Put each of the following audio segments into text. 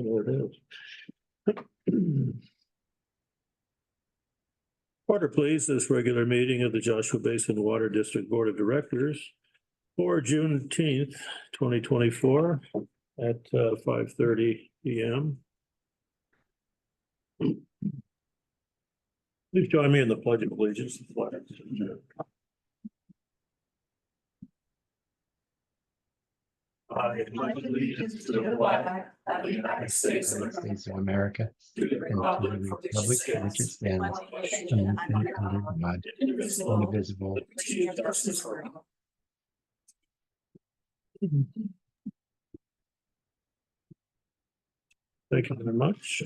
There it is. Order, please, this regular meeting of the Joshua Basin Water District Board of Directors for Juneteenth, 2024 at 5:30 p.m. Please join me in the Pledge of Allegiance. I pledge allegiance to the flag of the United States of America, and to the republic for which it stands, under God, indivisible. Thank you very much.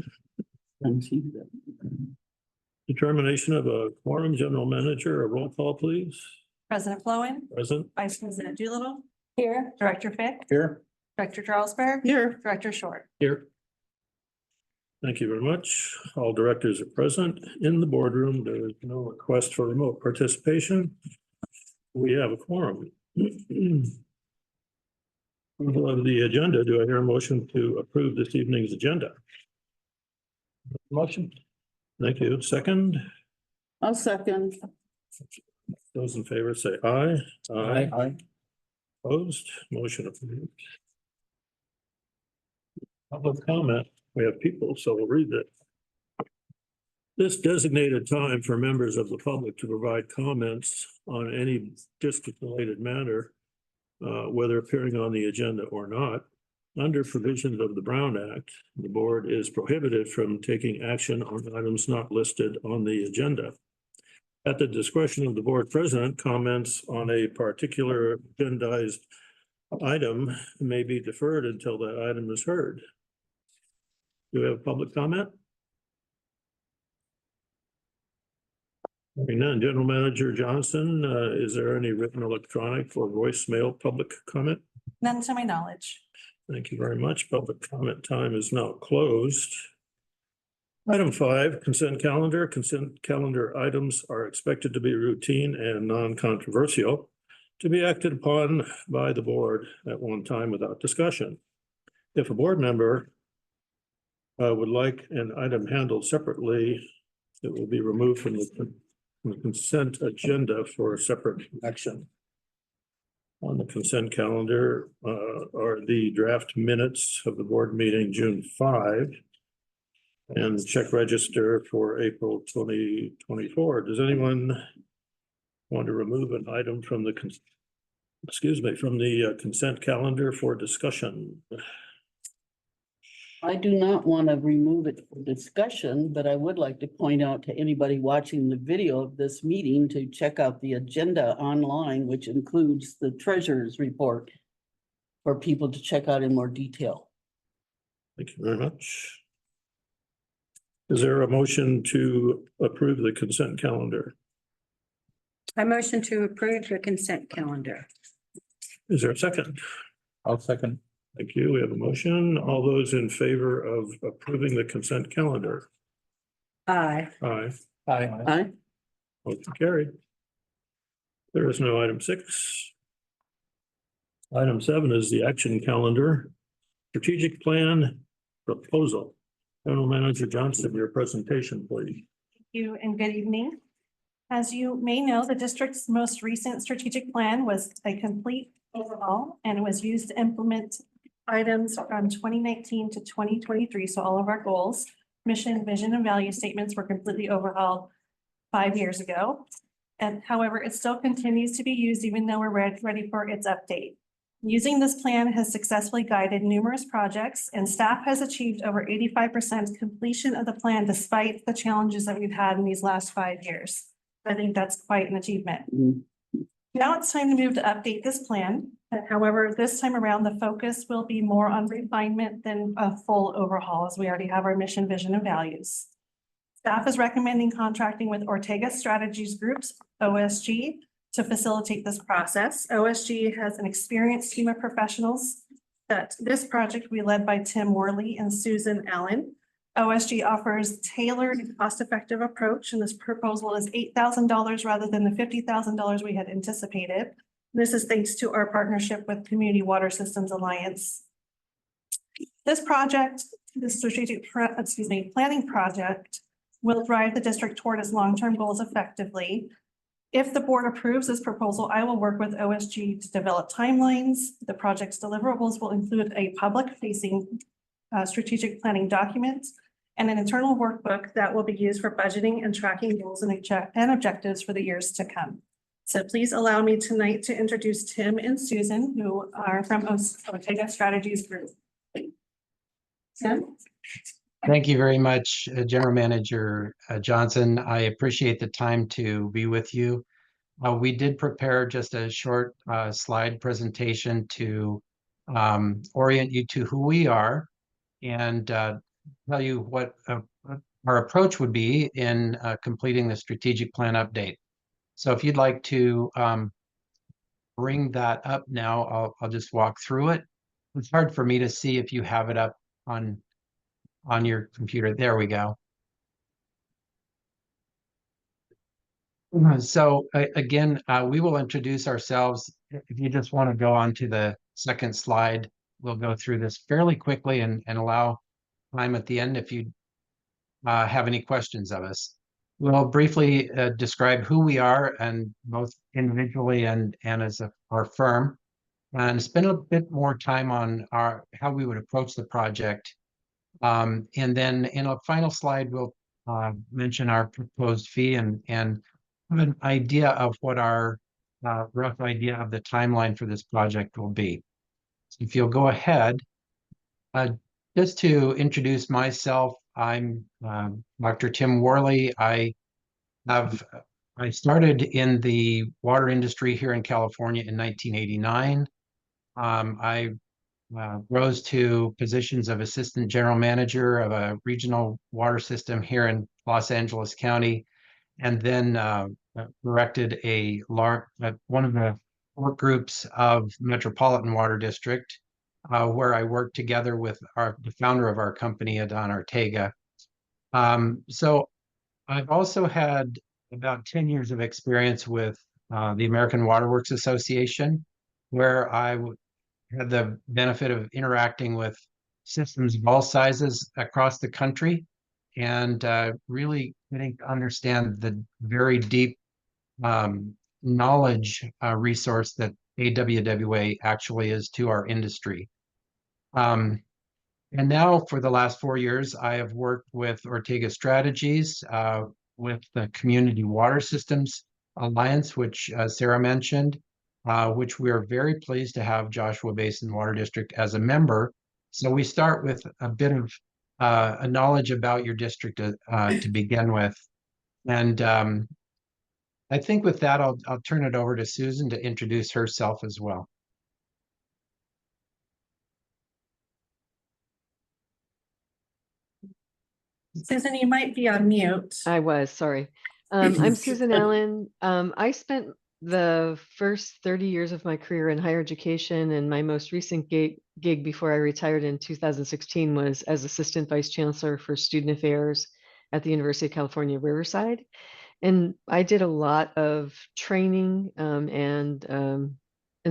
Determination of a quorum, General Manager, a roll call, please. President Flowin, Present. Vice President Doolittle. Here. Director Fick. Here. Director Charlesberg. Here. Director Short. Here. Thank you very much. All directors are present in the boardroom. There is no request for remote participation. We have a quorum. Of the agenda, do I hear a motion to approve this evening's agenda? Motion. Thank you. Second. I'll second. Those in favor say aye. Aye. Opposed, motion approved. Public comment, we have people, so we'll read it. This designated time for members of the public to provide comments on any district-related matter, whether appearing on the agenda or not, under provisions of the Brown Act, the board is prohibited from taking action on items not listed on the agenda. At the discretion of the board president, comments on a particular agendized item may be deferred until that item is heard. Do we have public comment? Hearing none. General Manager Johnson, is there any written, electronic, or voicemail public comment? None to my knowledge. Thank you very much. Public comment time is now closed. Item 5, consent calendar. Consent calendar items are expected to be routine and non-controversial, to be acted upon by the board at one time without discussion. If a board member would like an item handled separately, it will be removed from the consent agenda for separate action. On the consent calendar are the draft minutes of the board meeting June 5 and the check register for April 2024. Does anyone want to remove an item from the consent calendar for discussion? I do not want to remove it for discussion, but I would like to point out to anybody watching the video of this meeting to check out the agenda online, which includes the treasurer's report for people to check out in more detail. Thank you very much. Is there a motion to approve the consent calendar? I motion to approve the consent calendar. Is there a second? I'll second. Thank you. We have a motion. All those in favor of approving the consent calendar? Aye. Aye. Aye. Motion carried. There is no item 6. Item 7 is the action calendar. Strategic plan proposal. General Manager Johnson, your presentation, please. Thank you and good evening. As you may know, the district's most recent strategic plan was a complete overhaul and it was used to implement items from 2019 to 2023. So all of our goals, mission, vision, and value statements were completely overhauled 5 years ago. And however, it still continues to be used even though we're ready for its update. Using this plan has successfully guided numerous projects and staff has achieved over 85% completion of the plan despite the challenges that we've had in these last 5 years. I think that's quite an achievement. Now it's time to move to update this plan. However, this time around, the focus will be more on refinement than a full overhaul, as we already have our mission, vision, and values. Staff is recommending contracting with Ortega Strategies Groups, OSG, to facilitate this process. OSG has an experienced team of professionals that this project will be led by Tim Worley and Susan Allen. OSG offers tailored and cost-effective approach, and this proposal is $8,000 rather than the $50,000 we had anticipated. This is thanks to our partnership with Community Water Systems Alliance. This project the planning project will drive the district toward its long-term goals effectively. If the board approves this proposal, I will work with OSG to develop timelines. The project's deliverables will include a public-facing strategic planning document and an internal workbook that will be used for budgeting and tracking goals and objectives for the years to come. So please allow me tonight to introduce Tim and Susan, who are from Ortega Strategies Group. Tim? Thank you very much, General Manager Johnson. I appreciate the time to be with you. We did prepare just a short slide presentation to orient you to who we are and tell you what our approach would be in completing the strategic plan update. So if you'd like to bring that up now, I'll just walk through it. It's hard for me to see if you have it up on your computer. There we go. So again, we will introduce ourselves. If you just want to go on to the second slide, we'll go through this fairly quickly and allow time at the end if you have any questions of us. We'll briefly describe who we are, and both individually and as our firm, and spend a bit more time on how we would approach the project. And then in a final slide, we'll mention our proposed fee and have an idea of what our rough idea of the timeline for this project will be. So if you'll go ahead, just to introduce myself, I'm Dr. Tim Worley. I started in the water industry here in California in 1989. I rose to positions of assistant general manager of a regional water system here in Los Angeles County, and then directed one of the work groups of Metropolitan Water District, where I worked together with the founder of our company, Adon Ortega. So I've also had about 10 years of experience with the American Water Works Association, where I had the benefit of interacting with systems of all sizes across the country and really getting to understand the very deep knowledge resource that AWWA actually is to our industry. And now for the last 4 years, I have worked with Ortega Strategies, with the Community Water Systems Alliance, which Sarah mentioned, which we are very pleased to have Joshua Basin Water District as a member. So we start with a bit of a knowledge about your district to begin with. And I think with that, I'll turn it over to Susan to introduce herself as well. Susan, you might be on mute. I was, sorry. I'm Susan Allen. I spent the first 30 years of my career in higher education, and my most recent gig before I retired in 2016 was as Assistant Vice Chancellor for Student Affairs at the University of California, Riverside. And I did a lot of training and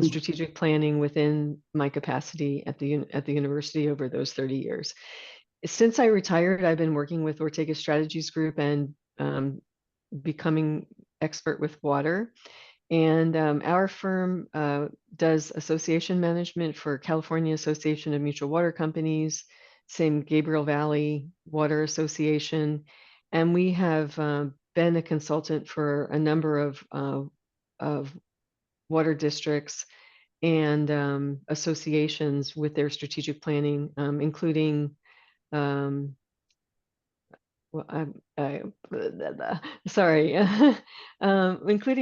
strategic planning within my capacity at the university over those 30 years. Since I retired, I've been working with Ortega Strategies Group and becoming expert with water. And our firm does association management for California Association of Mutual Water Companies, San Gabriel Valley Water Association, and we have been a consultant for a number of water districts and associations with their strategic planning, including including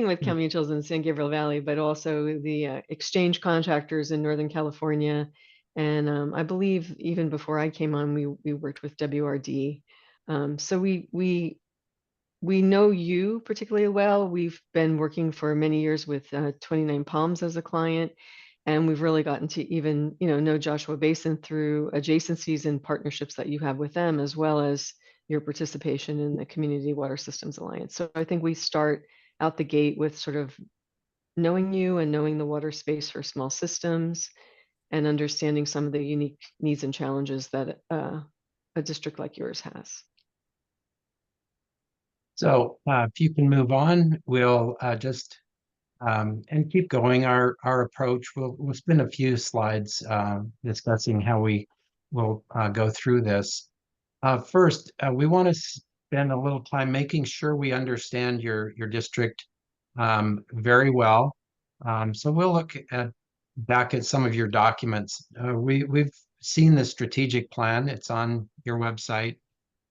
with CalMutuals in San Gabriel Valley, but also the exchange contractors in Northern California. And I believe even before I came on, we worked with WRD. So we know you particularly well. We've been working for many years with 29 Palms as a client. And we've really gotten to even, know Joshua Basin through adjacencies and partnerships that you have with them, as well as your participation in the Community Water Systems Alliance. So I think we start out the gate with sort of knowing you and knowing the water space for small systems and understanding some of the unique needs and challenges that a district like yours has. So if you can move on, we'll just and keep going our approach. We'll spend a few slides discussing how we will go through this. First, we want to spend a little time making sure we understand your district very well. So we'll look back at some of your documents. We've seen the strategic plan. It's on your website.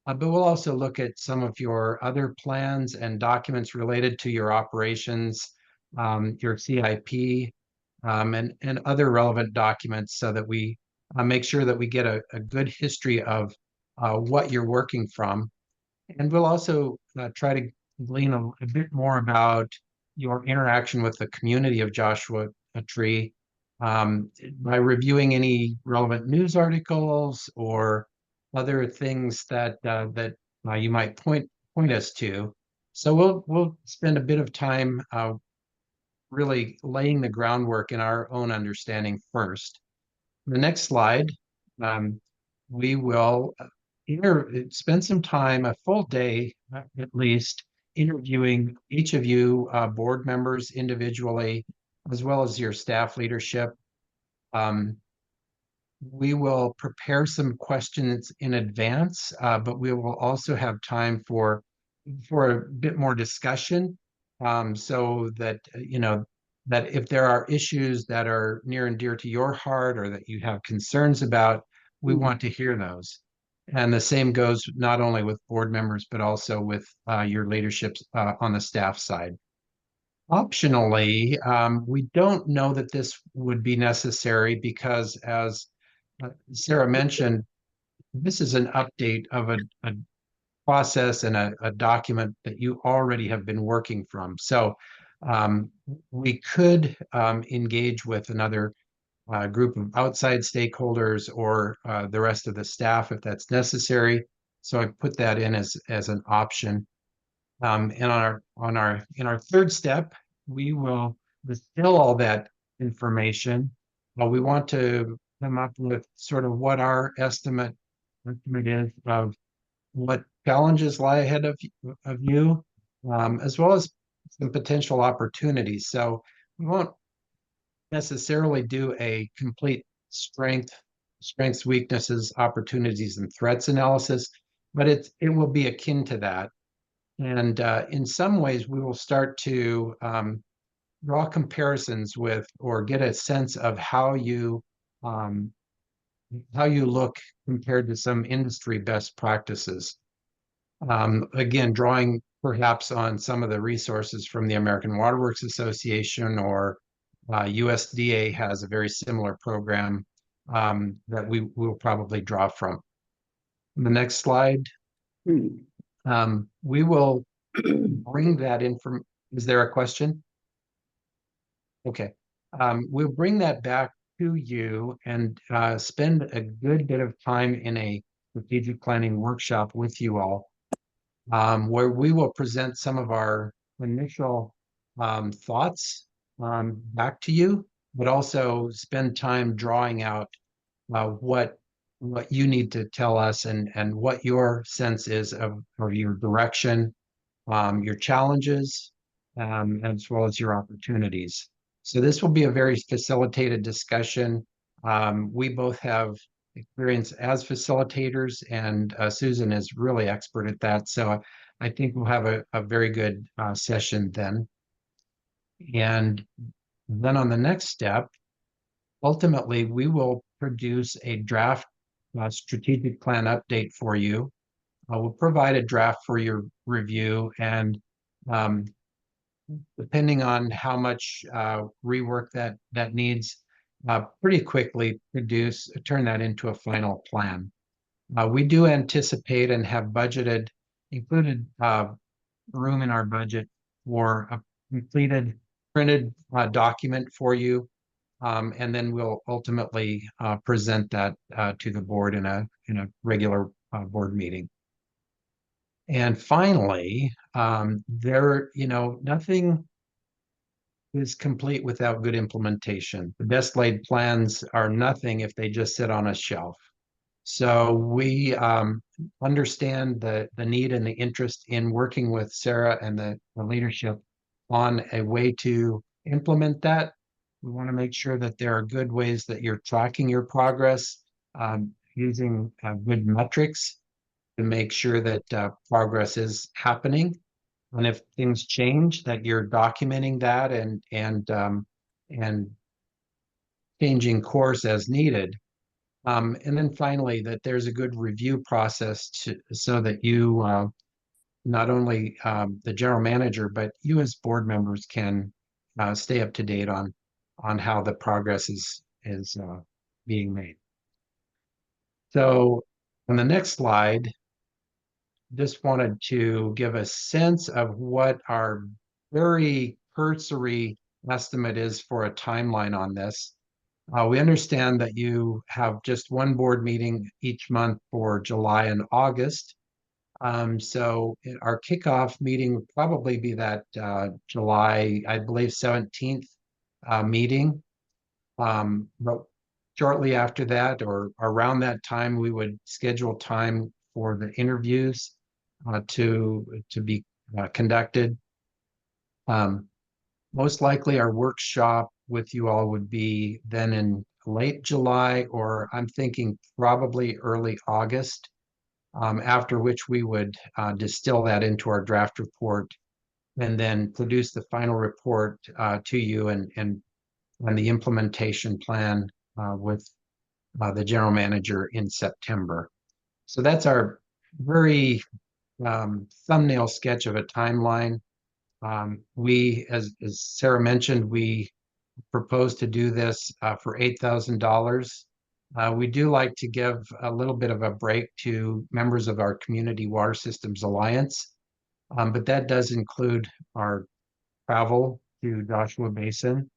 But we'll also look at some of your other plans and documents related to your operations, your CIP, and other relevant documents so that we make sure that we get a good history of what you're working from. And we'll also try to glean a bit more about your interaction with the community of Joshua Tree by reviewing any relevant news articles or other things that you might point us to. So we'll spend a bit of time really laying the groundwork in our own understanding first. The next slide, we will spend some time, a full day at least, interviewing each of you board members individually, as well as your staff leadership. We will prepare some questions in advance, but we will also have time for a bit more discussion, so that that if there are issues that are near and dear to your heart or that you have concerns about, we want to hear those. And the same goes not only with board members, but also with your leadership on the staff side. Optionally, we don't know that this would be necessary because, as Sarah mentioned, this is an update of a process and a document that you already have been working from. So we could engage with another group of outside stakeholders or the rest of the staff if that's necessary. So I put that in as an option. And in our third step, we will distill all that information. We want to come up with sort of what our estimate is of what challenges lie ahead of you, as well as some potential opportunities. So we won't necessarily do a complete strengths, weaknesses, opportunities, and threats analysis, but it will be akin to that. And in some ways, we will start to draw comparisons with or get a sense of how you look compared to some industry best practices. Again, drawing perhaps on some of the resources from the American Water Works Association, or USDA has a very similar program that we will probably draw from. The next slide. We will bring that in from, is there a question? Okay. We'll bring that back to you and spend a good bit of time in a strategic planning workshop with you all, where we will present some of our initial thoughts back to you, but also spend time drawing out what you need to tell us and what your sense is of your direction, your challenges, as well as your opportunities. So this will be a very facilitated discussion. We both have experience as facilitators, and Susan is really expert at that. So I think we'll have a very good session then. And then on the next step, ultimately, we will produce a draft strategic plan update for you. We'll provide a draft for your review, and depending on how much rework that needs, pretty quickly turn that into a final plan. We do anticipate and have budgeted, included room in our budget for a completed printed document for you. And then we'll ultimately present that to the board in a regular board meeting. And finally, nothing is complete without good implementation. The best laid plans are nothing if they just sit on a shelf. So we understand the need and the interest in working with Sarah and the leadership on a way to implement that. We want to make sure that there are good ways that you're tracking your progress, using good metrics to make sure that progress is happening. And if things change, that you're documenting that and changing course as needed. And then finally, that there's a good review process so that you, not only the general manager, but you as board members can stay up to date on how the progress is being made. So on the next slide, just wanted to give a sense of what our very cursory estimate is for a timeline on this. We understand that you have just one board meeting each month for July and August. So our kickoff meeting would probably be that July, I believe, 17th meeting. But shortly after that, or around that time, we would schedule time for the interviews to be conducted. Most likely our workshop with you all would be then in late July, or I'm thinking probably early August, after which we would distill that into our draft report and then produce the final report to you and the implementation plan with the general manager in September. So that's our very thumbnail sketch of a timeline. We, as Sarah mentioned, we propose to do this for $8,000. We do like to give a little bit of a break to members of our Community Water Systems Alliance, but that does include our travel to Joshua Basin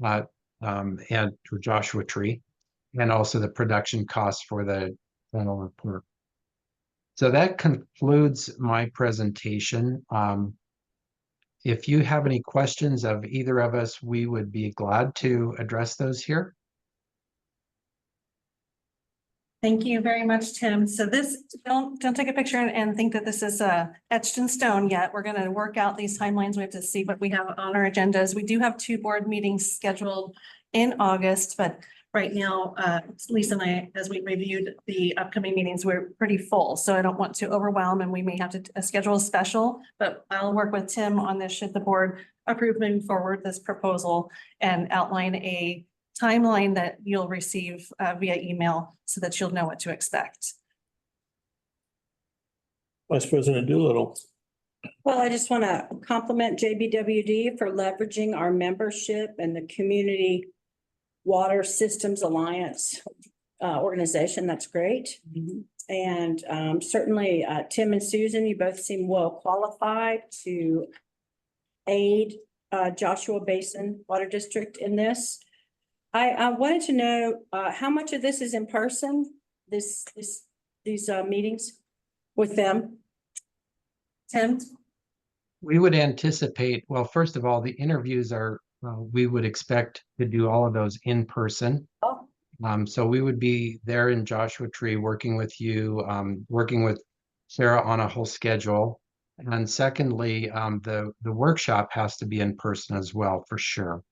and to Joshua Tree, and also the production costs for the final report. So that concludes my presentation. If you have any questions of either of us, we would be glad to address those here. Thank you very much, Tim. So this, don't take a picture and think that this is etched in stone yet. We're going to work out these timelines. We have to see what we have on our agendas. We do have 2 board meetings scheduled in August, but right now, Lisa and I, as we reviewed the upcoming meetings, we're pretty full. So I don't want to overwhelm, and we may have to schedule a special, but I'll work with Tim on this should the board approve moving forward this proposal and outline a timeline that you'll receive via email so that you'll know what to expect. Vice President Doolittle. Well, I just want to compliment JBWD for leveraging our membership and the Community Water Systems Alliance organization. That's great. And certainly Tim and Susan, you both seem well qualified to aid Joshua Basin Water District in this. I wanted to know how much of this is in person, these meetings with them? Tim? We would anticipate, well, first of all, the interviews are, we would expect to do all of those in person. Oh. So we would be there in Joshua Tree working with you, working with Sarah on a whole schedule. And secondly, the workshop has to be in person as well, for sure.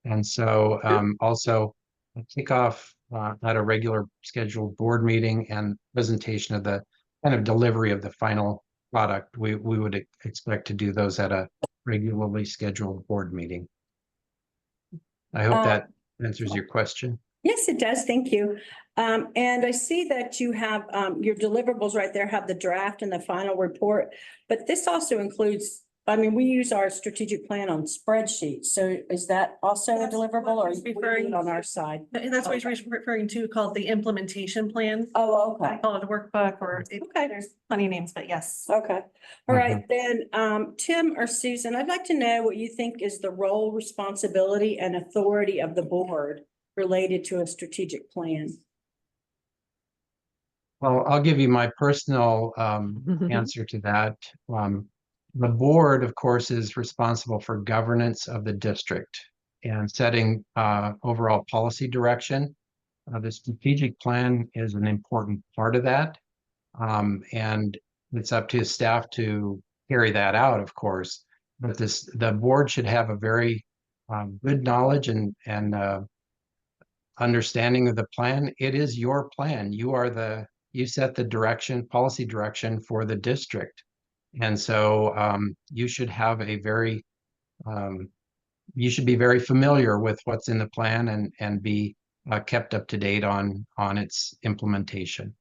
And so also a kickoff at a regular scheduled board meeting and presentation of the kind of delivery of the final product. We would expect to do those at a regularly scheduled board meeting. I hope that answers your question. Yes, it does. Thank you. And I see that you have your deliverables right there, have the draft and the final report, but this also includes, I mean, we use our strategic plan on spreadsheets. So is that also a That's deliverable, what or he's is it referring on our side? And that's what he's referring to, called the implementation plan. Oh, I okay. call it a workbook, or Okay. there's plenty of names, but yes. Okay. All right, then, Tim or Susan, I'd like to know what you think is the role, responsibility, and authority of the board related to a strategic plan. Well, I'll give you my personal answer to that. The board, of course, is responsible for governance of the district and setting overall policy direction. The strategic plan is an important part of that. And it's up to staff to carry that out, of course. But the board should have a very good knowledge and understanding of the plan. It is your plan. You set the direction, policy direction for the district. And so you should have you should be very familiar with what's in the plan and be kept up to date on its implementation.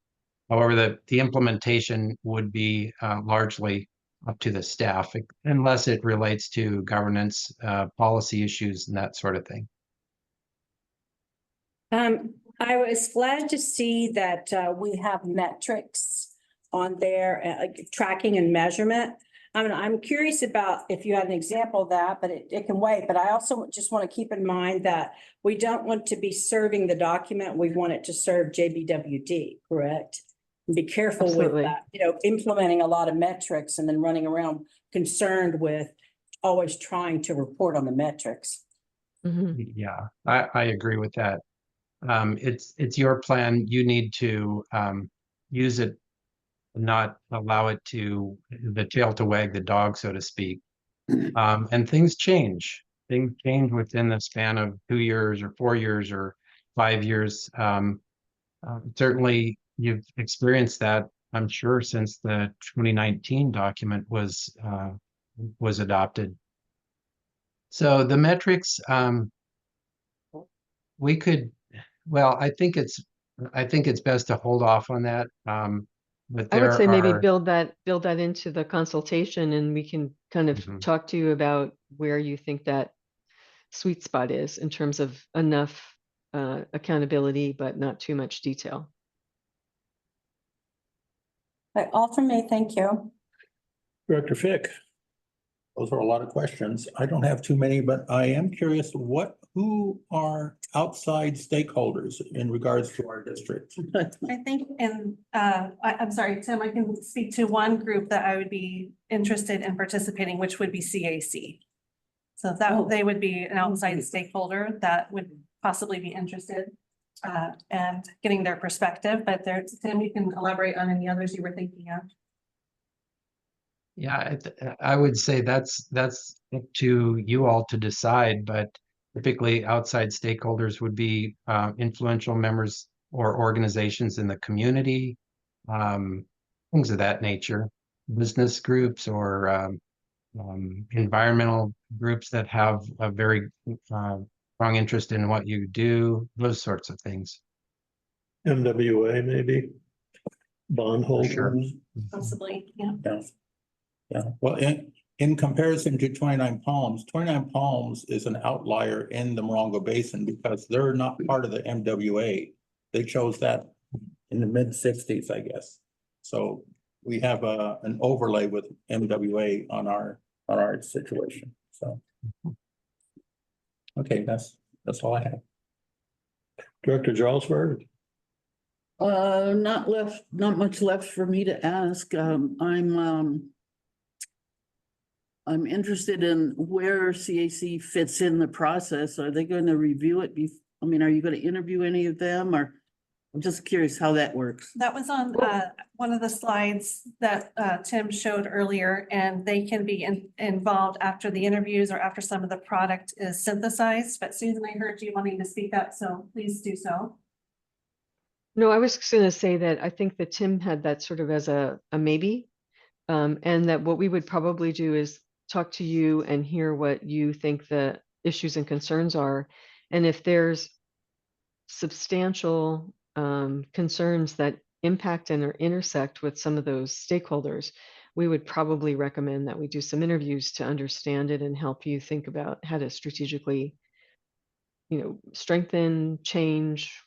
However, the implementation would be largely up to the staff, unless it relates to governance, policy issues, and that sort of thing. I was glad to see that we have metrics on there, tracking and measurement. I mean, I'm curious about if you had an example of that, but it can wait. But I also just want to keep in mind that we don't want to be serving the document. We want it to serve JBWD, correct? And be careful Absolutely. with that, implementing a lot of metrics and then running around concerned with always trying to report on the metrics. Mhm. Yeah, I agree with that. It's your plan. You need to use it, not allow it to the tail to wag the dog, so to speak. And things change. Things change within the span of 2 years or 4 years or 5 years. Certainly, you've experienced that, I'm sure, since the 2019 document was adopted. So the metrics, we could. Well, I think it's best to hold off on that. But I would there say maybe are. build that into the consultation, and we can kind of Mhm. talk to you about where you think that sweet spot is in terms of enough accountability, but not too much detail. But all from me, thank you. Director Fick. Those are a lot of questions. I don't have too many, but I am curious who are outside stakeholders in regards to our district? I think, and I'm sorry, Tim, I can speak to one group that I would be interested in participating, which would be CAC. So that they would be an outside stakeholder that would possibly be interested and getting their perspective. But Tim, you can elaborate on any others you were thinking of. Yeah, I would say that's up to you all to decide, but typically outside stakeholders would be influential members or organizations in the community, things of that nature, business groups or environmental groups that have a very strong interest in what you do, those sorts of things. MWA maybe, bondholders. Sure. Possibly, yeah. Yeah, well, in comparison to 29 Palms, 29 Palms is an outlier in the Morongo Basin because they're not part of the MWA. They chose that in the mid-60s, I guess. So we have an overlay with MWA on our situation, so. Okay, that's all I have. Director Jarlsberg. Not much left for me to ask. I'm interested in where CAC fits in the process. Are they going to review it? Are you going to interview any of them, or I'm just curious how that works? That was on one of the slides that Tim showed earlier, and they can be involved after the interviews or after some of the product is synthesized. But Susan, I heard you wanting to speak up, so please do so. No, I was just going to say that I think that Tim had that sort of as a maybe, and that what we would probably do is talk to you and hear what you think the issues and concerns are. And if there's substantial concerns that impact and or intersect with some of those stakeholders, we would probably recommend that we do some interviews to understand it and help you think about how to strategically, strengthen, change,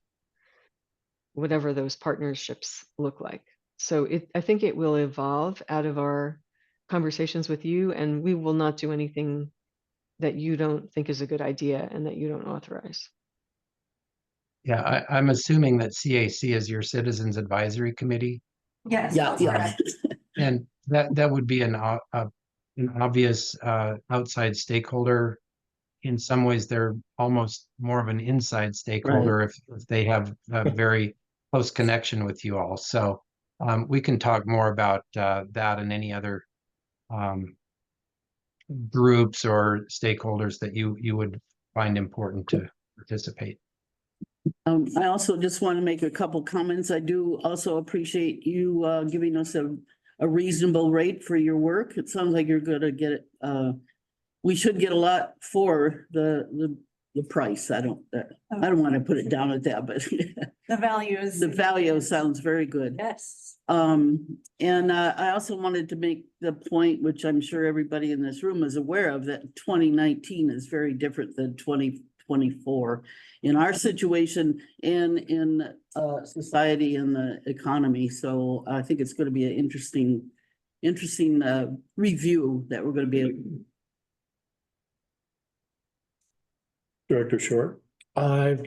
whatever those partnerships look like. So I think it will evolve out of our conversations with you, and we will not do anything that you don't think is a good idea and that you don't authorize. Yeah, I'm assuming that CAC is your Citizens Advisory Committee, Yes. Yeah. and that would be an obvious outside stakeholder in some ways, they're almost more of an inside stakeholder if they have a very close connection with you all. So we can talk more about that and any other groups or stakeholders that you would find important to participate. I also just want to make a couple comments. I do also appreciate you giving us a reasonable rate for your work. It sounds like you're gonna get it. We should get a lot for the price. I don't want to put it down at that, but The value is. the value sounds very good. Yes. And I also wanted to make the point, which I'm sure everybody in this room is aware of, that 2019 is very different than 2024 in our situation and in society and the economy. So I think it's going to be an interesting review that we're going to be able. Director Short. I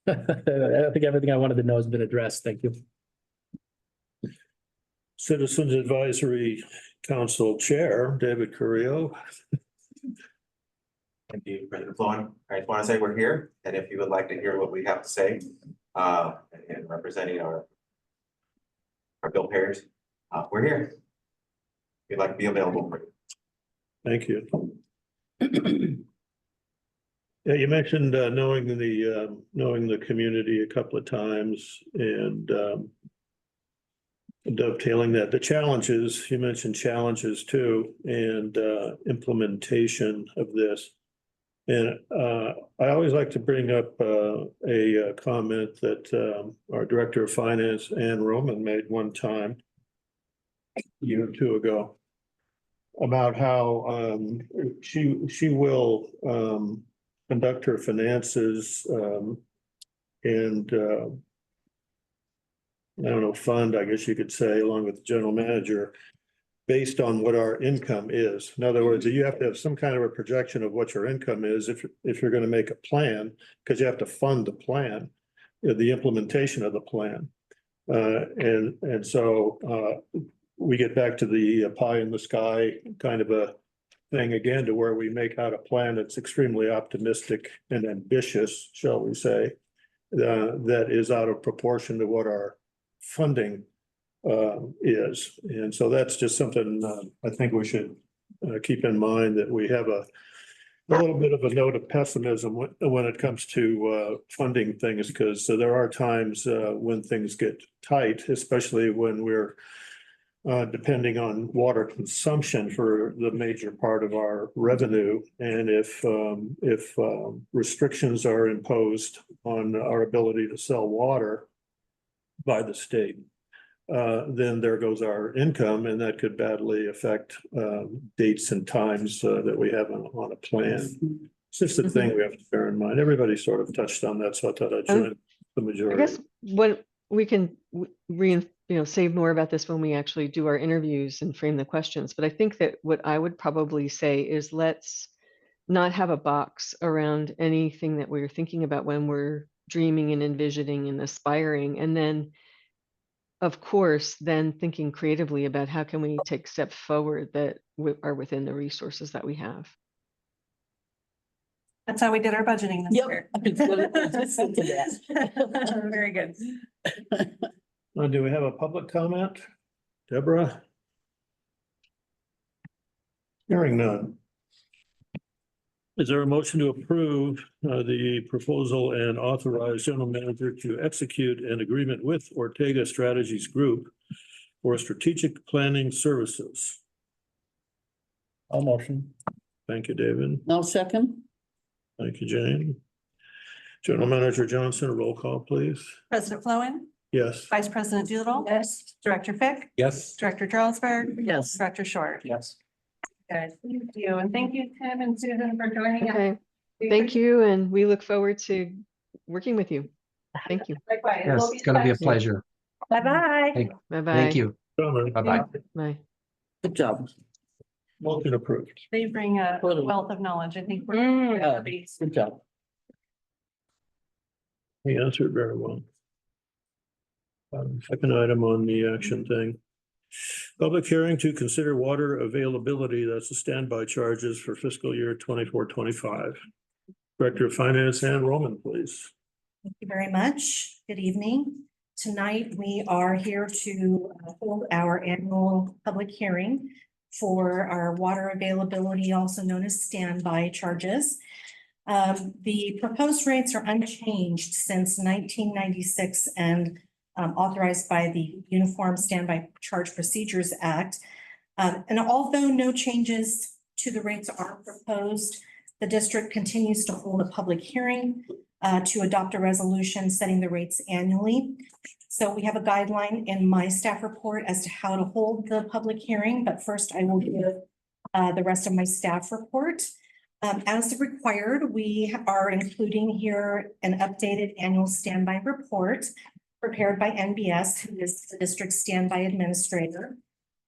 think everything I wanted to know has been addressed. Thank you. Citizens Advisory Council Chair, David Carrillo. Thank you, President Floyd. I just want to say we're here, and if you would like to hear what we have to say, and representing our bill payers, we're here. We'd like to be available for you. Thank you. Yeah, you mentioned knowing the community a couple of times and dovetailing that. The challenges, you mentioned challenges too, and implementation of this. And I always like to bring up a comment that our Director of Finance, Ann Roman, made one time, a year or two ago, about how she will conduct her finances and I don't know, fund, I guess you could say, along with the general manager, based on what our income is. In other words, you have to have some kind of a projection of what your income is if you're going to make a plan, because you have to fund the plan, the implementation of the plan. And so we get back to the pie in the sky kind of a thing again, to where we make out a plan that's extremely optimistic and ambitious, shall we say, that is out of proportion to what our funding is. And so that's just something I think we should keep in mind, that we have a little bit of a note of pessimism when it comes to funding things, because there are times when things get tight, especially when we're depending on water consumption for the major part of our revenue. And if restrictions are imposed on our ability to sell water by the state, then there goes our income, and that could badly affect dates and times that we have on a plan. It's just a thing we have to bear in mind. Everybody sort of touched on that, so I thought I'd join the majority. I guess what we can say more about this when we actually do our interviews and frame the questions. But I think that what I would probably say is, let's not have a box around anything that we're thinking about when we're dreaming and envisioning and aspiring. And then, of course, then thinking creatively about how can we take steps forward that are within the resources that we have. That's how we did our budgeting this year. Very good. Do we have a public comment? Deborah? Hearing none. Is there a motion to approve the proposal and authorize general manager to execute an agreement with Ortega Strategies Group for strategic planning services? I'll motion. Thank you, David. No second? Thank you, Jane. General Manager Johnson, roll call, please. President Flowen, Yes. Vice President Doolittle. Yes. Director Fick, Yes. Director Jarlsberg, Yes. Director Short. Yes. Good, thank you. And thank you, Tim and Susan, for joining us. Okay, thank you. And we look forward to working with you. Thank you. Likewise. Yes, it's going to be a pleasure. Bye-bye. Bye-bye. Thank you. Comment. Bye-bye. Bye. Good job. Motion approved. They bring a Totally. wealth of knowledge. I think we're. Good job. He answered very well. Second item on the action thing. Public hearing to consider water availability. That's the standby charges for fiscal year 24-25. Director of Finance, Ann Roman, please. Thank you very much. Good evening. Tonight, we are here to hold our annual public hearing for our water availability, also known as standby charges. The proposed rates are unchanged since 1996 and authorized by the Uniform Standby Charge Procedures Act. And although no changes to the rates are proposed, the district continues to hold a public hearing to adopt a resolution setting the rates annually. So we have a guideline in my staff report as to how to hold the public hearing, but first I will give the rest of my staff report. As required, we are including here an updated annual standby report prepared by NBS, who is the district standby administrator.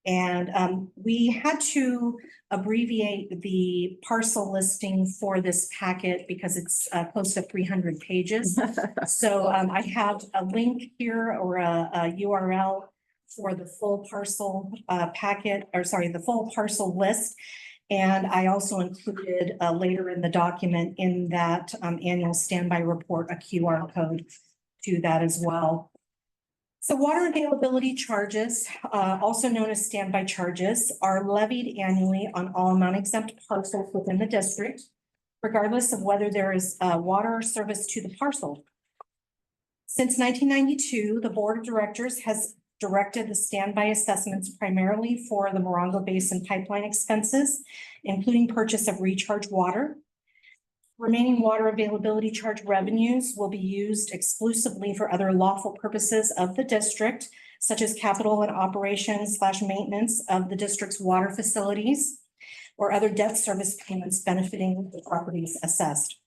And we had to abbreviate the parcel listing for this packet because it's close to 300 pages. So I have a link here or a URL for the full parcel packet, or sorry, the full parcel list. And I also included later in the document in that annual standby report, a QR code to that as well. So water availability charges, also known as standby charges, are levied annually on all non-exempt parcels within the district, regardless of whether there is water service to the parcel. Since 1992, the Board of Directors has directed the standby assessments primarily for the Morongo Basin pipeline expenses, including purchase of recharge water. Remaining water availability charge revenues will be used exclusively for other lawful purposes of the district, such as capital and operations / maintenance of the district's water facilities or other debt service payments benefiting the properties assessed.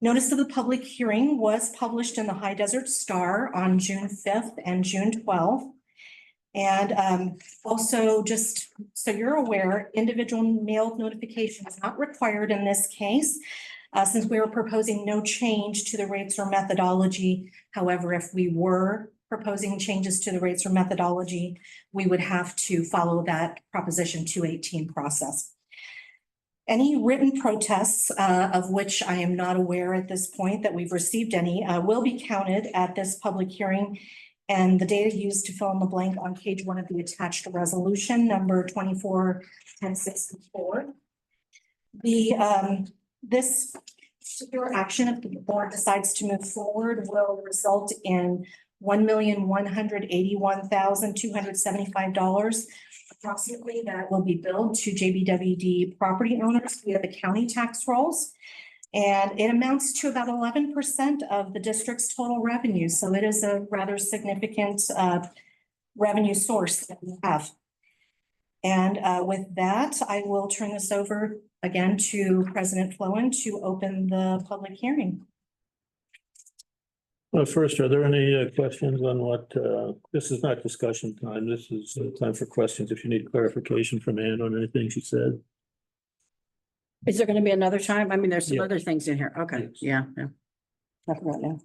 Notice of the public hearing was published in the High Desert Star on June 5th and June 12th. And also, just so you're aware, individual mailed notification is not required in this case, since we are proposing no change to the rates or methodology. However, if we were proposing changes to the rates or methodology, we would have to follow that Proposition 218 process. Any written protests, of which I am not aware at this point that we've received any, will be counted at this public hearing. And the data used to fill in the blank on page 1 of the attached resolution number 24-1064. This particular action, if the board decides to move forward, will result in $1,181,275 approximately that will be billed to JBWD property owners via the county tax rolls. And it amounts to about 11% of the district's total revenue. So it is a rather significant revenue source that we have. And with that, I will turn this over again to President Flowen to open the public hearing. Well, first, are there any questions on what, this is not discussion time. This is time for questions. If you need clarification from Ann on anything she said. Is there gonna be another time? I mean, there's some Yeah. other things in here. Okay, Yes. yeah. Talk about now.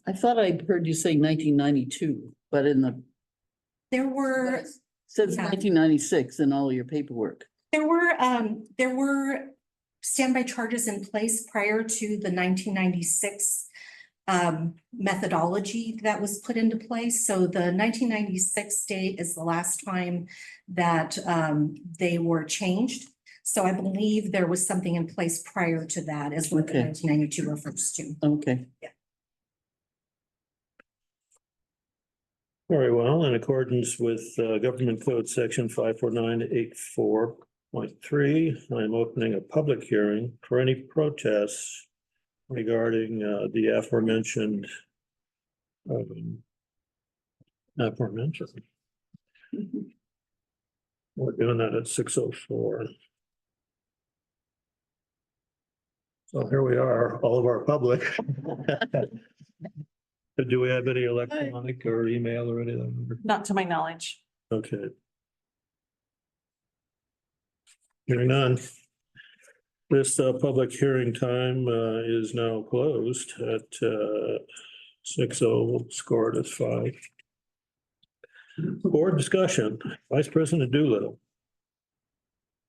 I thought I heard you say 1992, but in the, There were says Yeah. 1996 in all your paperwork. There were standby charges in place prior to the 1996 methodology that was put into place. So the 1996 date is the last time that they were changed. So I believe there was something in place prior to that, is what the Okay. 1992 refers to. Okay. Very well, in accordance with Government Code Section 54984.3, I'm opening a public hearing for any protests regarding the aforementioned aforementioned. We're doing that at 6:04. So here we are, all of our public. Do we have any electronic or email or anything? Not to my knowledge. Okay. Hearing none. This public hearing time is now closed at 6:00, scored as 5. Board discussion, Vice President Doolittle.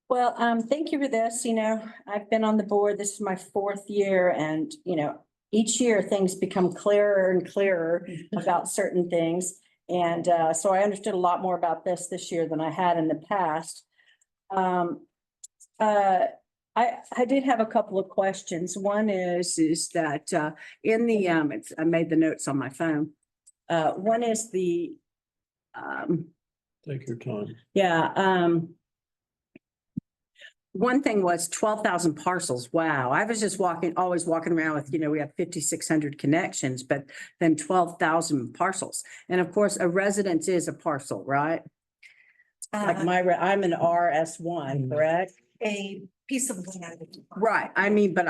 Well, thank you for this. You know, I've been on the board. This is my 4th year and, you know, each year things become clearer and clearer about certain things. And so I understood a lot more about this year than I had in the past. I did have a couple of questions. One is that in the I made the notes on my phone. One is the Take your time. one thing was 12,000 parcels. Wow. I was just always walking around with, you know, we have 5,600 connections, but then 12,000 parcels. And of course, a residence is a parcel, right? Like I'm an RS1, correct? A piece of land. Right. I mean, but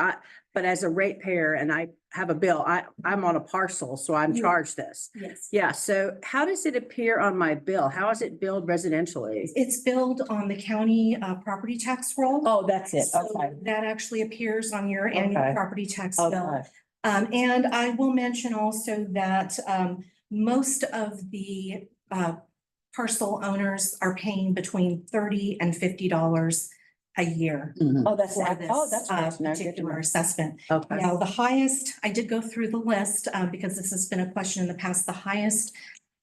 as a ratepayer and I have a bill, I'm on a parcel, so I'm Yeah. charged this. Yes. Yeah. So how does it appear on my bill? How is it billed residentially? It's billed on the county property tax roll. Oh, that's it. So Okay. that actually appears on your annual Okay. property tax bill. Okay. And I will mention also that most of the parcel owners are paying between $30 and $50 a year Oh, that's, for this that's nice to know. Good to particular know. assessment. Okay. Now, the highest, I did go through the list because this has been a question in the past. The highest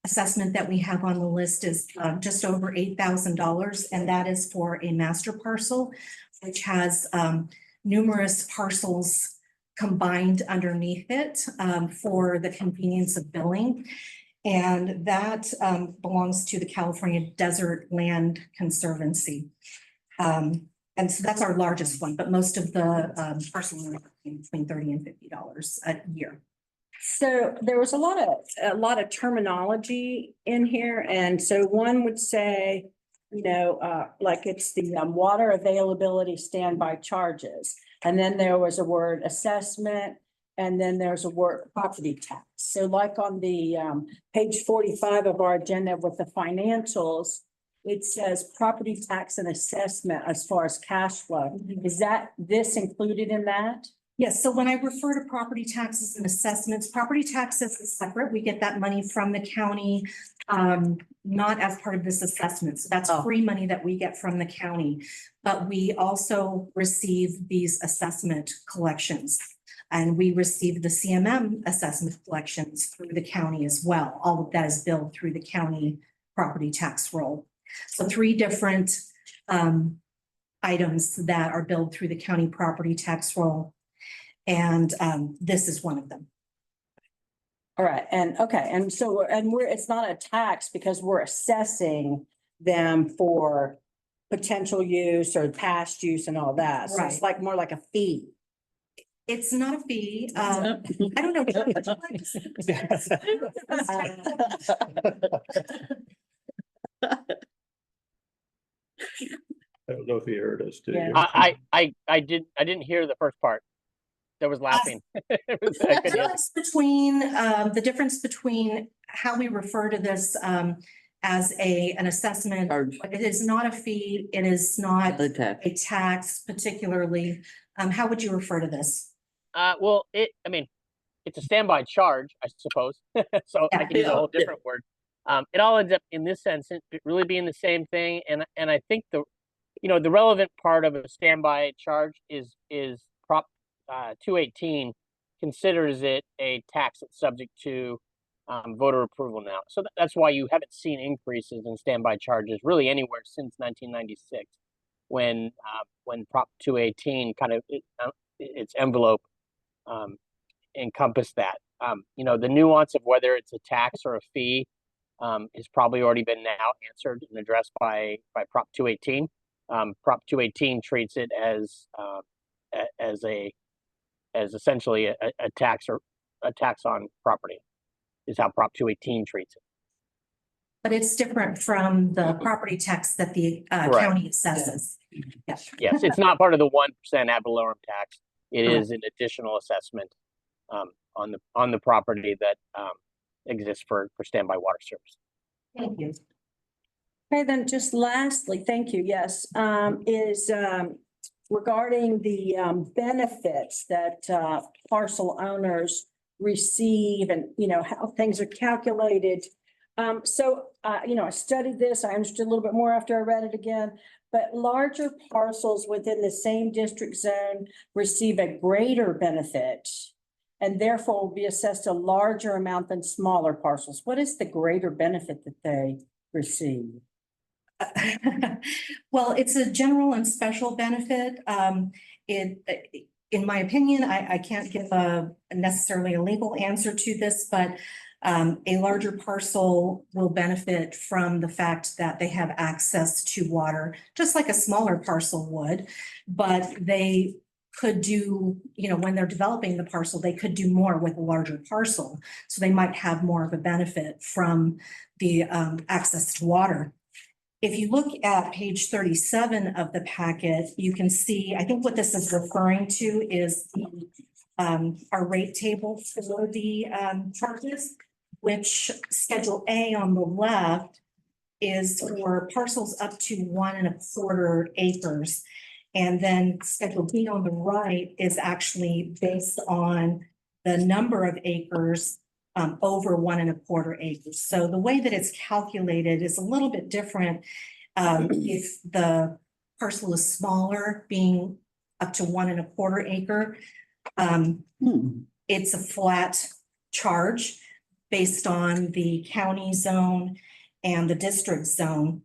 assessment that we have on the list is just over $8,000, and that is for a master parcel, which has numerous parcels combined underneath it for the convenience of billing. And that belongs to the California Desert Land Conservancy. And so that's our largest one, but most of the parcels are between $30 and $50 a year. So there was a lot of terminology in here. And so one would say, you know, like it's the water availability standby charges. And then there was a word assessment, and then there's a word property tax. So like on the page 45 of our agenda with the financials, it says property tax and assessment as far as cash flow. Is this included in that? Yes, so when I refer to property taxes and assessments, property taxes is separate. We get that money from the county, not as part of this assessment. So that's Oh. free money that we get from the county. But we also receive these assessment collections. And we receive the CMM assessment collections through the county as well. All of that is billed through the county property tax roll. So 3 different items that are billed through the county property tax roll. And this is one of them. All right, and okay, and so, it's not a tax because we're assessing them for potential use or past use and all that. So it's Right. like more like a fee. It's not a fee. I don't know. Chuck, would you like to say? I don't know if he heard us, did Yeah. you? I didn't hear the first part. There was laughing. It was- I couldn't hear. The difference between how we refer to this as an assessment. Charge. It is not a fee. It is not The tax. a tax particularly. How would you refer to this? Well, I mean, it's a standby charge, I suppose. So I can use a whole different word. It all ends up in this sense, it really being the same thing. And I think the relevant part of a standby charge is Prop 218 considers it a tax that's subject to voter approval now. So that's why you haven't seen increases in standby charges really anywhere since 1996, when Prop 218 kind of its envelope encompassed that. The nuance of whether it's a tax or a fee has probably already been now answered and addressed by Prop 218. Prop 218 treats it as essentially a tax or a tax on property, is how Prop 218 treats it. But it's different from the property tax that the county assesses. Yes. Yes, it's not part of the 1% ad valorem tax. It is an additional assessment on the property that exists for standby water service. Thank you. Okay, then just lastly, thank you, yes, is regarding the benefits that parcel owners receive and, how things are calculated. I studied this, I understood a little bit more after I read it again. But larger parcels within the same district zone receive a greater benefit and therefore will be assessed a larger amount than smaller parcels. What is the greater benefit that they receive? Well, it's a general and special benefit. In my opinion, I can't give necessarily a legal answer to this, but a larger parcel will benefit from the fact that they have access to water, just like a smaller parcel would. But they could do, when they're developing the parcel, they could do more with a larger parcel. So they might have more of a benefit from the access to water. If you look at page 37 of the packet, you can see, I think what this is referring to is our rate table for the charges, which Schedule A on the left is for parcels up to 1.25 acres. And then Schedule B on the right is actually based on the number of acres over 1.25 acres. So the way that it's calculated is a little bit different. If the parcel is smaller, being up to 1.25 acre, it's a flat charge based on the county zone and the district zone.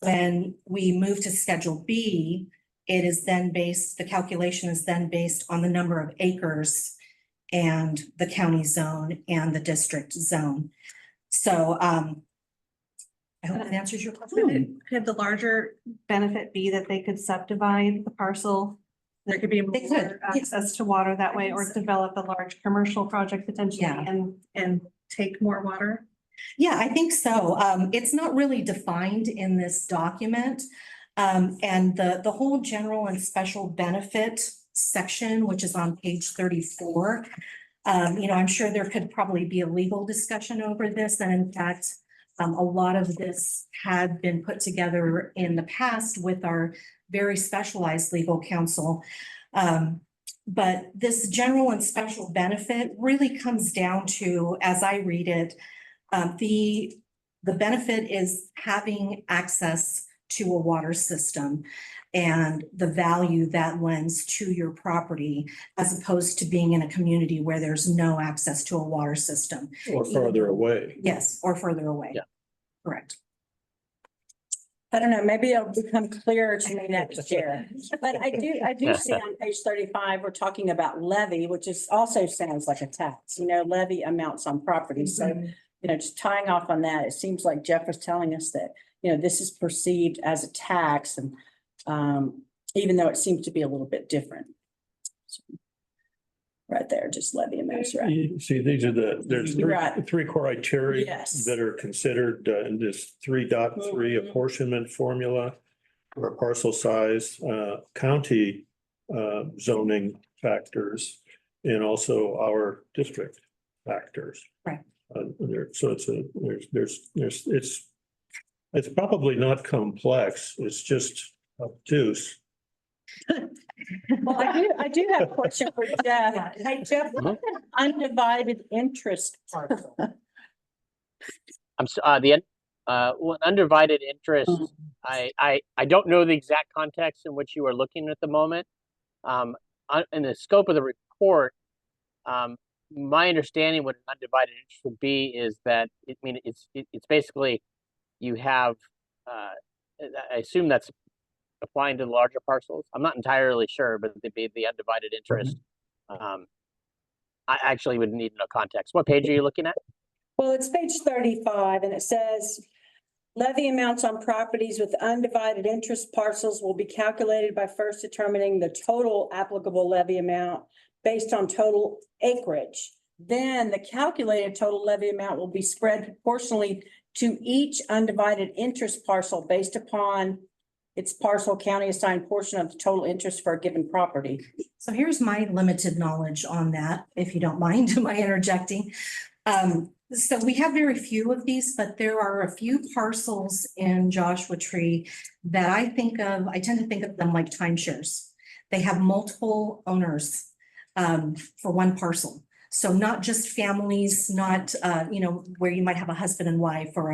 When we move to Schedule B, it is then the calculation is then based on the number of acres and the county zone and the district zone. So I hope that answers your question. Could the larger benefit be that they could subdivide the parcel? There could be more access to water that way, or develop a large commercial project potentially and take more water? Yeah, I think so. It's not really defined in this document. And the whole general and special benefit section, which is on page 34. I'm sure there could probably be a legal discussion over this. And in fact, a lot of this had been put together in the past with our very specialized legal counsel. But this general and special benefit really comes down to, as I read it, the benefit is having access to a water system and the value that lends to your property, as opposed to being in a community where there's no access to a water system. Or farther away. Yes, or further away. Yeah. Correct. I don't know, maybe it'll become clearer to me next year. But I do see on page 35, we're talking about levy, which is also sounds like a tax, levy amounts on property. So, just tying off on that, it seems like Jeff was telling us that, this is perceived as a tax, and even though it seems to be a little bit different. So, right there, just levy amounts, right? You see, there's three criteria that are considered in this 3.3 apportionment formula for parcel size, county zoning factors, and also our district factors. Right. So it's probably not complex. It's just obtuse. Well, I do have a question for Jeff. Hey, Jeff, what's an undivided interest parcel? Undivided interest. I don't know the exact context in which you are looking at the moment. In the scope of the report, my understanding what an undivided interest would be is that it's basically you have. I assume that's applying to larger parcels. I'm not entirely sure, but they'd be the undivided interest. I actually would need no context. What page are you looking at? Well, it's page 35, and it says levy amounts on properties with undivided interest parcels will be calculated by first determining the total applicable levy amount based on total acreage. Then the calculated total levy amount will be spread proportionally to each undivided interest parcel based upon its parcel county assigned portion of the total interest for a given property. So here's my limited knowledge on that, if you don't mind my interjecting. So we have very few of these, but there are a few parcels in Joshua Tree that I tend to think of them like timeshares. They have multiple owners for one parcel. So not just families, not, where you might have a husband and wife or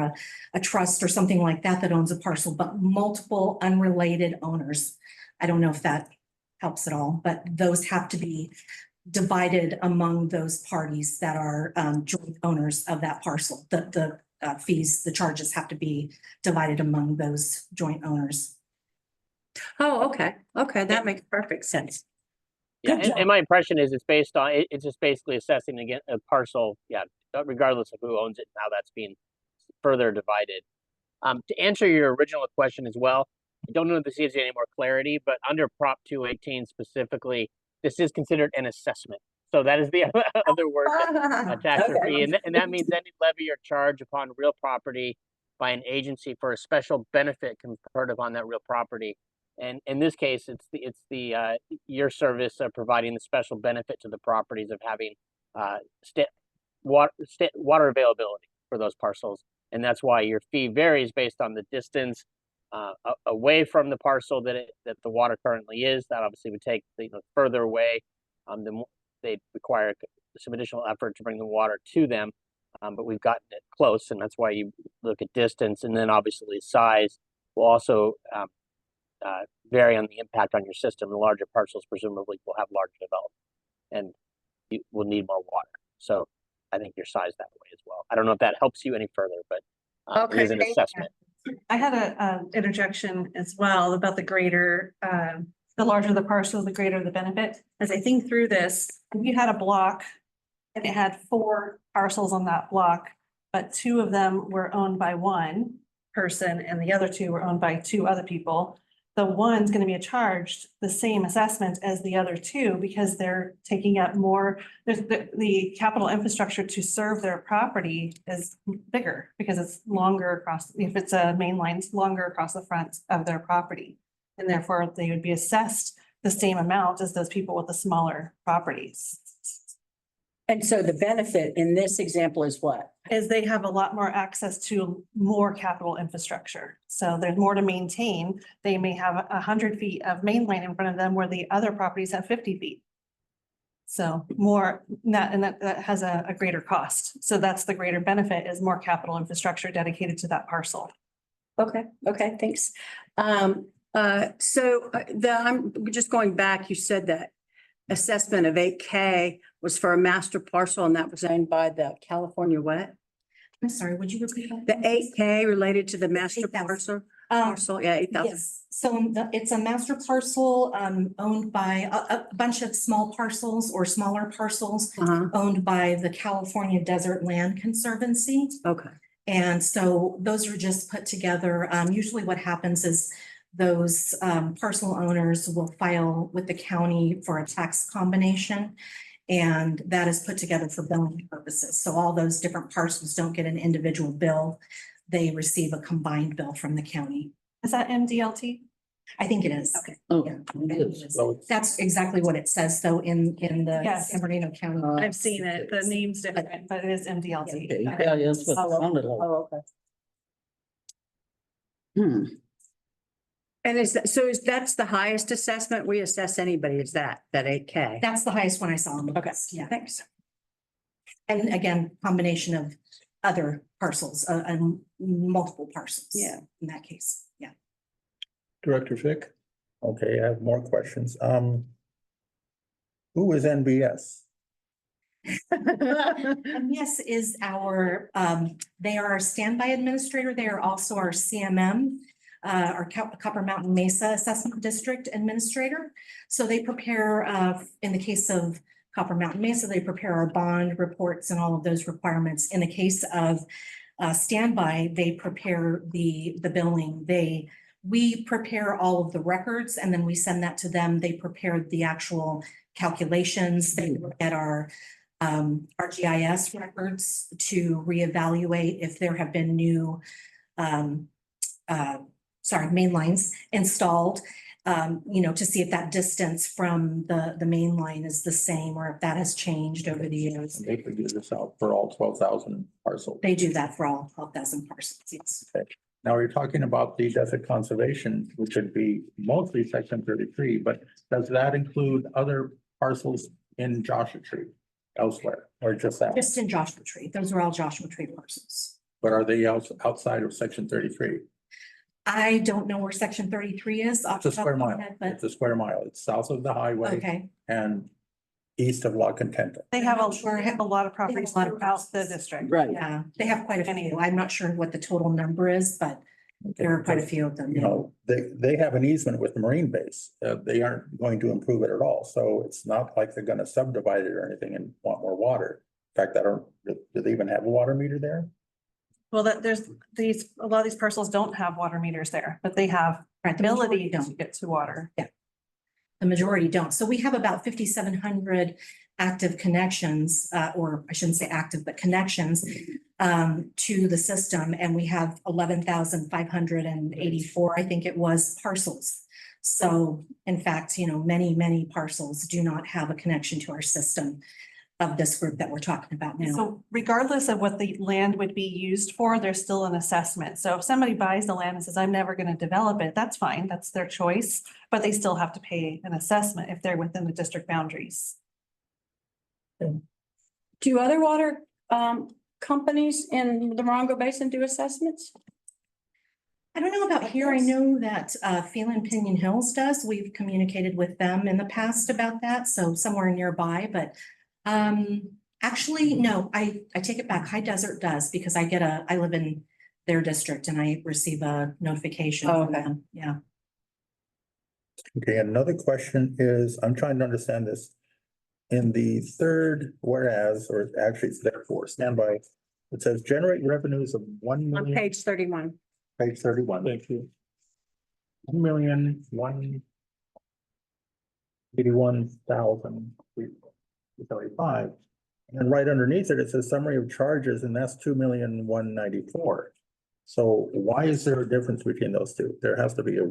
a trust or something like that that owns a parcel, but multiple unrelated owners. I don't know if that helps at all, but those have to be divided among those parties that are joint owners of that parcel. The fees, the charges have to be divided among those joint owners. Oh, okay. Okay, that makes perfect sense. Yeah, Good job. and my impression is it's based on, it's just basically assessing again a parcel, regardless of who owns it, and how that's being further divided. To answer your original question as well, I don't know if this gives you any more clarity, but under Prop 218 specifically, this is considered an assessment. So that is the other word that tax or fee, and that means any levy or charge upon real property by an agency for a special benefit conferred upon that real property. And in this case, it's the your service of providing the special benefit to the properties of having water availability for those parcels, and that's why your fee varies based on the distance away from the parcel that the water currently is. That obviously would take further away, the more they require some additional effort to bring the water to them. But we've gotten it close, and that's why you look at distance, and then obviously size will also vary on the impact on your system. The larger parcels presumably will have larger development, and you will need more water. So I think you're sized that way as well. I don't know if that helps you any further, but it is an assessment. I had a interjection as well about the greater, the larger the parcel, the greater the benefit. As I think through this, if you had a block and it had 4 parcels on that block, but 2 of them were owned by one person and the other 2 were owned by 2 other people, the one's going to be charged the same assessment as the other 2 because they're taking up more. There's the capital infrastructure to serve their property is bigger because it's longer across, if it's a main line, it's longer across the front of their property. And therefore they would be assessed the same amount as those people with the smaller properties. And so the benefit in this example is what? Is they have a lot more access to more capital infrastructure. So there's more to maintain. They may have 100 feet of main line in front of them where the other properties have 50 feet. So more that has a greater cost. So that's the greater benefit is more capital infrastructure dedicated to that parcel. Okay, thanks. I'm just going back, you said that assessment of 8K was for a master parcel and that was owned by the California what? I'm sorry, would you repeat that? The 8K related to the master 8,000. parcel, yeah, 8,000. Yes, so it's a master parcel owned by a bunch of small parcels or smaller parcels owned by the California Desert Land Conservancy. Okay. And so those are just put together. Usually what happens is those parcel owners will file with the county for a tax combination. And that is put together for billing purposes. So all those different parcels don't get an individual bill. They receive a combined bill from the county. Is that MDLT? I think it is. Okay. Oh, Yeah. it is. That's exactly what it says though in the Yes. San Bernardino County. I've seen it. The name's different, but it is MDLT. Okay, yeah, that's what it sounded like. Oh, okay. Hmm. And that's the highest assessment we assess anybody, is that 8K? That's the highest one I saw on the Okay, list. Yeah. thanks. And again, combination of other parcels and multiple parcels. Yeah. In that case, yeah. Director Fick? Okay, I have more questions. Who is NBS? Yes, is our, they are our standby administrator. They are also our CMM, our Copper Mountain Mesa Assessment District Administrator. So they prepare, in the case of Copper Mountain Mesa, they prepare our bond reports and all of those requirements. In the case of standby, they prepare the billing. We prepare all of the records and then we send that to them. They prepare the actual calculations. They look at our GIS records to reevaluate if there have been new main lines installed, to see if that distance from the main line is the same or if that has changed over the years. They figure this out for all 12,000 parcels. They do that for all 12,000 parcels, yes. Okay. Now we're talking about the desert conservation, which would be mostly section 33, but does that include other parcels in Joshua Tree? elsewhere or just that? Just in Joshua Tree. Those are all Joshua Tree parcels. But are they outside of section 33? I don't know where section 33 is. off It's a the top square of my mile. head, But, It's a square mile. It's south of the highway okay, and east of La Contenta. They have I'm sure a lot of properties a lot of throughout the parcels. district. Right. yeah, they have quite a few. I'm not sure what the total number is, but there are quite a few of them. You know, they have an easement with the Marine base. They aren't going to improve it at all. So it's not like they're gonna subdivide it or anything and want more water. In fact, do they even have a water meter there? Well, there's a lot of these parcels don't have water meters there, but they have Right, the majority ability to don't. get to water. The majority don't. So we have about 5,700 active connections, or I shouldn't say active, but connections to the system. And we have 11,584, I think it was, parcels. So in fact, many, many parcels do not have a connection to our system of this group that we're talking about now. So regardless of what the land would be used for, there's still an assessment. So if somebody buys the land and says, I'm never going to develop it, that's fine. That's their choice. But they still have to pay an assessment if they're within the district boundaries. Do other water companies in the Morongo Basin do assessments? I don't know about here. I know that Phelan Pinion Hills does. We've communicated with them in the past about that, so somewhere nearby, but actually, no, I take it back. High Desert does because I live in their district and I receive a notification from them. Yeah. Okay, another question is, I'm trying to understand this. In the third whereas, or actually it's therefore, standby, it says generate revenues of 1 On million, page 31. page 31. Thank you. 1,181,335. And right underneath it, it says summary of charges, and that's 2,194,000. So why is there a difference between those two? There has to be a,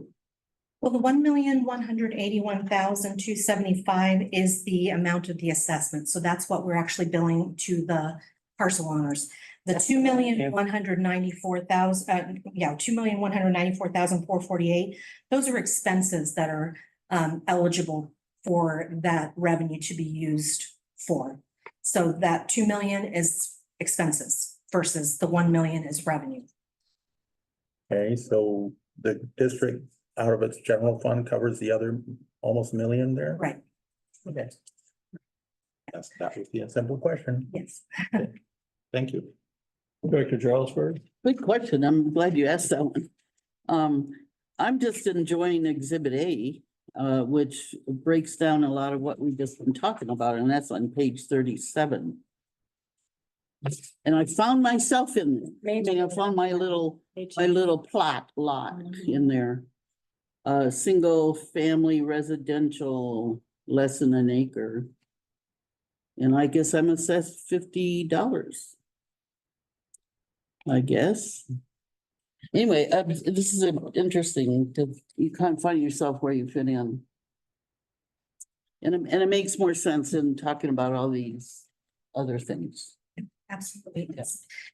Well, the 1,181,275 is the amount of the assessment. So that's what we're actually billing to the parcel owners. The 2,194,448, those are expenses that are eligible for that revenue to be used for. So that 2 million is expenses versus the 1 million is revenue. okay, so the district out of its general fund covers the other almost million there? Right, Okay. That would be a simple question. yes. Thank you. Director Jarlsberg. Good question. I'm glad you asked that one. I'm just enjoying Exhibit A, which breaks down a lot of what we've just been talking about, and that's on page 37. And I found myself in there. I mean, I found my little plot lot in there. Single family residential, less than an acre. And I guess I'm assessed $50. I guess. Anyway, this is interesting to, you can't find yourself where you fit in. And it makes more sense in talking about all these other things. Absolutely.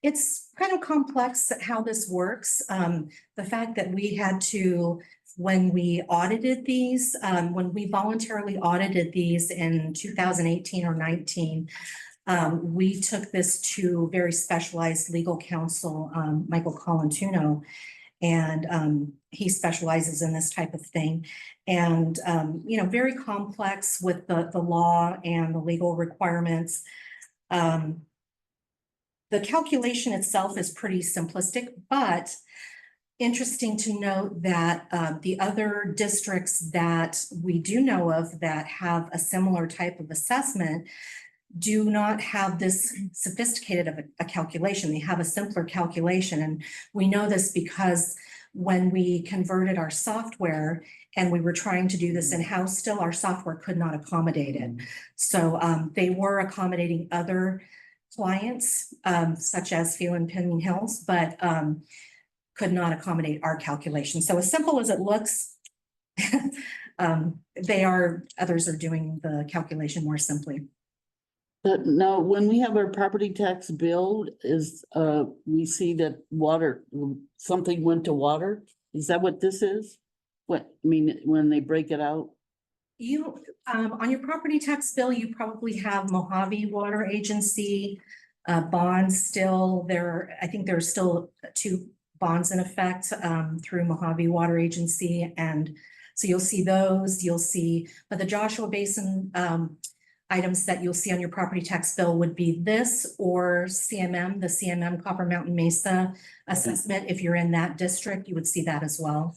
It's kind of complex how this works. The fact that we had to, when we audited these, when we voluntarily audited these in 2018 or 19, we took this to very specialized legal counsel, Michael Colantuno, and he specializes in this type of thing. And, very complex with the law and the legal requirements. The calculation itself is pretty simplistic, but interesting to note that the other districts that we do know of that have a similar type of assessment do not have this sophisticated of a calculation. They have a simpler calculation. And we know this because when we converted our software and we were trying to do this in-house still, our software could not accommodate it. So they were accommodating other clients, such as Phelan Pinion Hills, but could not accommodate our calculation. So as simple as it looks, others are doing the calculation more simply. But now, when we have our property tax bill, we see that something went to water? Is that what this is? When they break it out? On your property tax bill, you probably have Mojave Water Agency, bonds still there. I think there are still 2 bonds in effect, through Mojave Water Agency. And so you'll see those, but the Joshua Basin, items that you'll see on your property tax bill would be this or CMM, the CMM Copper Mountain Mesa assessment. If you're in that district, you would see that as well.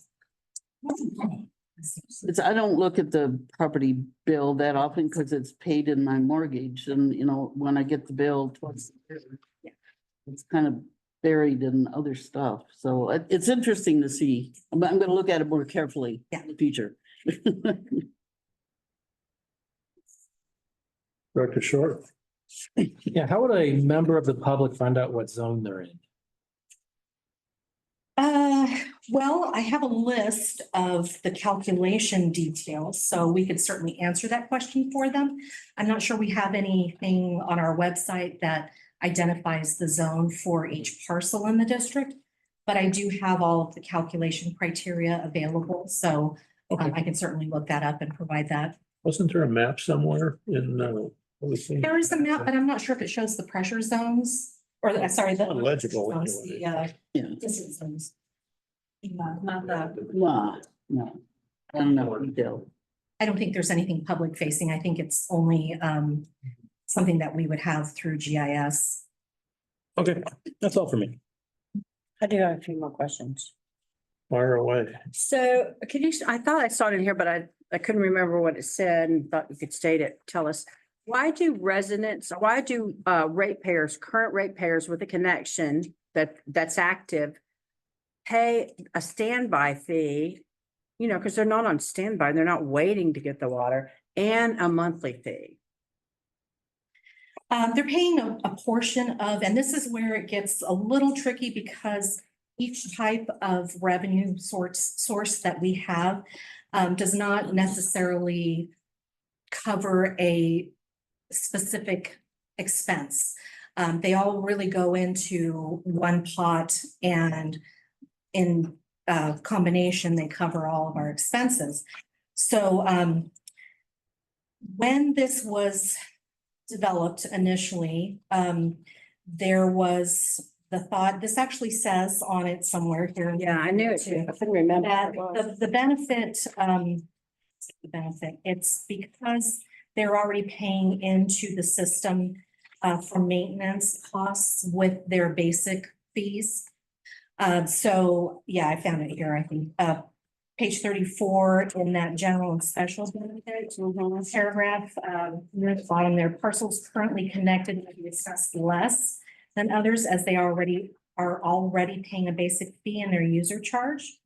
I don't look at the property bill that often because it's paid in my mortgage and, you know, when I get the bill twice a year, it's kind of buried in other stuff. So it's interesting to see. I'm going to look at it more carefully in the future. Director Short. Yeah, how would a member of the public find out what zone they're in? Well, I have a list of the calculation details, so we could certainly answer that question for them. I'm not sure we have anything on our website that identifies the zone for each parcel in the district, but I do have all of the calculation criteria available, so I can certainly look that up and provide that. Wasn't there a map somewhere in, There is a map, but I'm not sure if it shows the pressure zones or sorry, the Illegible zones, anyway. distance zones. Not the, No, no, I don't know detail. I don't think there's anything public facing. I think it's only something that we would have through GIS. Okay, that's all for me. I do have a few more questions. Fire away. So I thought I saw it in here, but I couldn't remember what it said and thought you could state it. Tell us, why do current ratepayers with a connection that's active pay a standby fee, you know, because they're not on standby, they're not waiting to get the water, and a monthly fee? They're paying a portion of, and this is where it gets a little tricky because each type of revenue source that we have does not necessarily cover a specific expense. They all really go into one pot, and in combination, they cover all of our expenses. So when this was developed initially, there was the thought, this actually says on it somewhere here. Yeah, I knew it too. I couldn't remember. That the benefit, it's because they're already paying into the system for maintenance costs with their basic fees. So yeah, I found it here, I think, page 34 in that general and special benefit paragraph, near the bottom there, parcels currently connected will be assessed less than others as they are already paying a basic fee in their user charge,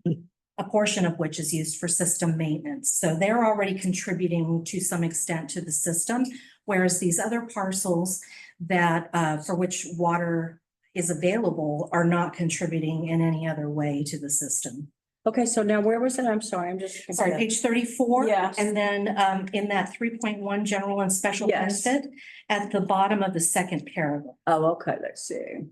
a portion of which is used for system maintenance. So they're already contributing to some extent to the system, whereas these other parcels that for which water is available are not contributing in any other way to the system. Okay, so now where was it? I'm sorry, I'm just. Sorry, page 34. Yes. And then in that 3.1 general and special Yes. benefit at the bottom of the second paragraph. Oh, okay, let's see.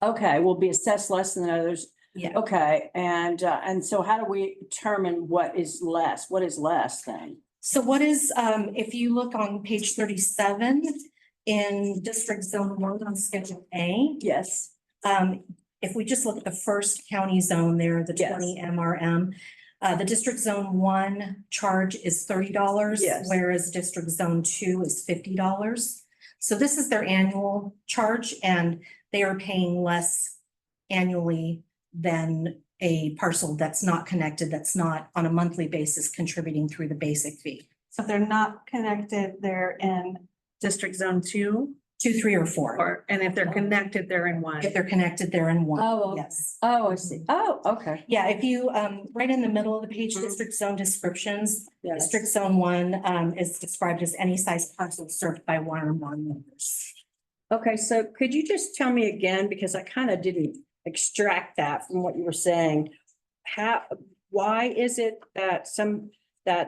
Okay, will be assessed less than others. Yeah. Okay, and so how do we determine what is less? What is less then? So what is, if you look on page 37 in District Zone 1 on Schedule A, Yes. if we just look at the first county zone there, the Yes. 20 MRM, the District Zone 1 charge is $30. Yes. Whereas District Zone 2 is $50. So this is their annual charge, and they are paying less annually than a parcel that's not connected, that's not on a monthly basis contributing through the basic fee. So if they're not connected, they're in District Zone 2, 2, 3, or 4. and if they're connected, they're in 1. If they're connected, they're in 1. Oh, okay. Yes. Oh, I see. Oh, okay. Yeah, if you, right in the middle of the page, Mhm. district zone descriptions, Yes. District Zone 1 is described as any size parcel served by 1 or more members. Okay, so could you just tell me again, because I kind of didn't extract that from what you were saying. Why is it that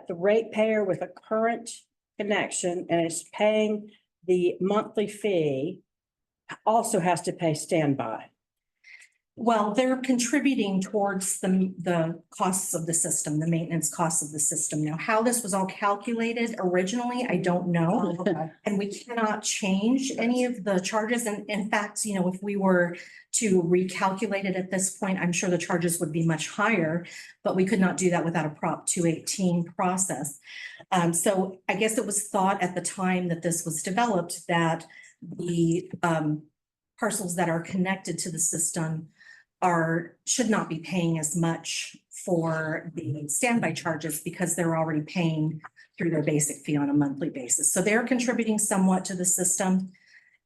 the ratepayer with a current connection and is paying the monthly fee also has to pay standby? Well, they're contributing towards the costs of the system, the maintenance costs of the system. Now, how this was all calculated originally, I don't know. And we cannot change any of the charges. And in fact, you know, if we were to recalculate it at this point, I'm sure the charges would be much higher, but we could not do that without a Prop 218 process. So I guess it was thought at the time that this was developed that the parcels that are connected to the system should not be paying as much for the standby charges because they're already paying through their basic fee on a monthly basis. So they're contributing somewhat to the system,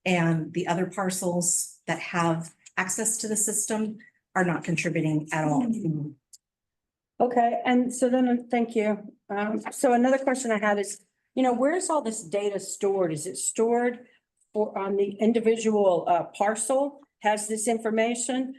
and the other parcels that have access to the system are not contributing at all. Okay, and so then, thank you. So another question I had is, you know, where's all this data stored? Is it stored on the individual parcel has this information?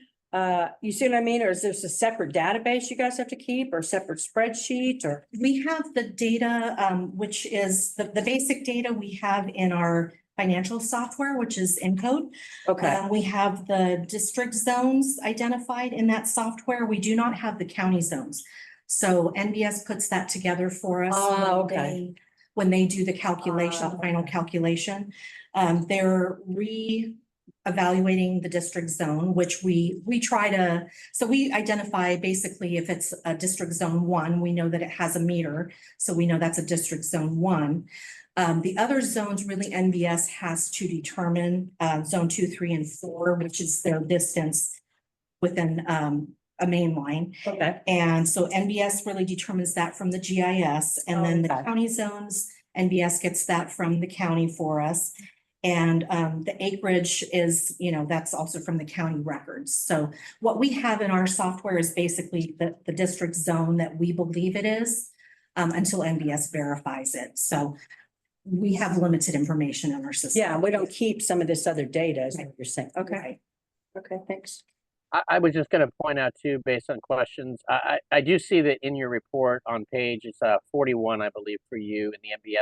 You see what I mean? Or is this a separate database you guys have to keep, or a separate spreadsheet, or? We have the data, which is the basic data we have in our financial software, which is Encode. Okay, We have the district zones identified in that software. We do not have the county zones. So NBS puts that together for us. Oh, okay. When they do the calculation, final calculation. They're evaluating the district zone, which we try to, so we identify basically if it's a district zone 1, we know that it has a meter. So we know that's a district zone 1. The other zones really NBS has to determine zone 2, 3, and 4, which is their distance within a main line. okay, And so NBS really determines that from the GIS, and then the Okay. county zones, NBS gets that from the county for us. And the acreage is, you know, that's also from the county records. So what we have in our software is basically the district zone that we believe it is until NBS verifies it. So we have limited information in our system. yeah, we don't keep some of this other data, is what you're saying. Okay, Right. okay, thanks. I was just going to point out too, based on questions, I do see that in your report on page, it's 41, I believe, for you in the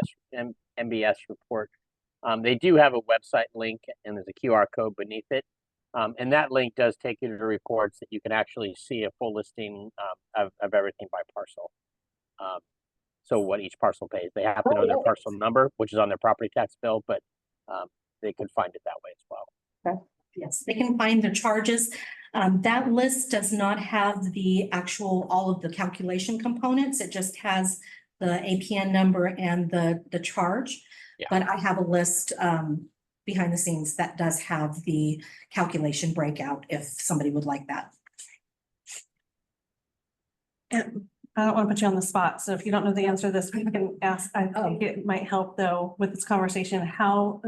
MBS report. They do have a website link, and there's a QR code beneath it. And that link does take you to the reports that you can actually see a full listing of everything by parcel. So what each parcel pays, they have to know their parcel number, which is on their property tax bill, but they could find it that way as well. Yes, they can find the charges. That list does not have the actual, all of the calculation components. It just has the APN number and the charge. Yeah. But I have a list behind the scenes that does have the calculation breakout if somebody would like that. And I don't want to put you on the spot, so if you don't know the answer to this, we can ask. I think it might help though with this conversation,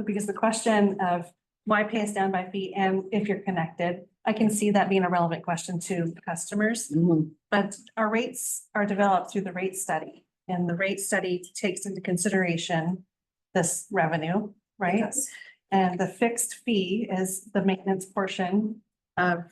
because the question of why pay a standby fee and if you're connected, I can see that being a relevant question to customers. But our rates are developed through the rate study, and the rate study takes into consideration this revenue, right? Yes. And the fixed fee is the maintenance portion of.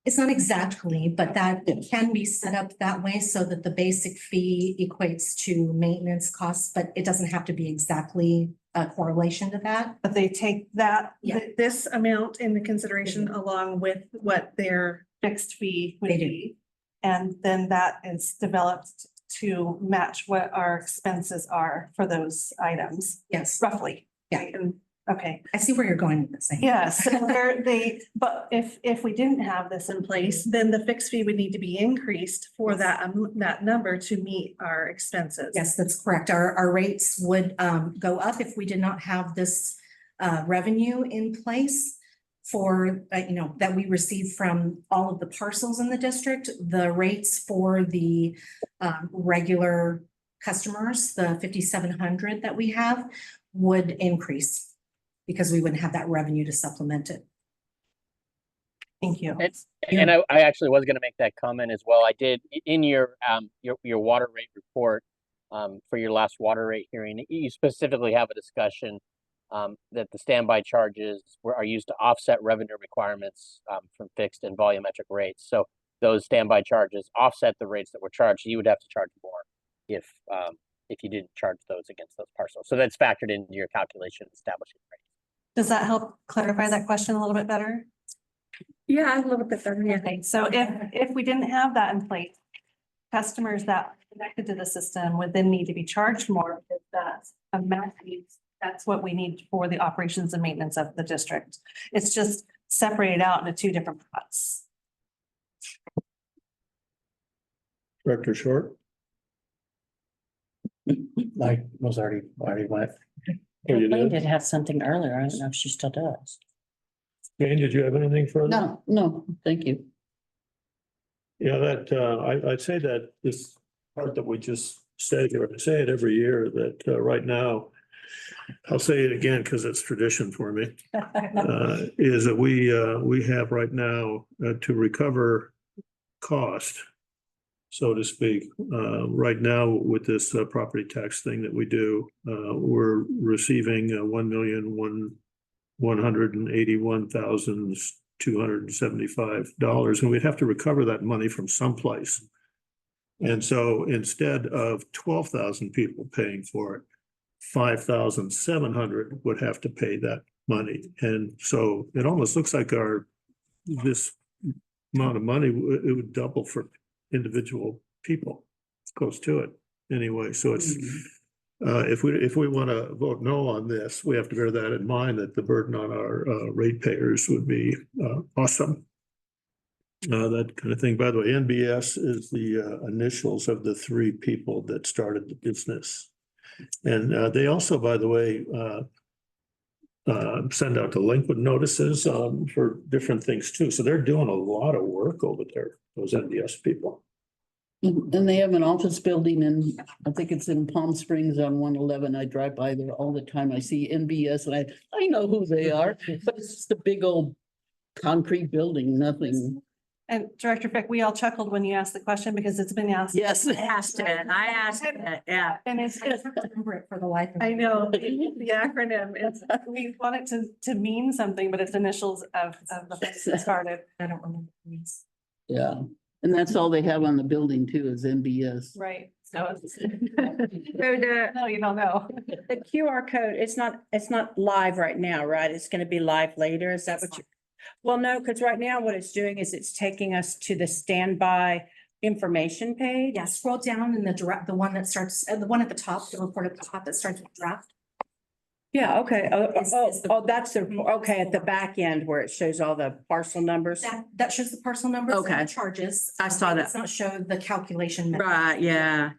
It's not exactly, but that it can be set up that way so that the basic fee equates to maintenance costs, but it doesn't have to be exactly a correlation to that. But they take that, Yeah. this amount into consideration along with what their fixed fee would They do. be. And then that is developed to match what our expenses are for those items, Yes, roughly. Yeah. And, okay, I see where you're going with this. yes, but if we didn't have this in place, then the fixed fee would need to be increased for that number to meet our expenses. Yes, that's correct. Our rates would go up if we did not have this revenue in place for, that we receive from all of the parcels in the district. The rates for the regular customers, the 5,700 that we have, would increase because we wouldn't have that revenue to supplement it. Thank you. And I actually was going to make that comment as well. I did in your water rate report for your last water rate hearing. You specifically have a discussion that the standby charges are used to offset revenue requirements from fixed and volumetric rates. So those standby charges offset the rates that were charged. You would have to charge more if you didn't charge those against those parcels. So that's factored into your calculation establishing rate. Does that help clarify that question a little bit better? Yeah, a little bit better, yeah. Okay, so if we didn't have that in place, customers that are connected to the system would then need to be charged more because that's amount needs, that's what we need for the operations and maintenance of the district. It's just separated out into two different pots. Director Short? I was already went. Oh, you Kathleen did? did have something earlier. I don't know if she still does. Jane, did you have anything further? No, thank you. Yeah, I'd say that this part that we just said, or I say it every year, that right now, I'll say it again because it's tradition for me, is that we have right now to recover cost, so to speak. Right now with this property tax thing that we do, we're receiving $1,181,275, and we'd have to recover that money from someplace. And so instead of 12,000 people paying for it, 5,700 would have to pay that money. And so it almost looks like this amount of money, it would double for individual people. It's close to it anyway. So it's, if we want to vote no on this, we have to bear that in mind, that the burden on our ratepayers would be awesome. That kind of thing. By the way, NBS is the initials of the three people that started the business. And they also, by the way, send out delinquent notices for different things too. So they're doing a lot of work over there, those NBS people. And they have an office building in, I think it's in Palm Springs on 111. I drive by there all the time. I see NBS and I know who they are, but it's just a big old concrete building, nothing. And Director Fick, we all chuckled when you asked the question because it's been asked. Yes. I asked it, yeah. And it's, Remember it for the life. I know, the acronym, we want it to mean something, but it's initials of the place that started. I don't remember. These. Yeah. And that's all they have on the building too is NBS. Right, so it's. So the No, you don't know. QR code, it's not live right now, right? It's gonna be live later. Is that what you? Well, no, because right now what it's doing is it's taking us to the standby information page. Yeah, scroll down in the one that starts, the one at the top, the report at the top that starts with draft. Yeah, okay. Is the- That's okay, at the back end where it shows all the parcel numbers. That shows the parcel numbers and Okay. the charges. I saw that. It's not show the calculation. method. Right, yeah.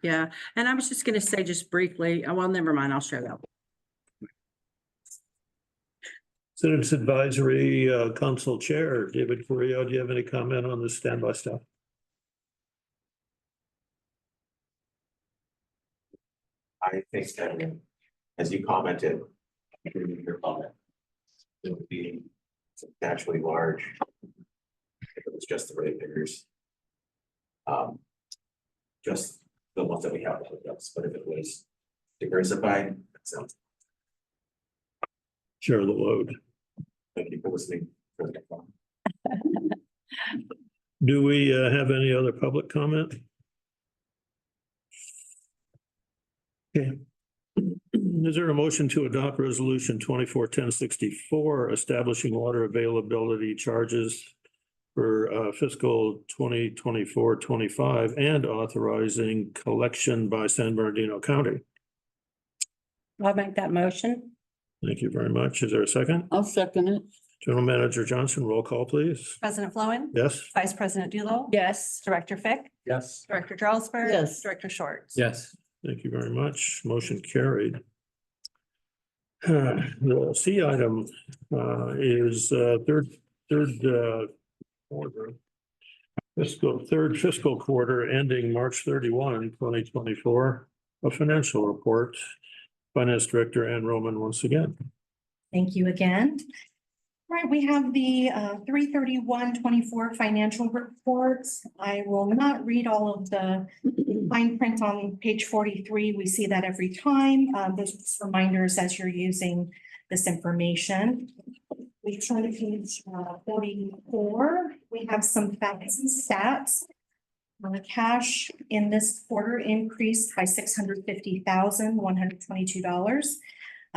And I was just gonna say just briefly, well, never mind, I'll show that. Citizens Advisory Council Chair, David Correa, do you have any comment on the standby stuff? I think that, as you commented, your comment, it would be substantially large if it was just the ratepayers. Just the ones that we have, but if it was diversified, that sounds. Share the load. Thank you for listening. Do we have any other public comment? Okay. Is there a motion to adopt resolution 24-1064 establishing water availability charges for fiscal 2024-25 and authorizing collection by San Bernardino County? I'll make that motion. Thank you very much. Is there a second? I'll second it. General Manager Johnson, roll call, please. President Flowen. Yes? Vice President Doolittle. Yes. Director Fick. Yes. Director Jarlsberg. Yes. Director Short. Yes. Thank you very much. Motion carried. The C item is third quarter. Third fiscal quarter ending March 31, 2024. A financial report. Finance Director Ann Roman once again. Thank you again. Right, we have the 3/31/24 financial reports. I will not read all of the fine print on page 43. We see that every time. Those are just reminders as you're using this information. We turn to page 44. We have some facts and stats. The cash in this quarter increased by $650,122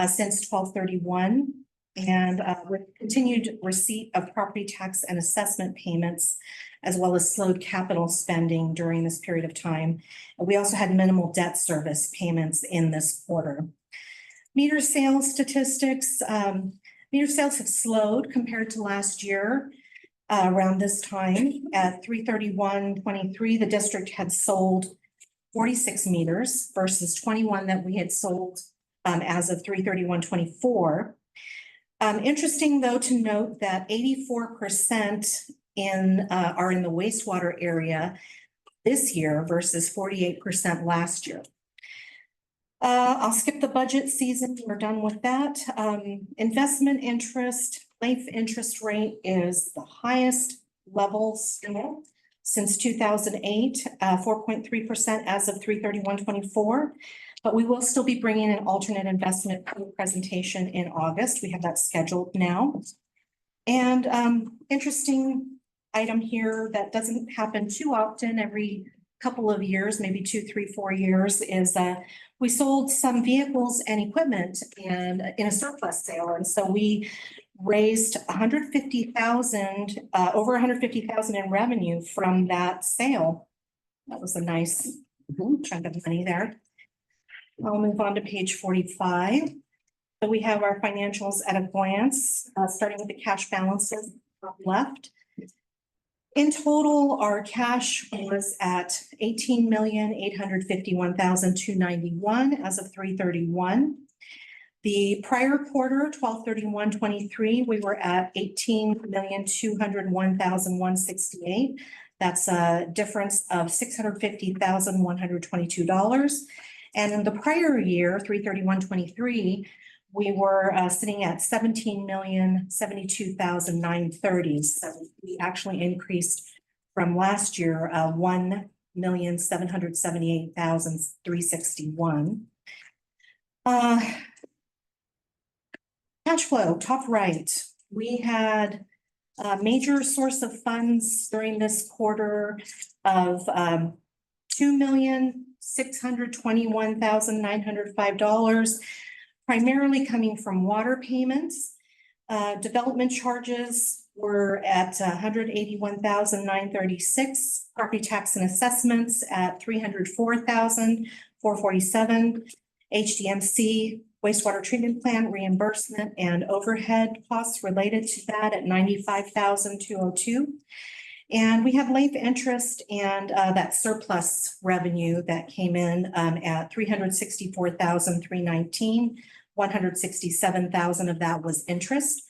since 12/31. And with continued receipt of property tax and assessment payments, as well as slowed capital spending during this period of time. We also had minimal debt service payments in this quarter. Meter sales statistics, meter sales have slowed compared to last year. Around this time at 3/31/23, the district had sold 46 meters versus 21 that we had sold as of 3/31/24. Interesting though to note that 84% are in the wastewater area this year versus 48% last year. I'll skip the budget season. We're done with that. Investment interest, life interest rate is the highest level still since 2008, 4.3% as of 3/31/24. But we will still be bringing an alternate investment presentation in August. We have that scheduled now. And interesting item here that doesn't happen too often, every couple of years, maybe 2, 3, 4 years, is we sold some vehicles and equipment and in a surplus sale. And so we raised 150,000, over 150,000 in revenue from that sale. That was a nice chunk of money there. I'll move on to page 45. So we have our financials at a glance, starting with the cash balances left. In total, our cash was at 18,851,291 as of 3/31. The prior quarter, 12/31/23, we were at 18,201,168. That's a difference of $650,122. And in the prior year, 3/31/23, we were sitting at 17,072,930. So we actually increased from last year, 1,778,361. Cash flow, top right. We had a major source of funds during this quarter of $2,621,905. Primarily coming from water payments. Development charges were at $181,936. Property tax and assessments at $304,447. HDMC wastewater treatment plant reimbursement and overhead costs related to that at $95,202. And we have life interest and that surplus revenue that came in at $364,319. 167,000 of that was interest.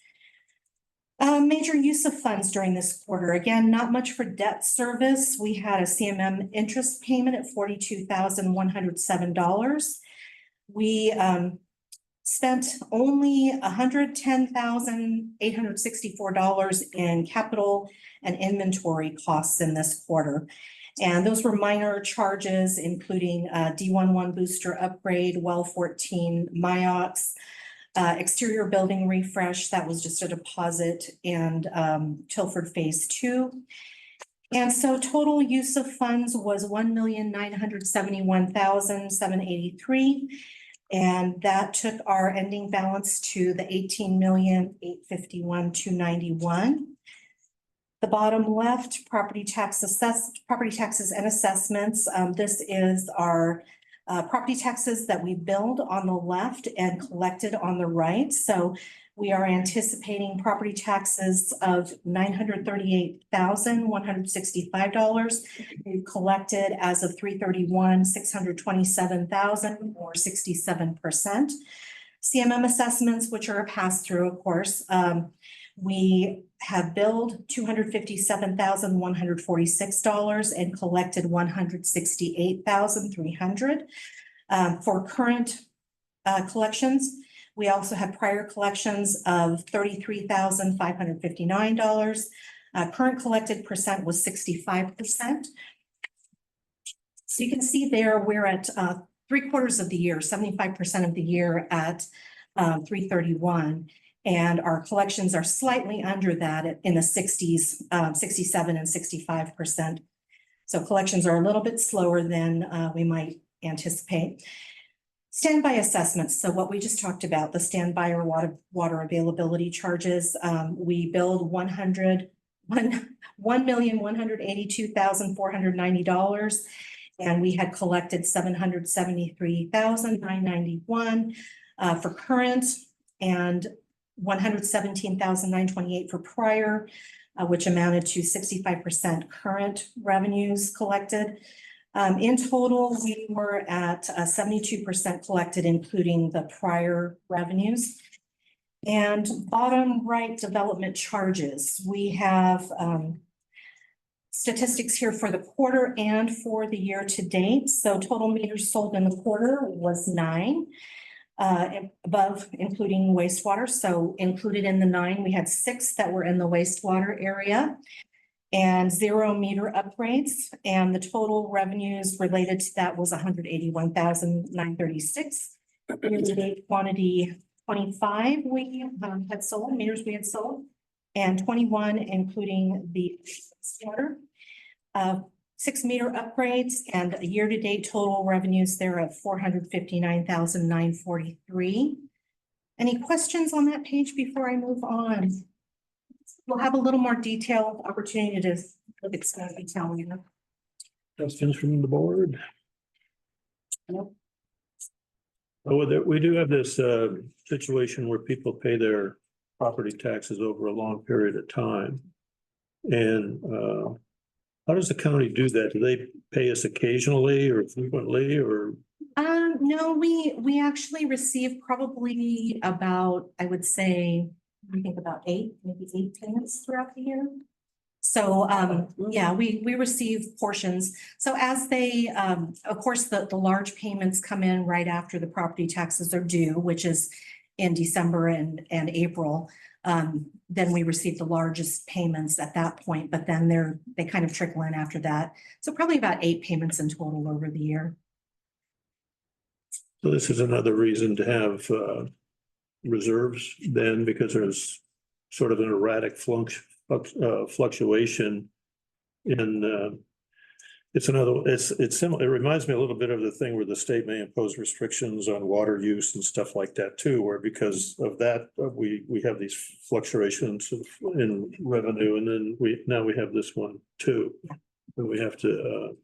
Major use of funds during this quarter. Again, not much for debt service. We had a CMM interest payment at $42,107. We spent only $110,864 in capital and inventory costs in this quarter. And those were minor charges, including D11 booster upgrade, well 14 MIOX, exterior building refresh, that was just a deposit, and Tilford Phase 2. And so total use of funds was $1,971,783. And that took our ending balance to the $18,851,291. The bottom left, property taxes and assessments. This is our property taxes that we billed on the left and collected on the right. So we are anticipating property taxes of $938,165. We've collected as of 3/31, $627,000 or 67%. CMM assessments, which are a pass-through, of course. We have billed $257,146 and collected $168,300 for current collections. We also have prior collections of $33,559. Current collected percent was 65%. So you can see there we're at 3/4 of the year, 75% of the year at 3/31. And our collections are slightly under that in the 60s, 67 and 65%. So collections are a little bit slower than we might anticipate. Standby assessments. So what we just talked about, the standby or water availability charges, we billed $1,182,490. And we had collected $773,991 for current and $117,928 for prior, which amounted to 65% current revenues collected. In total, we were at 72% collected, including the prior revenues. And bottom right, development charges. We have statistics here for the quarter and for the year to date. So total meters sold in the quarter was 9, above, including wastewater. So included in the 9, we had 6 that were in the wastewater area and 0 meter upgrades. And the total revenues related to that was $181,936. Year-to-date quantity 25 we had sold, meters we had sold, and 21 including the water. 6 meter upgrades and a year-to-date total revenues there of $459,943. Any questions on that page before I move on? We'll have a little more detailed opportunity to look at some detail later. Questions from the board? Nope. Oh, we do have this situation where people pay their property taxes over a long period of time. And how does the county do that? Do they pay us occasionally or frequently or? No, we actually receive probably about, I would say, I think about 8, maybe 8 payments throughout the year. So yeah, we receive portions. So as they, of course, the large payments come in right after the property taxes are due, which is in December and April. Then we receive the largest payments at that point, but then they kind of trickle in after that. So probably about 8 payments in total over the year. So this is another reason to have reserves then, because there's sort of an erratic fluctuation in it's similar. It reminds me a little bit of the thing where the state may impose restrictions on water use and stuff like that too, where because of that we have these fluctuations in revenue, and then we have this one too, and we have to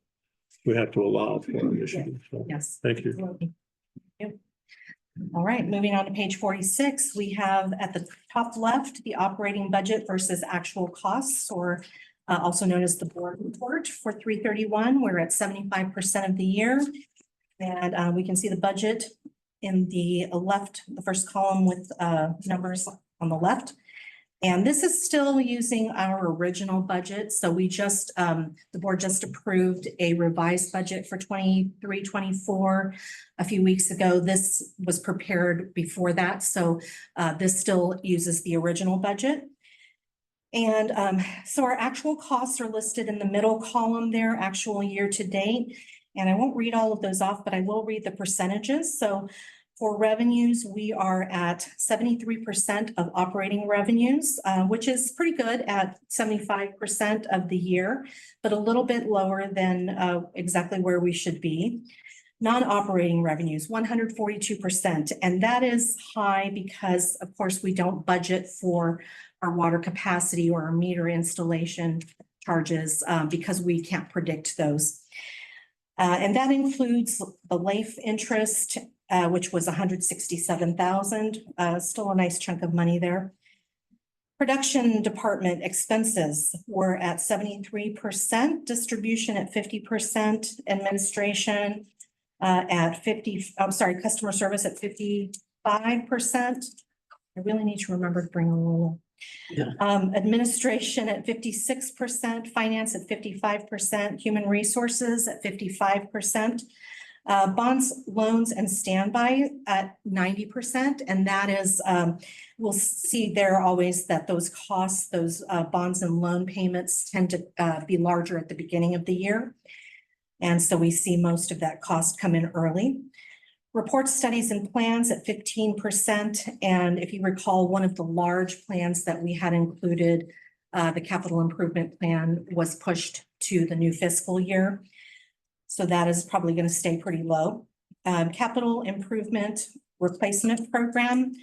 allow for initiative. So, Yes. thank you. All right, moving on to page 46, we have at the top left, the operating budget versus actual costs, or also known as the board report for 3/31. We're at 75% of the year. And we can see the budget in the left, the first column with numbers on the left. And this is still using our original budget. So we just, the board just approved a revised budget for 23-24 a few weeks ago. This was prepared before that. So this still uses the original budget. And so our actual costs are listed in the middle column there, actual year to date. And I won't read all of those off, but I will read the percentages. So for revenues, we are at 73% of operating revenues, which is pretty good at 75% of the year, but a little bit lower than exactly where we should be. Non-operating revenues, 142%. And that is high because, of course, we don't budget for our water capacity or our meter installation charges because we can't predict those. And that includes the LAIF interest, which was $167,000, still a nice chunk of money there. Production department expenses were at 73%, distribution at 50%, administration at 50, I'm sorry, customer service at 55%. I really need to remember to bring a rule. Yeah. Administration at 56%, finance at 55%, human resources at 55%. Bonds, loans, and standby at 90%. And that is, we'll see there always that those costs, those bonds and loan payments tend to be larger at the beginning of the year. And so we see most of that cost come in early. Report studies and plans at 15%. And if you recall, one of the large plans that we had included, the capital improvement plan, was pushed to the new fiscal year. So that is probably going to stay pretty low. Capital Improvement Replacement Program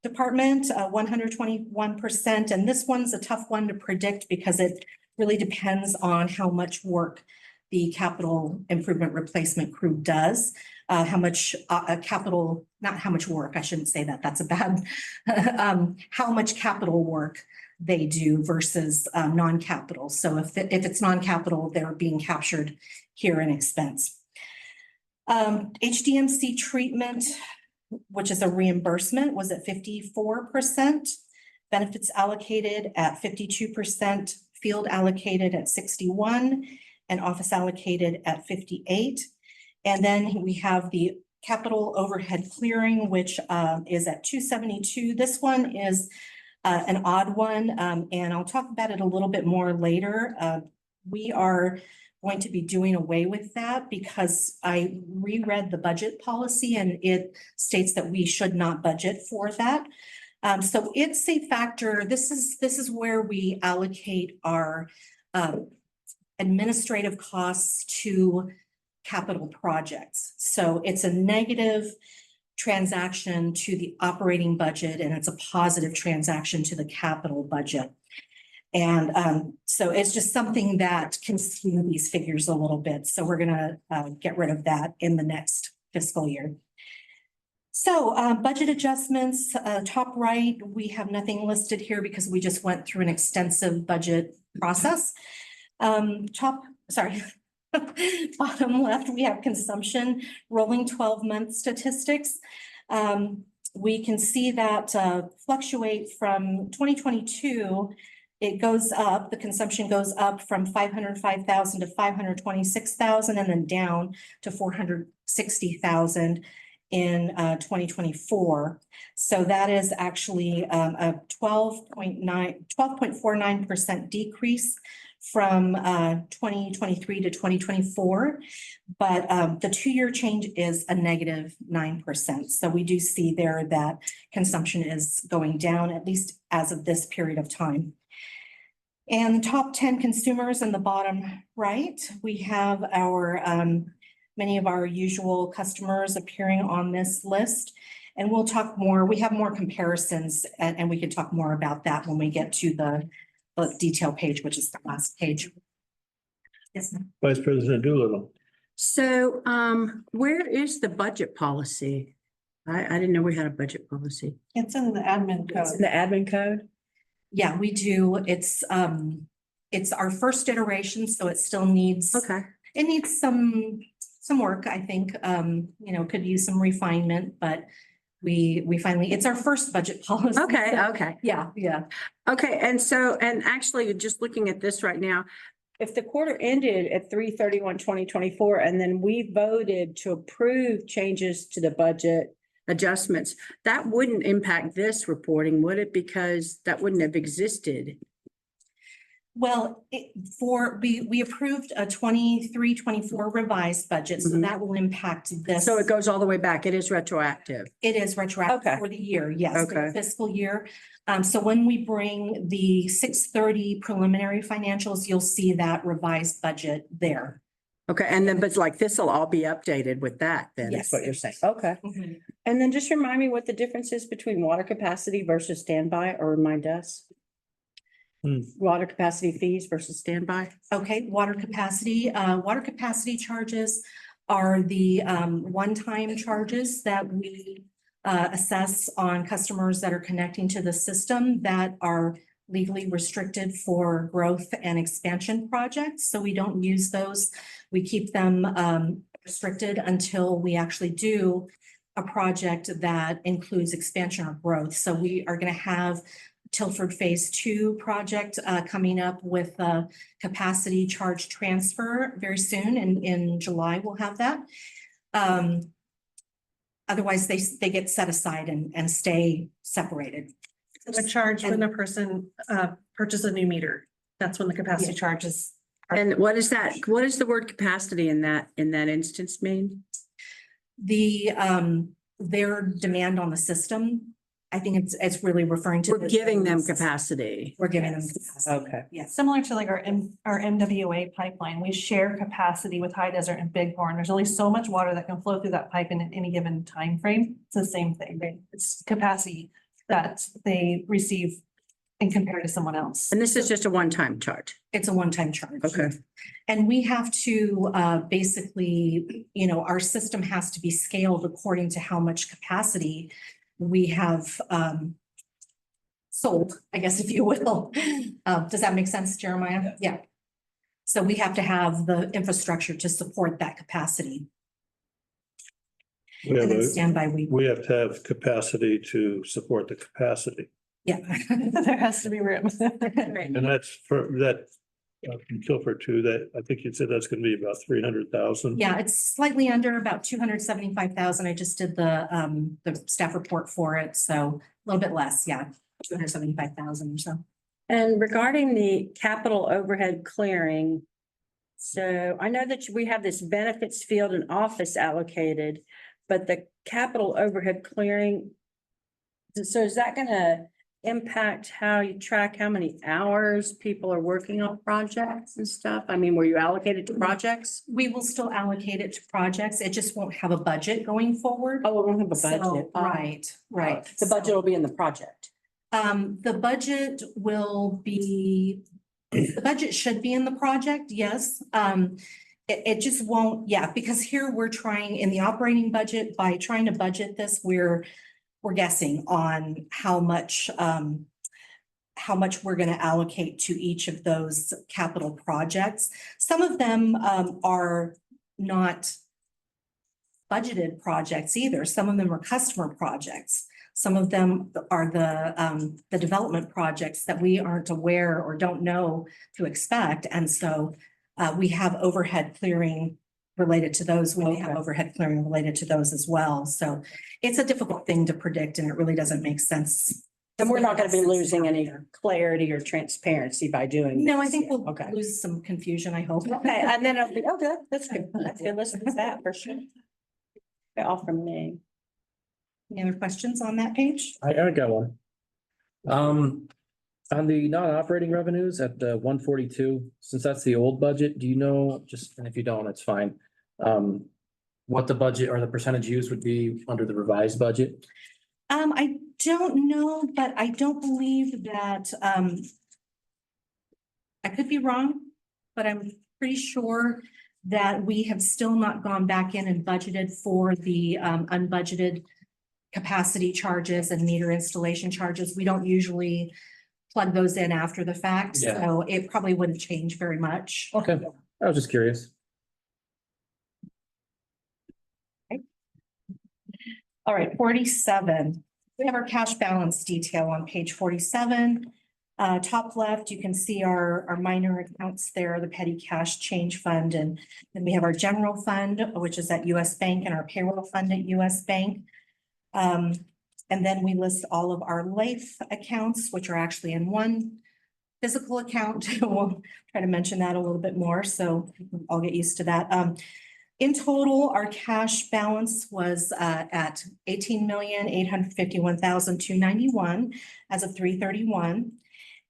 Department, 121%. And this one's a tough one to predict because it really depends on how much work the capital improvement replacement crew does. How much capital, not how much work, I shouldn't say that, that's a bad, how much capital work they do versus non-capital. So if it's non-capital, they're being captured here in expense. HDMC treatment, which is a reimbursement, was at 54%. Benefits allocated at 52%, field allocated at 61%, and office allocated at 58%. And then we have the capital overhead clearing, which is at 272. This one is an odd one, and I'll talk about it a little bit more later. We are going to be doing away with that because I reread the budget policy and it states that we should not budget for that. So it's a factor. This is where we allocate our administrative costs to capital projects. So it's a negative transaction to the operating budget and it's a positive transaction to the capital budget. And so it's just something that can skew these figures a little bit. So we're gonna get rid of that in the next fiscal year. So budget adjustments, top right, we have nothing listed here because we just went through an extensive budget process. Bottom left, we have consumption, rolling 12-month statistics. We can see that fluctuate from 2022, it goes up, the consumption goes up from 505,000 to 526,000 and then down to 460,000 in 2024. So that is actually a 12.49% decrease from 2023 to 2024, but the 2-year change is a negative 9%. So we do see there that consumption is going down, at least as of this period of time. And the top 10 consumers in the bottom right, we have our many of our usual customers appearing on this list. And we'll talk more, we have more comparisons and we can talk more about that when we get to the detail page, which is the last page. Yes, ma'am. Vice President Doolittle. So where is the budget policy? I didn't know we had a budget policy. It's in the admin It's code. in the admin code? Yeah, we do. It's our first iteration, so it still needs, Okay. it needs some work, I think. Could use some refinement, but we finally, it's our first budget policy. Okay, so- okay. Yeah. Okay, and actually, just looking at this right now, if the quarter ended at 3/31/2024, and then we voted to approve changes to the budget adjustments, that wouldn't impact this reporting, would it? Because that wouldn't have existed. Well, we approved a 23-24 revised budget, so Mhm. that will impact this. So it goes all the way back. It is retroactive. It is retroactive Okay. for the year, yes, for the Okay. fiscal year. So when we bring the 6/30 preliminary financials, you'll see that revised budget there. Okay, and then, but like this will all be updated with that then, is Yes. what you're saying. Okay. Mhm. And then just remind me what the difference is between water capacity versus standby, or remind us. Water capacity fees versus standby. Okay, water capacity charges are the one-time charges that we assess on customers that are connecting to the system that are legally restricted for growth and expansion projects. So we don't use those. We keep them restricted until we actually do a project that includes expansion or growth. So we are going to have Tilford Phase 2 project coming up with a capacity charge transfer very soon. In July, we'll have that. Otherwise, they get set aside and stay separated. A charge when a person purchases a new meter. That's when the capacity charge is. And what is that? What does the word capacity in that instance mean? Their demand on the system I think it's really referring to. We're giving them capacity. We're giving them capacity. Okay. Yes. Similar to like our MWA pipeline, we share capacity with High Desert and Bighorn. There's only so much water that can flow through that pipe in any given time frame. It's the same thing. It's capacity that they receive and compare to someone else. And this is just a one-time charge. It's a one-time charge. Okay. And we have to basically, our system has to be scaled according to how much capacity we have sold, I guess, if you will. Does that make sense, Jeremiah? Yeah. So we have to have the infrastructure to support that capacity. We have And then a- standby, we have to have capacity to support the capacity. yeah. There has to be room. And that's for that, from Kilford too, that I think you said that's gonna be about 300,000. Yeah, it's slightly under about 275,000. I just did the staff report for it, so a little bit less, yeah, 275,000 or so. And regarding the capital overhead clearing, so I know that we have this benefits field and office allocated, but the capital overhead clearing, so is that gonna impact how you track how many hours people are working on projects and stuff? I mean, were you allocated to projects? We will still allocate it to projects. It just won't have a budget going forward. Oh, we don't have a So, budget. right. The budget will be in the project. The budget will be, the budget should be in the project, yes. It just won't, yeah, because here we're trying in the operating budget, by trying to budget this, we're guessing on how much we're gonna allocate to each of those capital projects. Some of them are not budgeted projects either. Some of them are customer projects. Some of them are the development projects that we aren't aware or don't know to expect. And so we have overhead clearing related to those. We may have overhead clearing related to those as well. So it's a difficult thing to predict and it really doesn't make sense. And we're not gonna be losing any clarity or transparency by doing. No, I this. think we'll Okay. lose some confusion, I hope. Okay, and then it'll be, oh, good, that's good. That's good. Let's fix that for sure. All from me. Any other questions on that page? I got one. On the non-operating revenues at the 142, since that's the old budget, do you know, just, and if you don't, it's fine. What the budget or the percentage used would be under the revised budget? I don't know, but I don't believe that, I could be wrong, but I'm pretty sure that we have still not gone back in and budgeted for the unbudgeted capacity charges and meter installation charges. We don't usually plug those in after the fact, Yeah. so it probably wouldn't change very much. Okay, I was just curious. All right, 47. We have our cash balance detail on page 47. Top left, you can see our minor accounts there, the petty cash change fund, and then we have our general fund, which is at US Bank, and our payroll fund at US Bank. And then we list all of our life accounts, which are actually in one physical account. We'll try to mention that a little bit more, so I'll get used to that. In total, our cash balance was at 18,851,291 as of 3/31.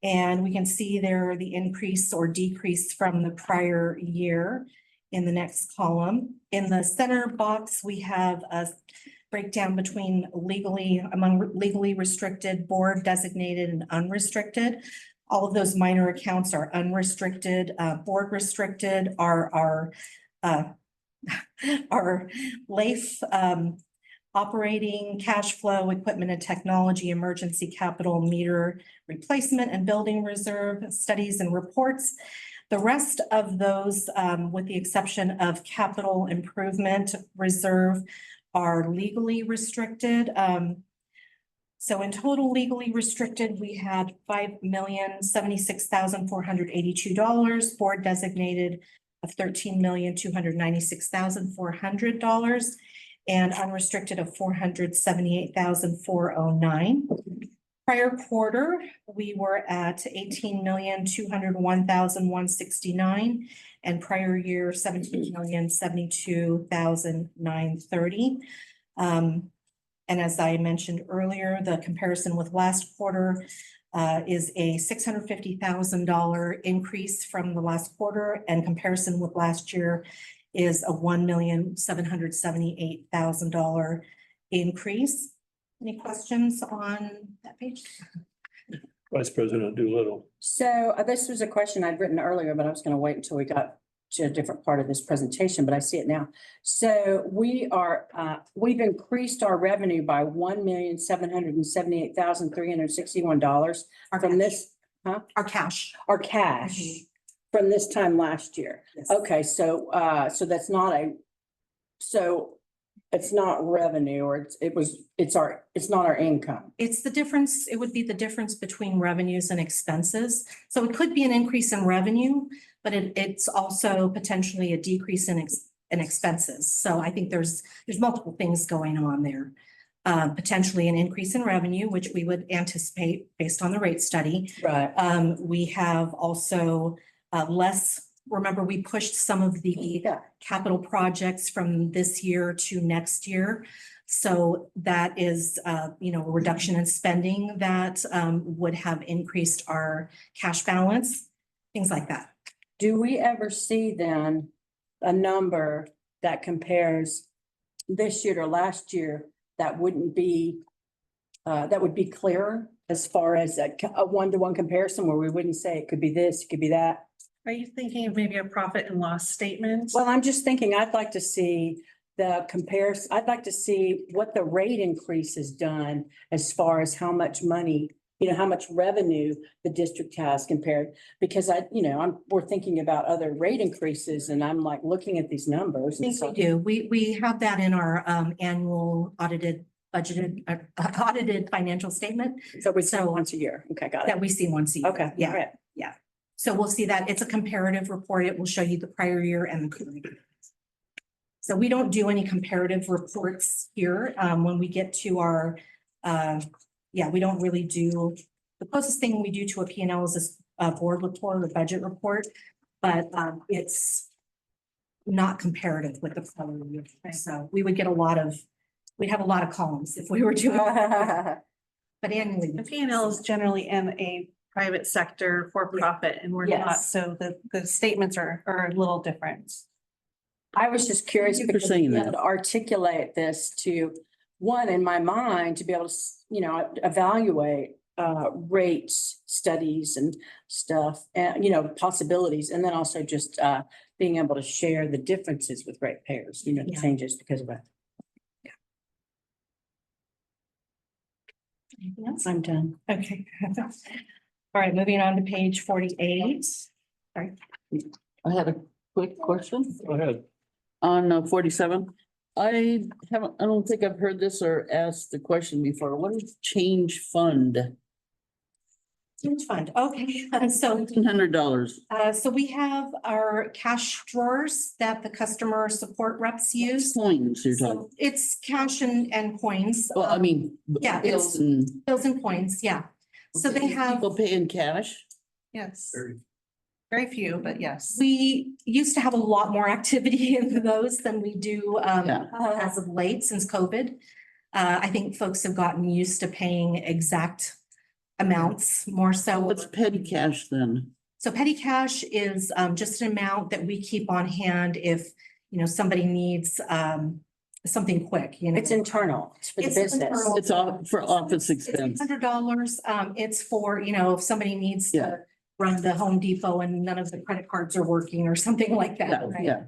And we can see there the increase or decrease from the prior year in the next column. In the center box, we have a breakdown between among legally restricted, board designated, and unrestricted. All of those minor accounts are unrestricted. Board restricted are our LAIF, operating, cash flow, equipment and technology, emergency capital, meter replacement and building reserve, studies and reports. The rest of those, with the exception of capital improvement reserve, are legally restricted. So in total legally restricted, we had $5,076,482, board designated of $13,296,400, and unrestricted of $478,409. Prior quarter, we were at $18,201,169, and prior year $17,072,930. And as I mentioned earlier, the comparison with last quarter is a $650,000 increase from the last quarter, and comparison with last year is a $1,778,000 increase. Any questions on that page? Vice President Doolittle. So this was a question I'd written earlier, but I was going to wait until we got to a different part of this presentation, but I see it now. So we are, we've increased our revenue by $1,778,361 from this, Our cash. our cash from this time last year. Yes. Okay, so that's not so it's not revenue, or it's not our income. It's the difference, it would be the difference between revenues and expenses. So it could be an increase in revenue, but it's also potentially a decrease in expenses. So I think there's multiple things going on there. Potentially an increase in revenue, which we would anticipate based on the rate study. Right. We have also less. Remember, we pushed some of the capital projects from this year to next year. So that is, a reduction in spending that would have increased our cash balance, things like that. Do we ever see then a number that compares this year to last year that wouldn't be, that would be clearer as far as a one-to-one comparison where we wouldn't say it could be this, it could be that? Are you thinking of maybe a profit and loss statement? Well, I'm just thinking, I'd like to see the comparison, I'd like to see what the rate increase has done as far as how much money, how much revenue the district has compared, because we're thinking about other rate increases and I'm like looking at these numbers. I think we do. We have that in our annual audited financial statement. So we see once a year. Okay, got it. That we see once a year. Okay. Yeah. all right. Yeah. So we'll see that. It's a comparative report. It will show you the prior year and the current year. So we don't do any comparative reports here. When we get to our, we don't really do, the closest thing we do to a P&L is a board report or budget report, but it's not comparative with the prior year. So we would get we'd have a lot of columns if we were doing. But annually. The P&L is generally in a private sector for profit, and we're not, Yes. so the statements are a little different. I was just curious Thank you for because saying you that. had to articulate this to one in my mind to be able to, evaluate rates, studies and stuff, and, possibilities, and then also just being able to share the differences with ratepayers, the Yeah. changes because of that. Anything else? I'm done. Okay. All right, moving on to page 48. Sorry. I had a quick question Go ahead. on 47. I don't think I've heard this or asked the question before. What is change fund? Change fund, okay, so $1,500 so we have our cash drawers that the customer support reps use. coins you're talking. So it's cash and coins. Well, I mean. Yeah, Bills and. Bills and coins, yeah. So they have, People pay in cash? Yes. Very few, but yes. we used to have a lot more activity in those than we do Yeah. as of late since COVID. I think folks have gotten used to paying exact amounts more so. What's petty cash then? So petty cash is just an amount that we keep on hand if, somebody needs something quick, It's internal. It's for the It's business. internal. It's all for office It's expense. $100. It's for, if somebody needs Yeah. to run the Home Depot and none of the credit cards are working or something like Yeah, that, right? yeah.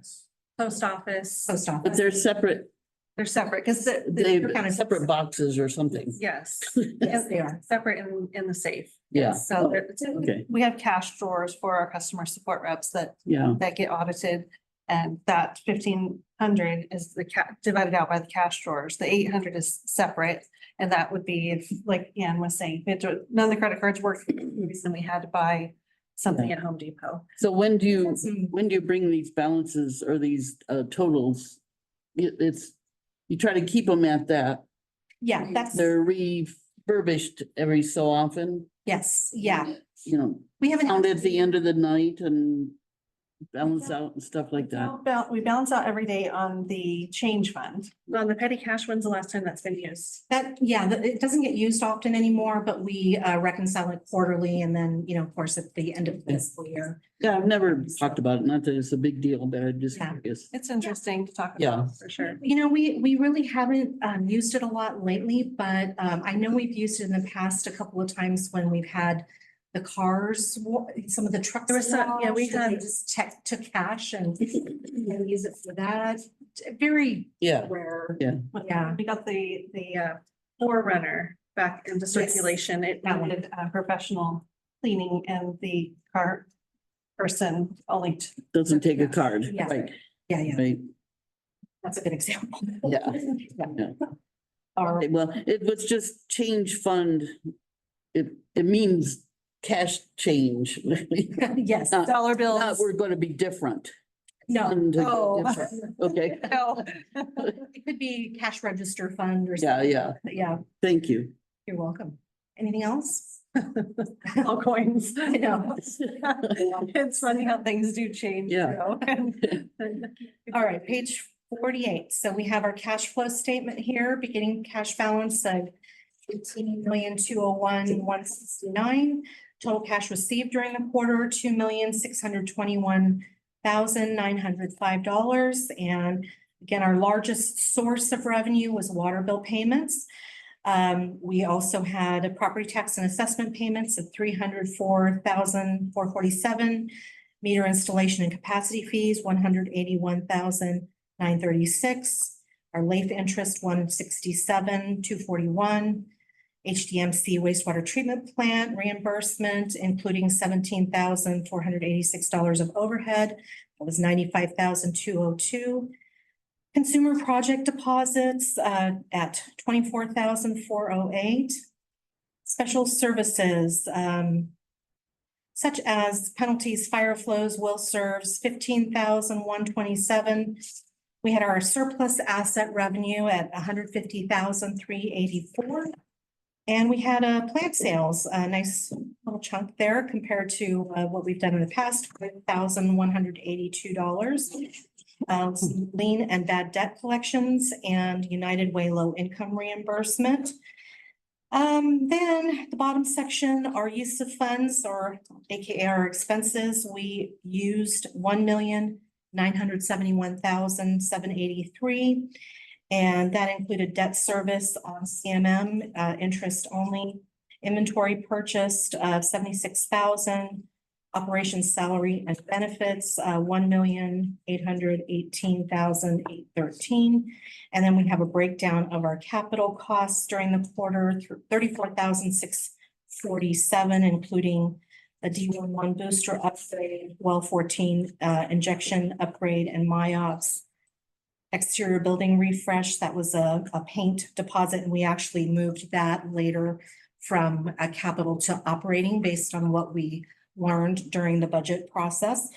Post office. Post But office. they're separate, They're separate because they They're kind of separate boxes or something. yes, Yes, they are. separate in the safe. Yeah. So Okay, we have cash drawers for our customer support reps that yeah. get audited. And that 1,500 is divided out by the cash drawers. The 800 is separate. And that would be if, like Ann was saying, none of the credit cards work, then we had to buy something at Home Depot. So when do Mm. you bring these balances or these totals? You try to keep them at that. Yeah, that's, They're refurbished every so often, yes, yeah. you know, We haven't. count at the end of the night and balance out and stuff like that. We balance out every day on the change fund. On the petty cash, when's the last time that's been used? It doesn't get used often anymore, but we reconcile it quarterly and then, of course, at the end of the fiscal year. Yeah, I've never talked about it. Not that it's a big deal, but I just Yeah. curious. It's interesting to talk Yeah. about, for sure. We really haven't used it a lot lately, but I know we've used it in the past a couple of times when we've had the cars, some of the trucks. There was some- yeah, we washed, and they had- just took cash and use it for that. Very Yeah, rare. yeah. Yeah. We got the Forerunner back into circulation. It that one. needed professional cleaning and the car person only. Doesn't take a card, Yeah. right, Yeah, right, that's a good example. yeah. Yeah. Okay, well, it was just change fund. It means cash change. Yes. Not- Dollar bills. Not we're gonna be different. No. Fund to be Oh. different. Okay, No. It could be cash register fund or yeah, something. yeah, Yeah, thank you. you're welcome. Anything else? All coins. I know. It's funny how things do change. Yeah. though. All right, page 48. So we have our cash flow statement here, beginning cash balance of 18,201,169. Total cash received during the quarter, $2,621,905. And again, our largest source of revenue was water bill payments. We also had a property tax and assessment payments of $304,447. Meter installation and capacity fees, $181,936. Our LAIF interest, $167,241. HDMC wastewater treatment plant reimbursement, including $17,486 of overhead. That was $95,202. Consumer project deposits at $24,408. Special services, such as penalties, fire flows, will serves, $15,127. We had our surplus asset revenue at $150,384. And we had plant sales, a nice little chunk there compared to what we've done in the past, $1,182. Some lien and bad debt collections and United Way low income reimbursement. Then the bottom section, our use of funds, or AKA our expenses, we used $1,971,783. And that included debt service on CMM, interest only, inventory purchased of 76,000, operations salary and benefits, 1,818,813. And then we have a breakdown of our capital costs during the quarter, 34,647, including a D11 booster upgrade, well 14 injection upgrade, and MyOps exterior building refresh. That was a paint deposit, and we actually moved that later from a capital to operating based on what we learned during the budget process.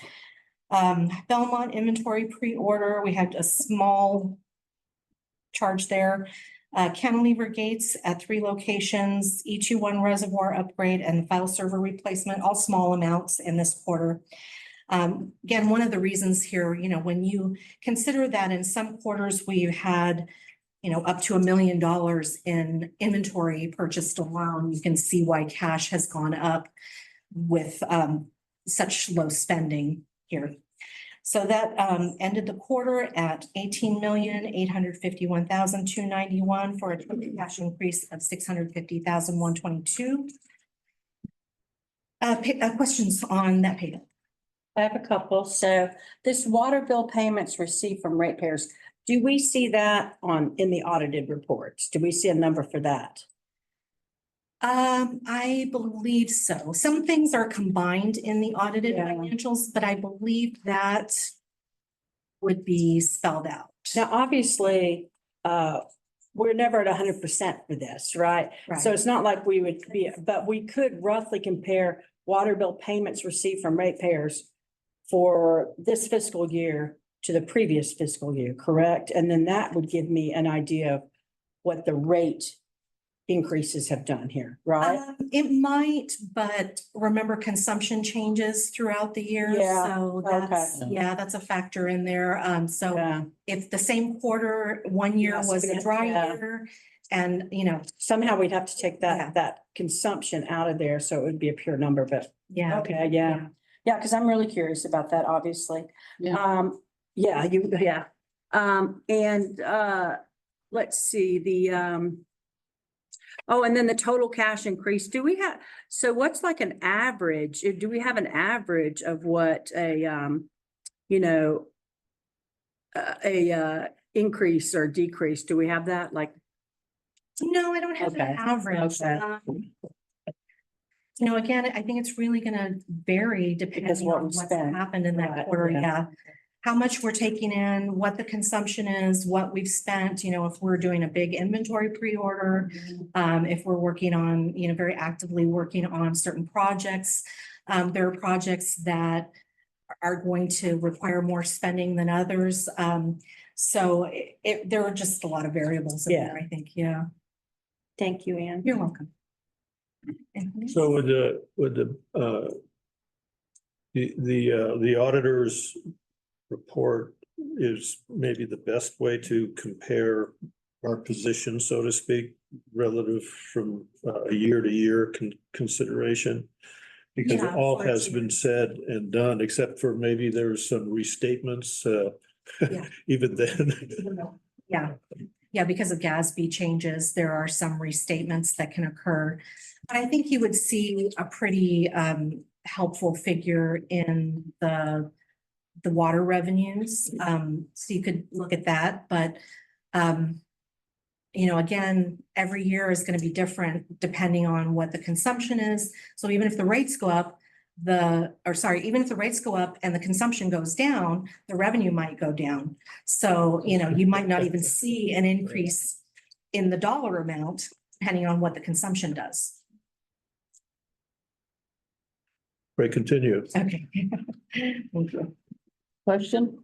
Belmont inventory pre-order, we had a small charge there. Cantilever gates at 3 locations, E21 reservoir upgrade and file server replacement, all small amounts in this quarter. Again, one of the reasons here, when you consider that in some quarters we had, up to $1 million in inventory purchased alone, you can see why cash has gone up with such low spending here. So that ended the quarter at $18,851,291 for a total cash increase of $650,122. Questions on that payment? I have a couple. So this water bill payments received from ratepayers, do we see that in the audited reports? Do we see a number for that? I believe so. Some things are combined in the audited Yeah. financials, but I believe that would be spelled out. Now, obviously, we're never at 100% for this, right? So it's not like we would be, but we could roughly compare water bill payments received from ratepayers for this fiscal year to the previous fiscal year, correct? And then that would give me an idea of what the rate increases have done here, right? It might, but remember consumption changes throughout the year. Yeah, So that's, yeah, that's a factor in there. So Yeah. if the same quarter, one year Yes, was a dry yeah. year and, you know, Somehow we'd have to take Yeah. that consumption out of there, so it would be a pure number, but yeah. okay, yeah. Yeah, because I'm really curious about that, obviously. Yeah. Yeah. Let's see, oh, and then the total cash increase, do we have, so what's like an average? Do we have an average of what you know, increase or decrease? Do we have that? Like, No, I don't have an Okay, average. okay. You know, again, I think it's really gonna vary depending what on we what's spent. happened in that Right, quarter, yeah. yeah. How much we're taking in, what the consumption is, what we've spent, you know, if we're doing a big inventory pre-order, if we're working on, you know, very actively working on certain projects. There are projects that are going to require more spending than others. So there are just a lot of variables in there, I think, yeah. thank you, Ann. You're welcome. So would the auditor's report is maybe the best way to compare our position, so to speak, relative from a year to year consideration? Because Yeah, all for has sure. been said and done, except for maybe there's some restatements, Yeah. even then. Yeah, yeah, because of GASB changes, there are some restatements that can occur. But I think you would see a pretty helpful figure in the water revenues. So you could look at that, but you know, again, every year is going to be different depending on what the consumption is. So even if the rates go up, even if the rates go up and the consumption goes down, the revenue might go down. So, you know, you might not even see an increase in the dollar amount depending on what the consumption does. Right, continue. Okay. Thank you. Question?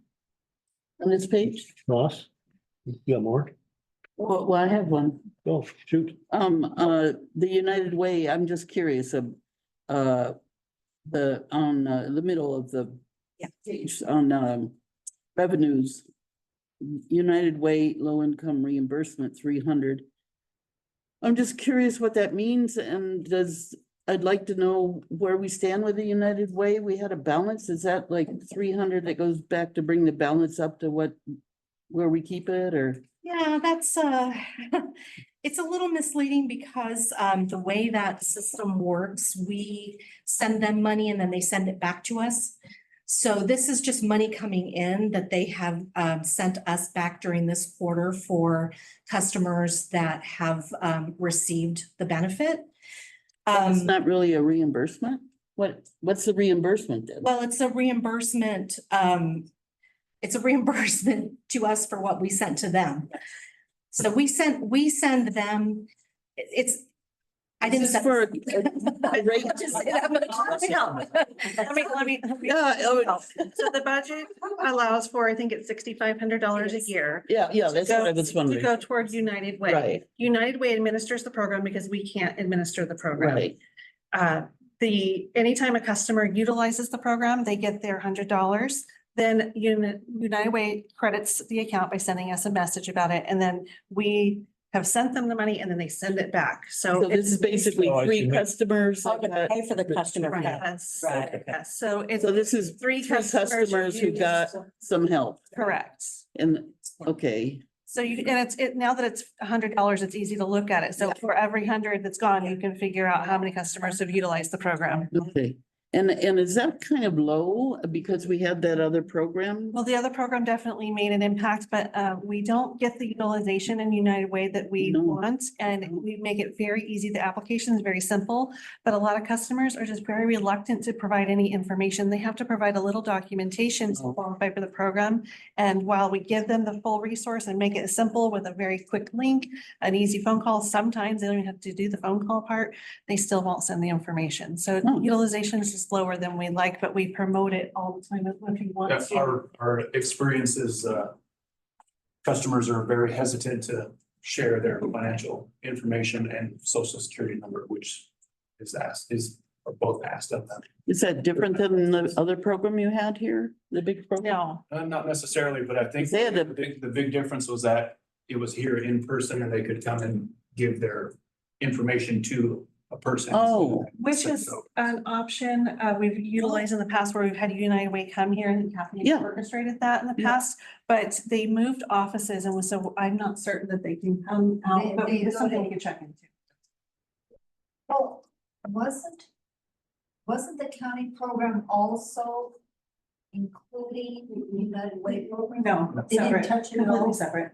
On this page? Ross, you got more? Well, I have one. Oh, shoot. The United Way, I'm just curious of, the middle of the Yeah. page on, revenues. United Way, low income reimbursement, 300. I'm just curious what that means and I'd like to know where we stand with the United Way. We had a balance. Is that like 300 that goes back to bring the balance up to where we keep it, or? Yeah, that's it's a little misleading because the way that system works, we send them money and then they send it back to us. So this is just money coming in that they have sent us back during this quarter for customers that have received the benefit. It's not really a reimbursement? What's the reimbursement then? Well, it's a reimbursement. It's a reimbursement to us for what we sent to them. So we send them, I didn't. Is this for a rate? Just say that much. Let me. Yeah, So the budget allows for, I think it's $6,500 a year. yeah, that's what I was To wondering. go towards United Way. Right, United Way administers the program because we can't administer the program. right. Anytime a customer utilizes the program, they get their $100. Then United Way credits the account by sending us a message about it. And then we have sent them the money and then they send it back. So this is basically Oh, I see. 3 customers. Oh, to pay for the customer. Right. Yes. Right. Yes. So it's So this is three 3 customers who used- got some help Correct. and, okay. So now that it's $100, it's easy to look at it. So for every 100 that's gone, you can figure out how many customers have utilized the program. Okay, and is that kind of low because we had that other program? Well, the other program definitely made an impact, but we don't get the utilization in United Way that we No. want. And we make it very easy. The application is very simple, but a lot of customers are just very reluctant to provide any information. They have to provide a little documentation to qualify for the program. And while we give them the full resource and make it simple with a very quick link, an easy phone call, sometimes they don't even have to do the phone call part, they still won't send the information. So Oh. utilization is just lower than we like, but we promote it all the time if we want Yes, to. our experience is, customers are very hesitant to share their financial information and social security number, which are both asked of them. Is that different than the other program you had here? The big program? No, Not necessarily, but I think They had a- the big difference was that it was here in person and they could come and give their information to a person. Oh. which is an option we've utilized in the past where we've had United Way come here and Kathleen Yeah. orchestrated that in the Yeah. past. But they moved offices and so I'm not certain that they can come out, but it's something we can check into. Oh, wasn't the county program also including the United Way program? No, They didn't separate, touch it at all? completely separate.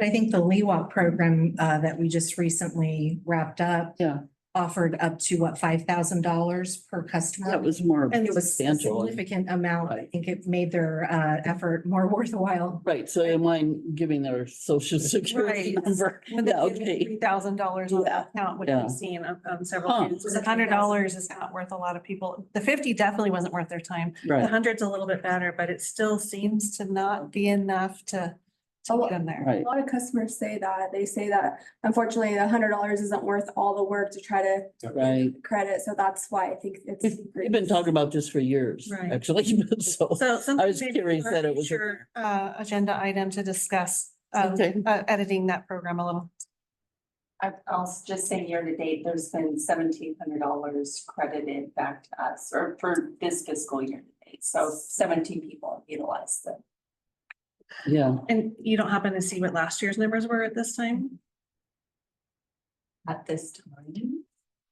I think the LEWAP program that we just recently wrapped up Yeah, offered up to what, $5,000 per customer? that was more And it was a substantial. significant amount. I think it made their effort more worthwhile. Right, so am I giving their social security Right. number? When they Yeah, give okay. $3,000 on Yeah. that account, which Yeah. we've seen on several Huh. cases, $100 is not worth a lot of people. The 50 definitely wasn't worth their time. The Right, 100's a little bit better, but it still seems to not be enough to get in there. A right. lot of customers say that. They say that unfortunately, the $100 isn't worth all the work to try to Right. credit. So that's why I think it's. We've been talking about this for years, Right. actually, so. So something was maybe curious for that it was a- future, agenda item to discuss, Okay. editing that program a little. I'll just say year to date, there's been $1,700 credited back to us or for this fiscal year to date. So 17 people have utilized it. Yeah, And you don't happen to see what last year's numbers were at this time? At this time.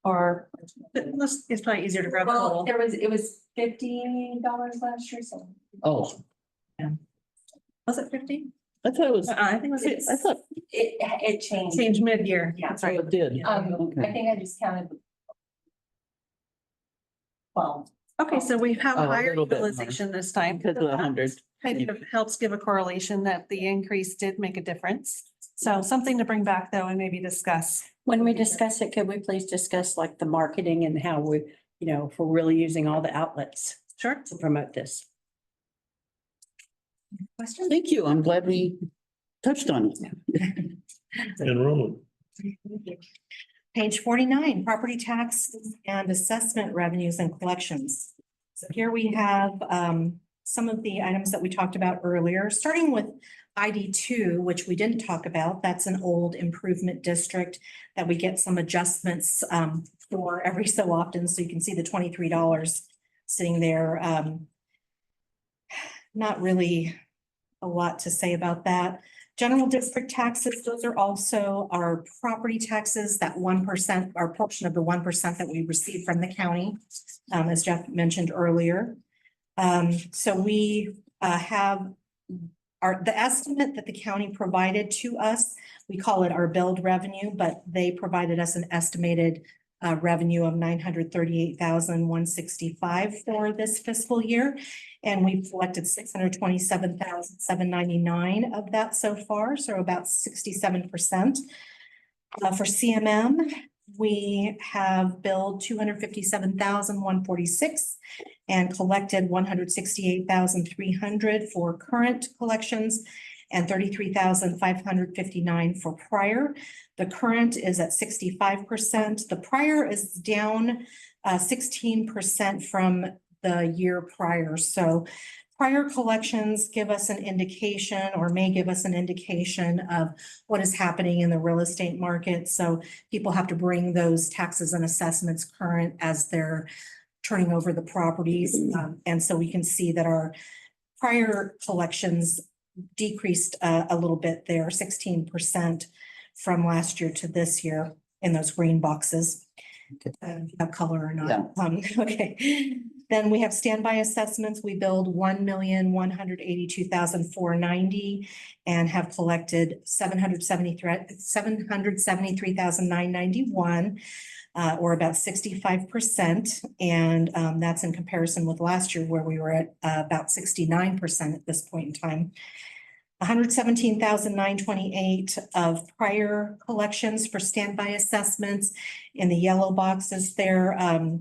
Or it's probably easier to grab a Well, total. it was $50 last year, so. oh, Was it 50? I thought it was, I think it was. I thought It changed. Changed mid-year. Yeah. That's right. it did. Yeah. I Okay. think I just counted. Well, Okay, so we have Oh, a higher little bit more. utilization this time. Because of the 100. Kind of helps give a correlation that the increase did make a difference. So something to bring back though and maybe discuss. When we discuss it, could we please discuss like the marketing and how we, if we're really using all the outlets Sure. to promote this? Questions? Thank you. I'm glad we touched on it. Enrollment. Page 49, property taxes and assessment revenues and collections. So here we have some of the items that we talked about earlier, starting with ID2, which we didn't talk about. That's an old improvement district that we get some adjustments for every so often. So you can see the $23 sitting there. Not really a lot to say about that. General district taxes, those are also our property taxes, that 1%, our portion of the 1% that we receive from the county, as Jeff mentioned earlier. So we have the estimate that the county provided to us, we call it our billed revenue, but they provided us an estimated revenue of $938,165 for this fiscal year. And we've collected $627,799 of that so far, so about 67%. For CMM, we have billed $257,146 and collected $168,300 for current collections and $33,559 for prior. The current is at 65%. The prior is down 16% from the year prior. So prior collections give us an indication or may give us an indication of what is happening in the real estate market. So people have to bring those taxes and assessments current as they're turning over the properties. And so we can see that our prior collections decreased a little bit there, 16% from last year to this year in those green boxes. If you have color or not. Yeah. Okay. Then we have standby assessments. We billed $1,182,490 and have collected $773,991, or about 65%. And that's in comparison with last year where we were at about 69% at this point in time. $117,928 of prior collections for standby assessments in the yellow boxes there,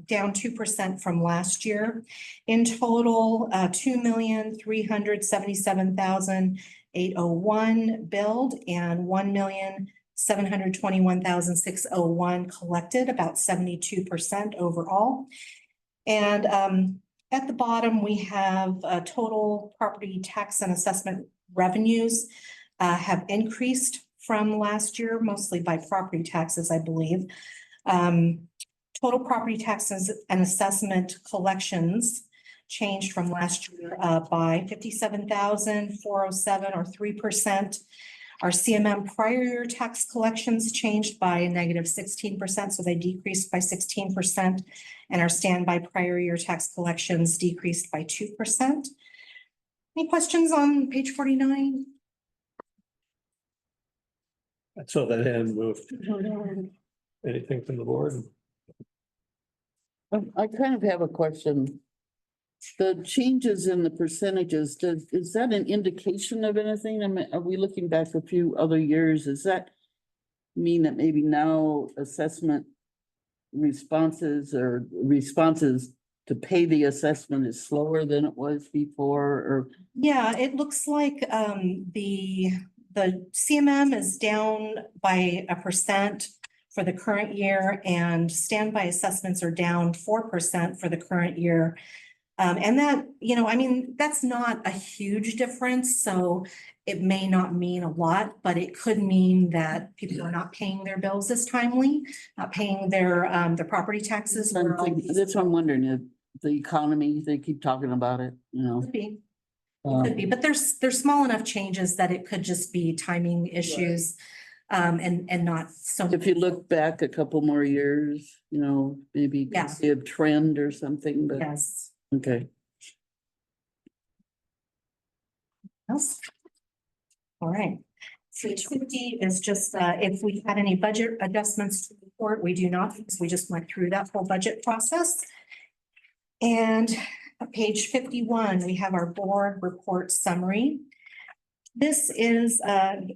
down 2% from last year. In total, $2,377,000 $1,801 billed and $1,721,601 collected, about 72% overall. And at the bottom, we have total property tax and assessment revenues have increased from last year, mostly by property taxes, I believe. Total property taxes and assessment collections changed from last year by 57,407 or 3%. Our CMM prior year tax collections changed by a negative 16%, so they decreased by 16%. And our standby prior year tax collections decreased by 2%. Any questions on page 49? I saw that hand moved. Anything from the board? I kind of have a question. The changes in the percentages, is that an indication of anything? I mean, are we looking back a few other years? Does that mean that maybe now assessment responses or responses to pay the assessment is slower than it was before, or? Yeah, it looks like the CMM is down by 1% for the current year, and standby assessments are down 4% for the current year. And that, you know, I mean, that's not a huge difference, so it may not mean a lot, but it could mean that people are not paying their bills as timely, not paying their property taxes. That's what I'm wondering, if the economy, they keep talking about it, you know. Could be. It could be, but there's small enough changes that it could just be timing issues, and not so. If you look back a couple more years, you know, maybe you can see a trend or something, but. Yes. Okay. Else? All right. Page 50 is just if we had any budget adjustments to report, we do not, because we just went through that whole budget process. And page 51, we have our board report summary. This is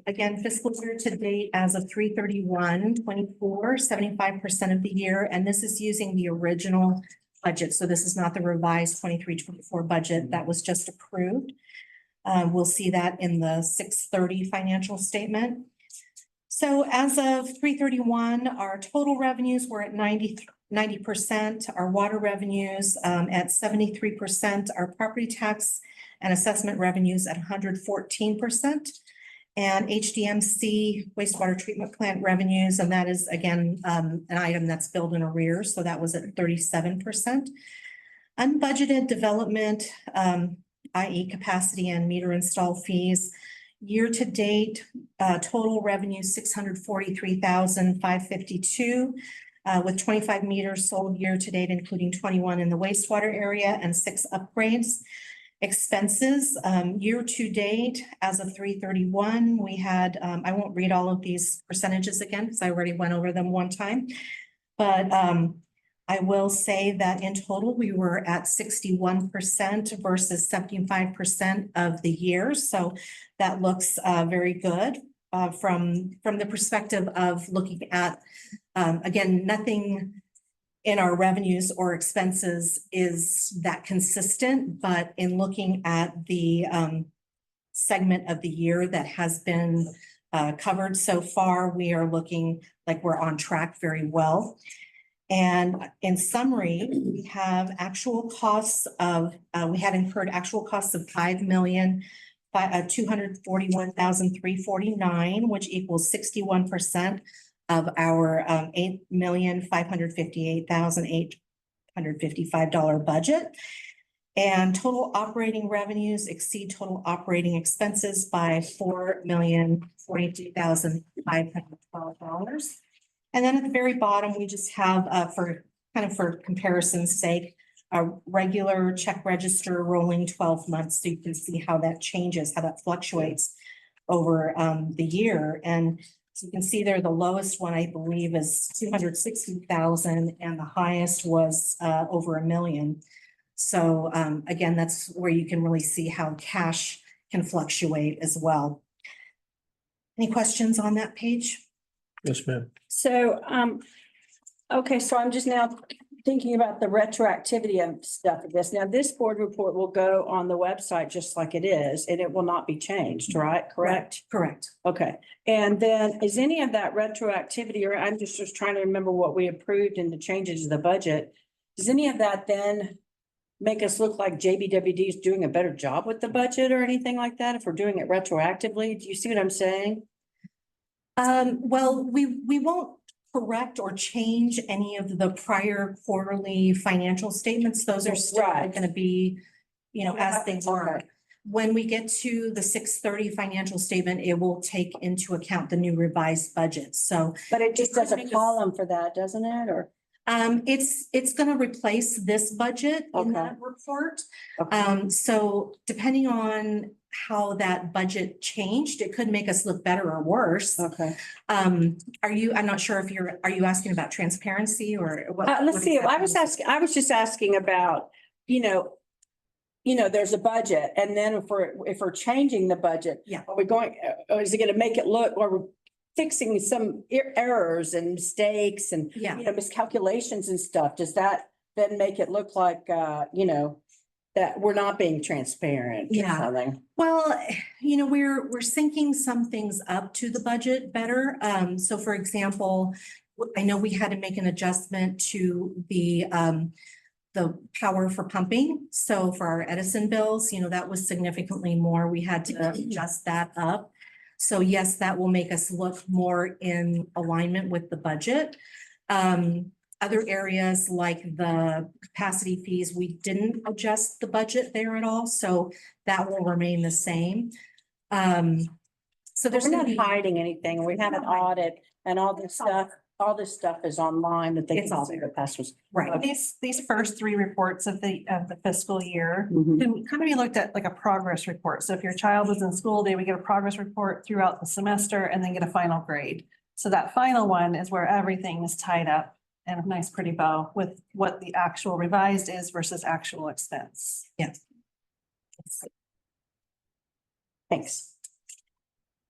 again fiscal year to date as of 3/31/24, 75% of the year, and this is using the original budget. So this is not the revised 23/24 budget that was just approved. We'll see that in the 6/30 financial statement. So as of 3/31, our total revenues were at 90%, our water revenues at 73%, our property tax and assessment revenues at 114%. And HDMC wastewater treatment plant revenues, and that is again an item that's billed in arrears, so that was at 37%. Unbudgeted development, i.e. capacity and meter install fees, year to date, total revenue 643,552, with 25 meters sold year to date, including 21 in the wastewater area and 6 upgrades. Expenses, year to date, as of 3/31, we had, I won't read all of these percentages again because I already went over them one time. But I will say that in total, we were at 61% versus 75% of the year. So that looks very good from the perspective of looking at, again, nothing in our revenues or expenses is that consistent, but in looking at the segment of the year that has been covered so far, we are looking like we're on track very well. And in summary, we have actual costs of, we had incurred actual costs of $5,241,349, which equals 61% of our $8,558,855 budget. And total operating revenues exceed total operating expenses by $4,042,512. And then at the very bottom, we just have for comparison's sake, a regular check register rolling 12 months. So you can see how that changes, how that fluctuates over the year. And so you can see there, the lowest one, I believe, is 260,000 and the highest was over $1 million. So again, that's where you can really see how cash can fluctuate as well. Any questions on that page? Yes, ma'am. So, okay, so I'm just now thinking about the retroactivity of stuff of this. Now, this board report will go on the website just like it is, and it will not be changed, right? Correct? Correct. Okay. And then is any of that retroactivity, or I'm just trying to remember what we approved in the changes to the budget. Does any of that then make us look like JBWD is doing a better job with the budget or anything like that? If we're doing it retroactively, do you see what I'm saying? Well, we won't correct or change any of the prior quarterly financial statements. Those are still Right. going to be, as they were. Right. When we get to the 6/30 financial statement, it will take into account the new revised budget. So But it just does a Make us- column for that, doesn't it? Or? it's going to replace this budget in Okay. that report. Okay. So depending on how that budget changed, it could make us look better or worse. Okay. I'm not sure if are you asking about transparency or what? Let's what see, I exactly? was just asking about, there's a budget, and then if we're changing the budget. Yeah. Are we going, or is it gonna make it look, or we're fixing some errors and mistakes and, Yeah. miscalculations and stuff? Does that then make it look like, that we're not being transparent or Yeah. something? Well, we're syncing some things up to the budget better. So for example, I know we had to make an adjustment to the power for pumping. So for our Edison bills, that was significantly more. We had to adjust that up. So yes, that will make us look more in alignment with the budget. Other areas like the capacity fees, we didn't adjust the budget there at all, so that will remain the same. So there's We're not gonna be, hiding anything. We have an audit and all this stuff is online that they It's can all see there. the past was. right, these first three reports of the fiscal year Mhm. can kind of be looked at like a progress report. So if your child was in school, they would get a progress report throughout the semester and then get a final grade. So that final one is where everything is tied up in a nice pretty bow with what the actual revised is versus actual expense. Yes. Thanks.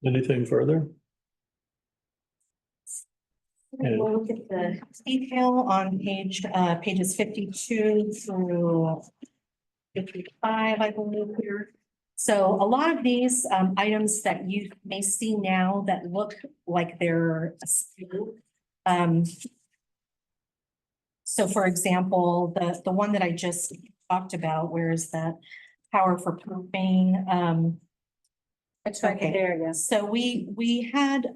Anything further? And- We'll look at the detail on pages 52 through 55, I believe here. So a lot of these items that you may see now that look like they're askew. So for example, the one that I just talked about, where is that power for pumping? It's right Okay. there, yes. So we had,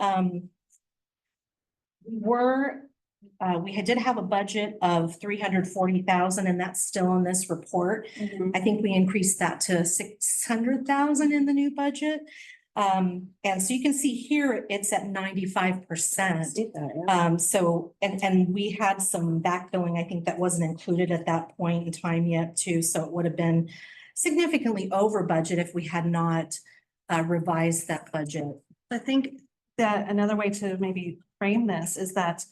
we did have a budget of 340,000, and that's still in this report. I think we increased that to 600,000 in the new budget. And so you can see here, it's at 95%. So, and we had some backfilling, I think that wasn't included at that point in time yet too. So it would have been significantly over budget if we had not revised that budget. I think that another way to maybe frame this is that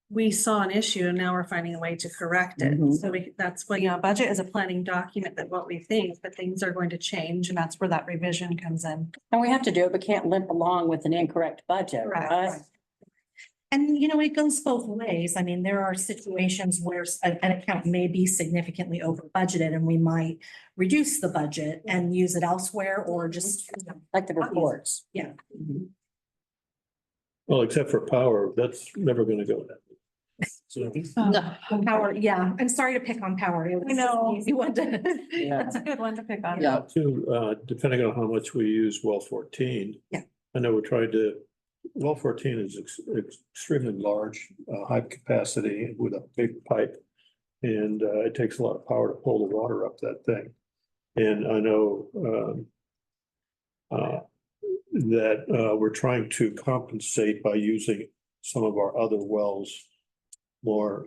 we saw an issue and now we're finding a way to correct it. Mhm. So that's what, budget is a planning document that what we think, but things are going to change, and that's where that revision comes in. And we have to do it, but can't limp along with an incorrect budget, right? And it goes both ways. I mean, there are situations where an account may be significantly over budgeted and we might reduce the budget and use it elsewhere or just. Like the reports. Yeah. Well, except for power, that's never gonna go that. So, Power, yeah. I'm sorry to pick on power. It was I know. an easy one to. Yeah. That's a good one to pick on. Yeah. too, depending on how much we use well 14. Yeah. I know we tried to, well 14 is extremely large, high capacity with a big pipe. And it takes a lot of power to pull the water up that thing. And I know that we're trying to compensate by using some of our other wells more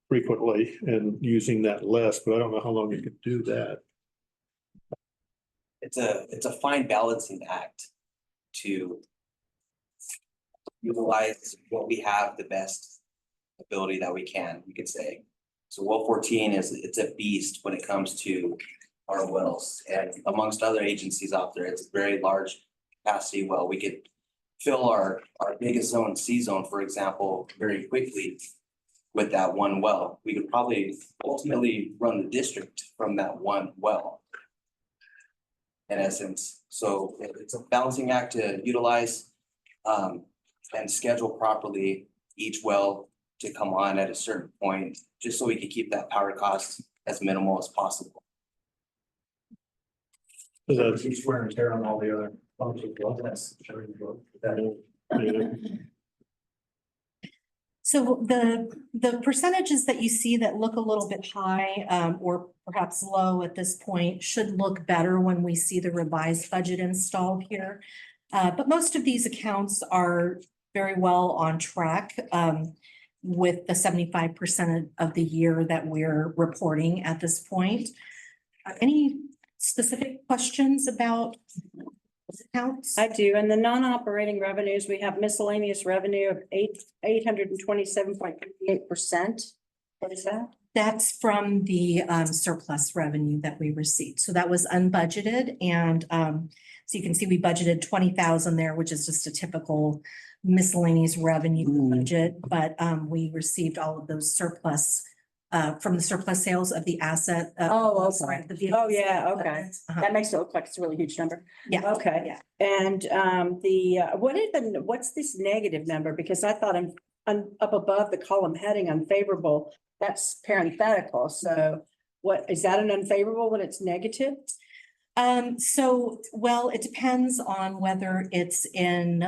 frequently and using that less, but I don't know how long you could do that. It's a fine balancing act to utilize what we have the best ability that we can, you could say. So well 14 it's a beast when it comes to our wells, and amongst other agencies out there, it's a very large capacity well. We could fill our biggest zone, C zone, for example, very quickly with that one well. We could probably ultimately run the district from that one well. In essence, so it's a balancing act to utilize and schedule properly each well to come on at a certain point, just so we can keep that power cost as minimal as possible. So So that's, it's wear and tear on all the other pumps as well. That- So the percentages that you see that look a little bit high, or perhaps low at this point should look better when we see the revised budget installed here. But most of these accounts are very well on track, with the 75% of the year that we're reporting at this point. Any specific questions about those accounts? I do. And the non-operating revenues, we have miscellaneous revenue of 827.58%. What is that? That's from the surplus revenue that we received. So that was unbudgeted. And so you can see we budgeted 20,000 there, which is just a typical miscellaneous revenue budget. But we received all of those surplus from the surplus sales of the asset. Oh, okay. sorry, the vehicle Oh, yeah, sales. okay. Uh-huh. That makes it look like it's a really huge number. Yeah. Okay. Yeah. And what's this negative number? Because I thought I'm up above the column heading unfavorable. That's parenthetical. So what, is that an unfavorable when it's negative? So, well, it depends on whether it's in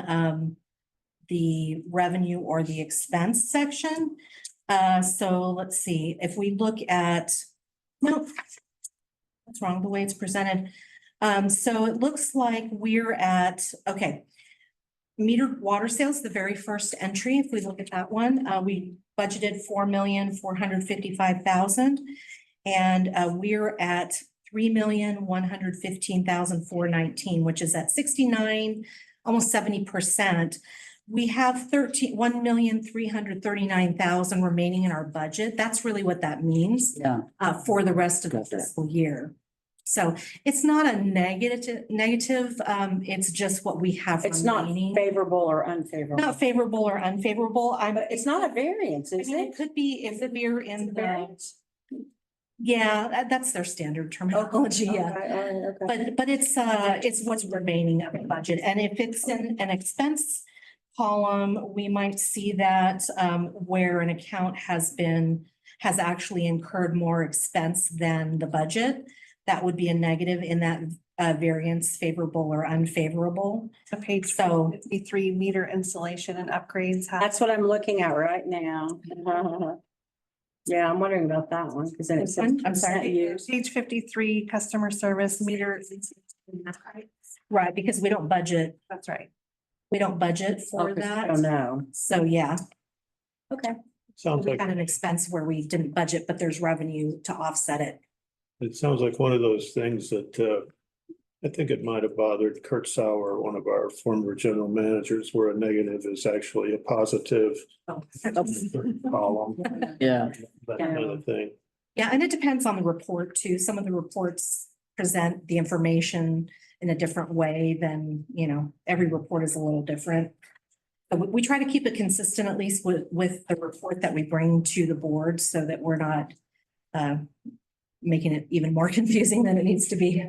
the revenue or the expense section. So let's see, if we look at, no, that's wrong, the way it's presented. So it looks like we're at, okay. Metered water sales, the very first entry, if we look at that one, we budgeted 4,455,000. And we're at 3,115,419, which is at 69, almost 70%. We have 1,339,000 remaining in our budget. That's really what that means. Yeah. For the rest of the fiscal year. So it's not a negative, it's just what we have It's not remaining. favorable or unfavorable. Not favorable or unfavorable. But it's not a variance, I is mean, it? it could be if we're in the, Variance? yeah, that's their standard terminology, yeah. Okay, all right, okay. But it's what's remaining of the budget. And if it's in an expense column, we might see that where an account has actually incurred more expense than the budget. That would be a negative in that variance, favorable or unfavorable. So page So 53, meter installation and upgrades. That's what I'm looking at right now. Yeah, I'm wondering about that one, because then it says. I'm sorry. Use. Page 53, customer service meter. right, because we don't budget. That's right. We don't budget for Oh, that. no. So yeah, Okay. sounds we like, had an expense where we didn't budget, but there's revenue to offset it. it sounds like one of those things that I think it might have bothered Kurt Sauer, one of our former general managers, where a negative is actually a positive Oh. column. Yeah. That kind of thing. Yeah, and it depends on the report too. Some of the reports present the information in a different way than, every report is a little different. But we try to keep it consistent, at least with the report that we bring to the board, so that we're not making it even more confusing than it needs to be.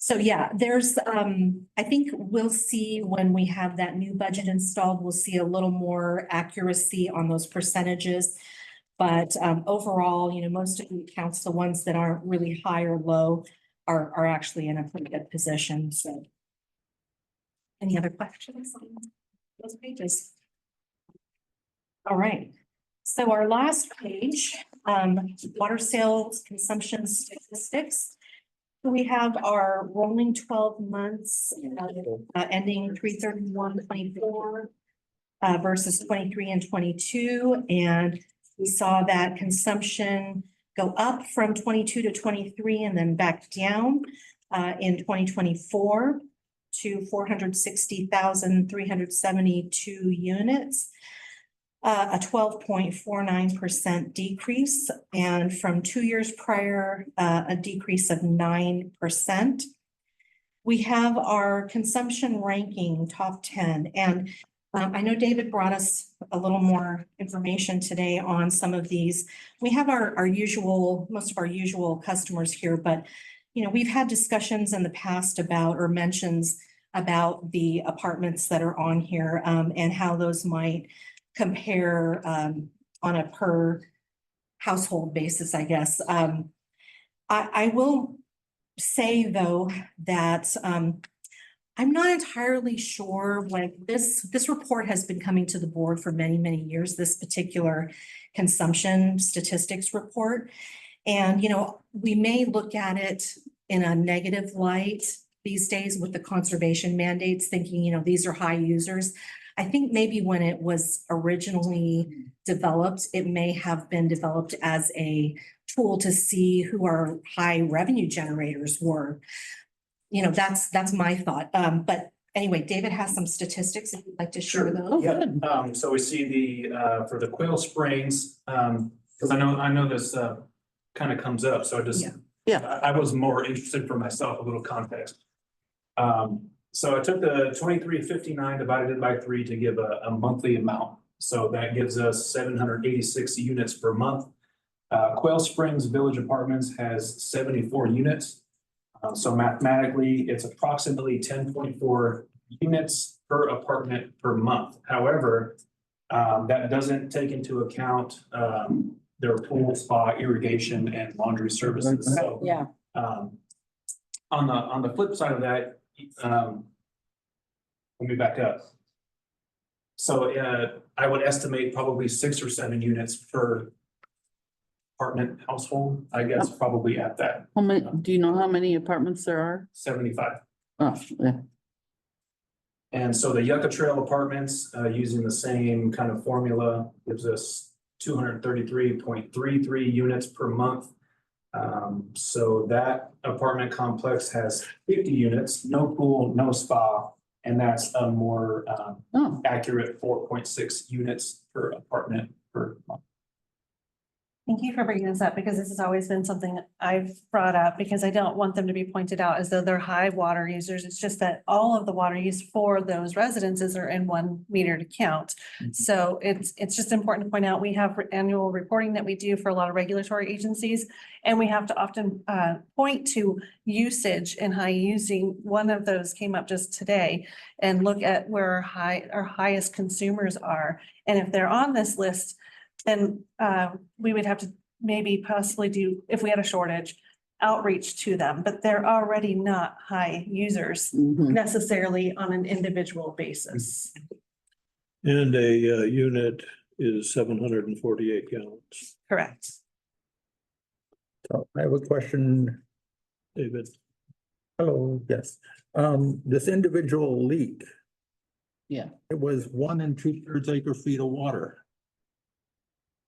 So yeah, there's, I think we'll see when we have that new budget installed, we'll see a little more accuracy on those percentages. But overall, most of the accounts, the ones that aren't really high or low, are actually in a pretty good position. So any other questions on those pages? All right. So our last page, water sales consumption statistics. We have our rolling 12 months ending 3/31/24 versus 23 and 22. And we saw that consumption go up from 22 to 23 and then back down in 2024 to 460,372 units. A 12.49% decrease, and from 2 years prior, a decrease of 9%. We have our consumption ranking top 10, and I know David brought us a little more information today on some of these. We have our usual, most of our usual customers here, but you know, we've had discussions in the past about, or mentions about the apartments that are on here, and how those might compare, on a per household basis, I guess. I will say though that, I'm not entirely sure when this report has been coming to the board for many, many years, this particular consumption statistics report. And, you know, we may look at it in a negative light these days with the conservation mandates, thinking, you know, these are high users. I think maybe when it was originally developed, it may have been developed as a tool to see who our high revenue generators were. You know, that's my thought. But anyway, David has some statistics if you'd like to share those. Yeah, so we see the, for the Quail Springs, because I know this, kind of comes up, so I just. Yeah. I was more interested for myself, a little context. So I took the 2359, divided it by 3 to give a monthly amount. So that gives us 786 units per month. Quail Springs Village Apartments has 74 units. So mathematically, it's approximately 10.4 units per apartment per month. However, that doesn't take into account their pool, spa, irrigation, and laundry services. So Yeah. on the flip side of that, let me back up. So I would estimate probably 6 or 7 units per apartment household, I guess, probably at that. How many, do you know how many apartments there are? 75. Oh, yeah. And so the Yucca Trail Apartments, using the same kind of formula, gives us 233.33 units per month. So that apartment complex has 50 units, no pool, no spa, and that's a more accurate 4.6 units per apartment per month. Thank you for bringing this up because this has always been something I've brought up because I don't want them to be pointed out as though they're high water users. It's just that all of the water used for those residences are in one metered account. So it's just important to point out, we have annual reporting that we do for a lot of regulatory agencies, and we have to often point to usage and high using. One of those came up just today, and look at where our highest consumers are. And if they're on this list, then we would have to maybe possibly do, if we had a shortage, outreach to them, but they're already not high users necessarily on an individual basis. And a unit is 748 gallons. Correct. So I have a question, David. Hello, yes. This individual leak. Yeah. It was 1 2/3 acre feet of water.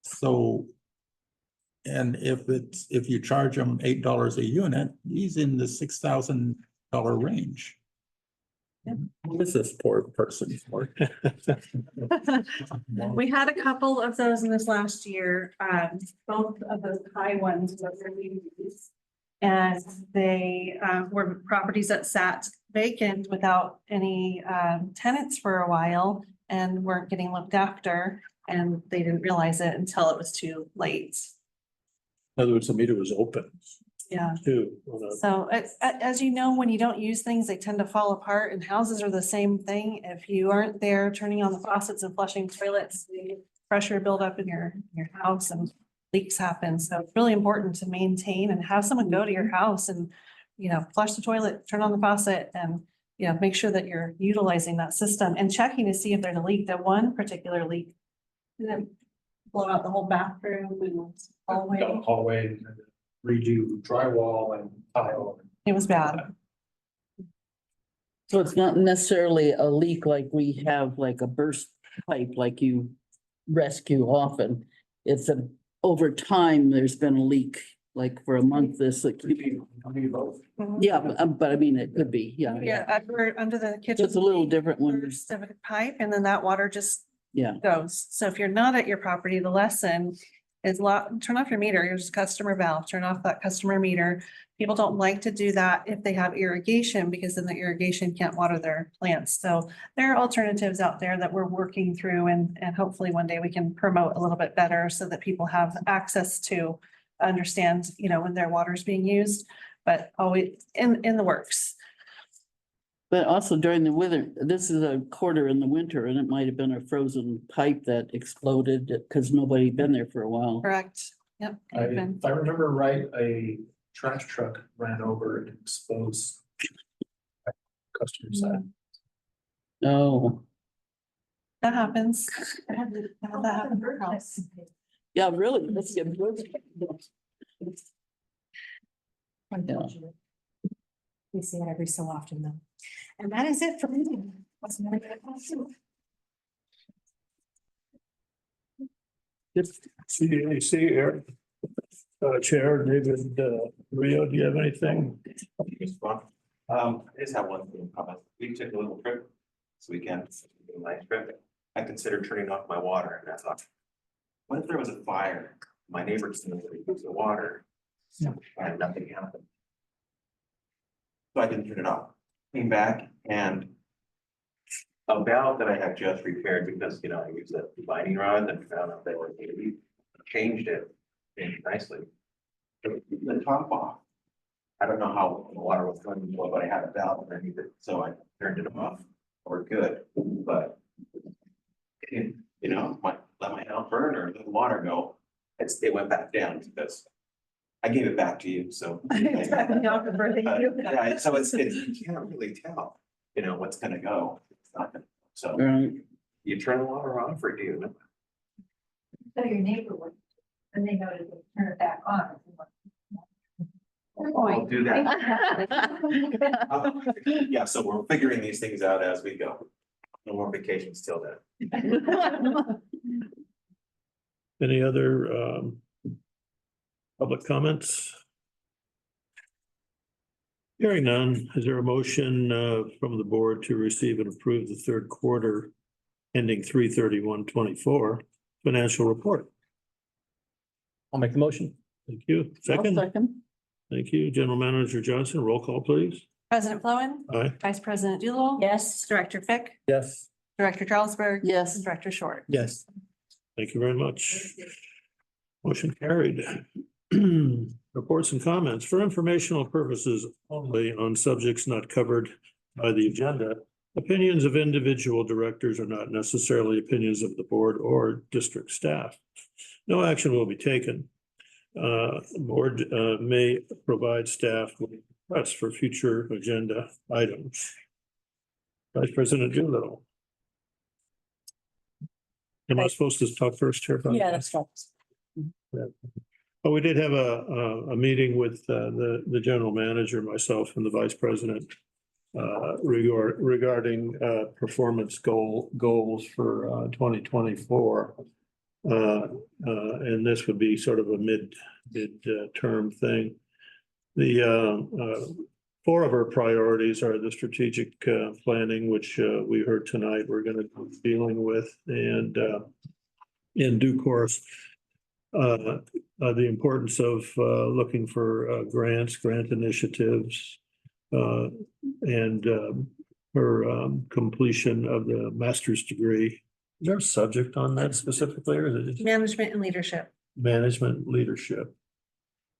So, and if you charge them $8 a unit, he's in the $6,000 range. What is this poor person for? We had a couple of those in this last year. Both of those high ones were really used. And they were properties that sat vacant without any tenants for a while and weren't getting looked after. And they didn't realize it until it was too late. In other words, the meter was open. Yeah. Too. So as you know, when you don't use things, they tend to fall apart, and houses are the same thing. If you aren't there turning on the faucets and flushing toilets, the pressure build up in your house and leaks happen. So it's really important to maintain and have someone go to your house and, you know, flush the toilet, turn on the faucet, and, you know, make sure that you're utilizing that system and checking to see if there's a leak. That one particular leak didn't blow out the whole bathroom and hallway. Down hallway, redo drywall and tile. It was bad. So it's not necessarily a leak like we have, like a burst pipe like you rescue often. It's over time, there's been a leak, like for a month, this, like. Yeah, but I mean, it could be, yeah. Yeah, under the kitchen. It's a little different when. Burst of a pipe, and then that water just Yeah. goes. So if you're not at your property, the lesson is turn off your meter, here's a customer valve, turn off that customer meter. People don't like to do that if they have irrigation because then the irrigation can't water their plants. So there are alternatives out there that we're working through and hopefully one day we can promote a little bit better so that people have access to understand, when their water is being used, but always in the works. But also during the winter, this is a quarter in the winter and it might have been a frozen pipe that exploded because nobody had been there for a while. Correct. Yep. If I remember right, a trash truck ran over and exposed customer side. Oh, That happens. I had that happen at her house. yeah, really. Let's get. We see it every so often though. And that is it for me. CAC, Eric. Chair David, Rio, do you have anything? I just have one thing comment. We took a little trip this weekend, a nice trip. I considered turning off my water and I thought, what if there was a fire? My neighbors didn't use the water and nothing happened. So I didn't turn it off. Came back and a valve that I had just repaired because, I used a divining rod and found out they were maybe changed it nicely. The top off. I don't know how the water was going, but I had a valve and I needed it, so I turned it off. We're good, but might let my house burn or let the water go. It went back down because I gave it back to you, so. Yeah, so it's you can't really tell, what's gonna go. It's not gonna, so you turn the water off or do you? So your neighbor would, and they know to turn it back on. I'll do that. Yeah, so we're figuring these things out as we go. No more vacations till then. Any other public comments? Hearing none, is there a motion from the board to receive and approve the third quarter ending 3/31/24 financial report? I'll make the motion. Thank you. Second. Thank you. General Manager Johnson, roll call, please. President Fluen. Aye. Vice President Doolittle. Yes. Director Fick. Yes. Director Charlesberg. Yes. And Director Short. Yes. Thank you very much. Motion carried. Reports and comments for informational purposes only on subjects not covered by the agenda. Opinions of individual directors are not necessarily opinions of the board or district staff. No action will be taken. Board may provide staff with requests for future agenda items. Vice President Doolittle. Am I supposed to talk first here? Yeah, that's right. Yeah. Well, we did have a meeting with the general manager, myself and the vice president regarding performance goals for 2024. And this would be sort of a mid-term thing. The four of our priorities are the strategic planning, which we heard tonight we're going to be dealing with, and in due course, the importance of looking for grant initiatives, and her completion of the master's degree. Is there a subject on that specifically, or is it just Management and leadership. management leadership?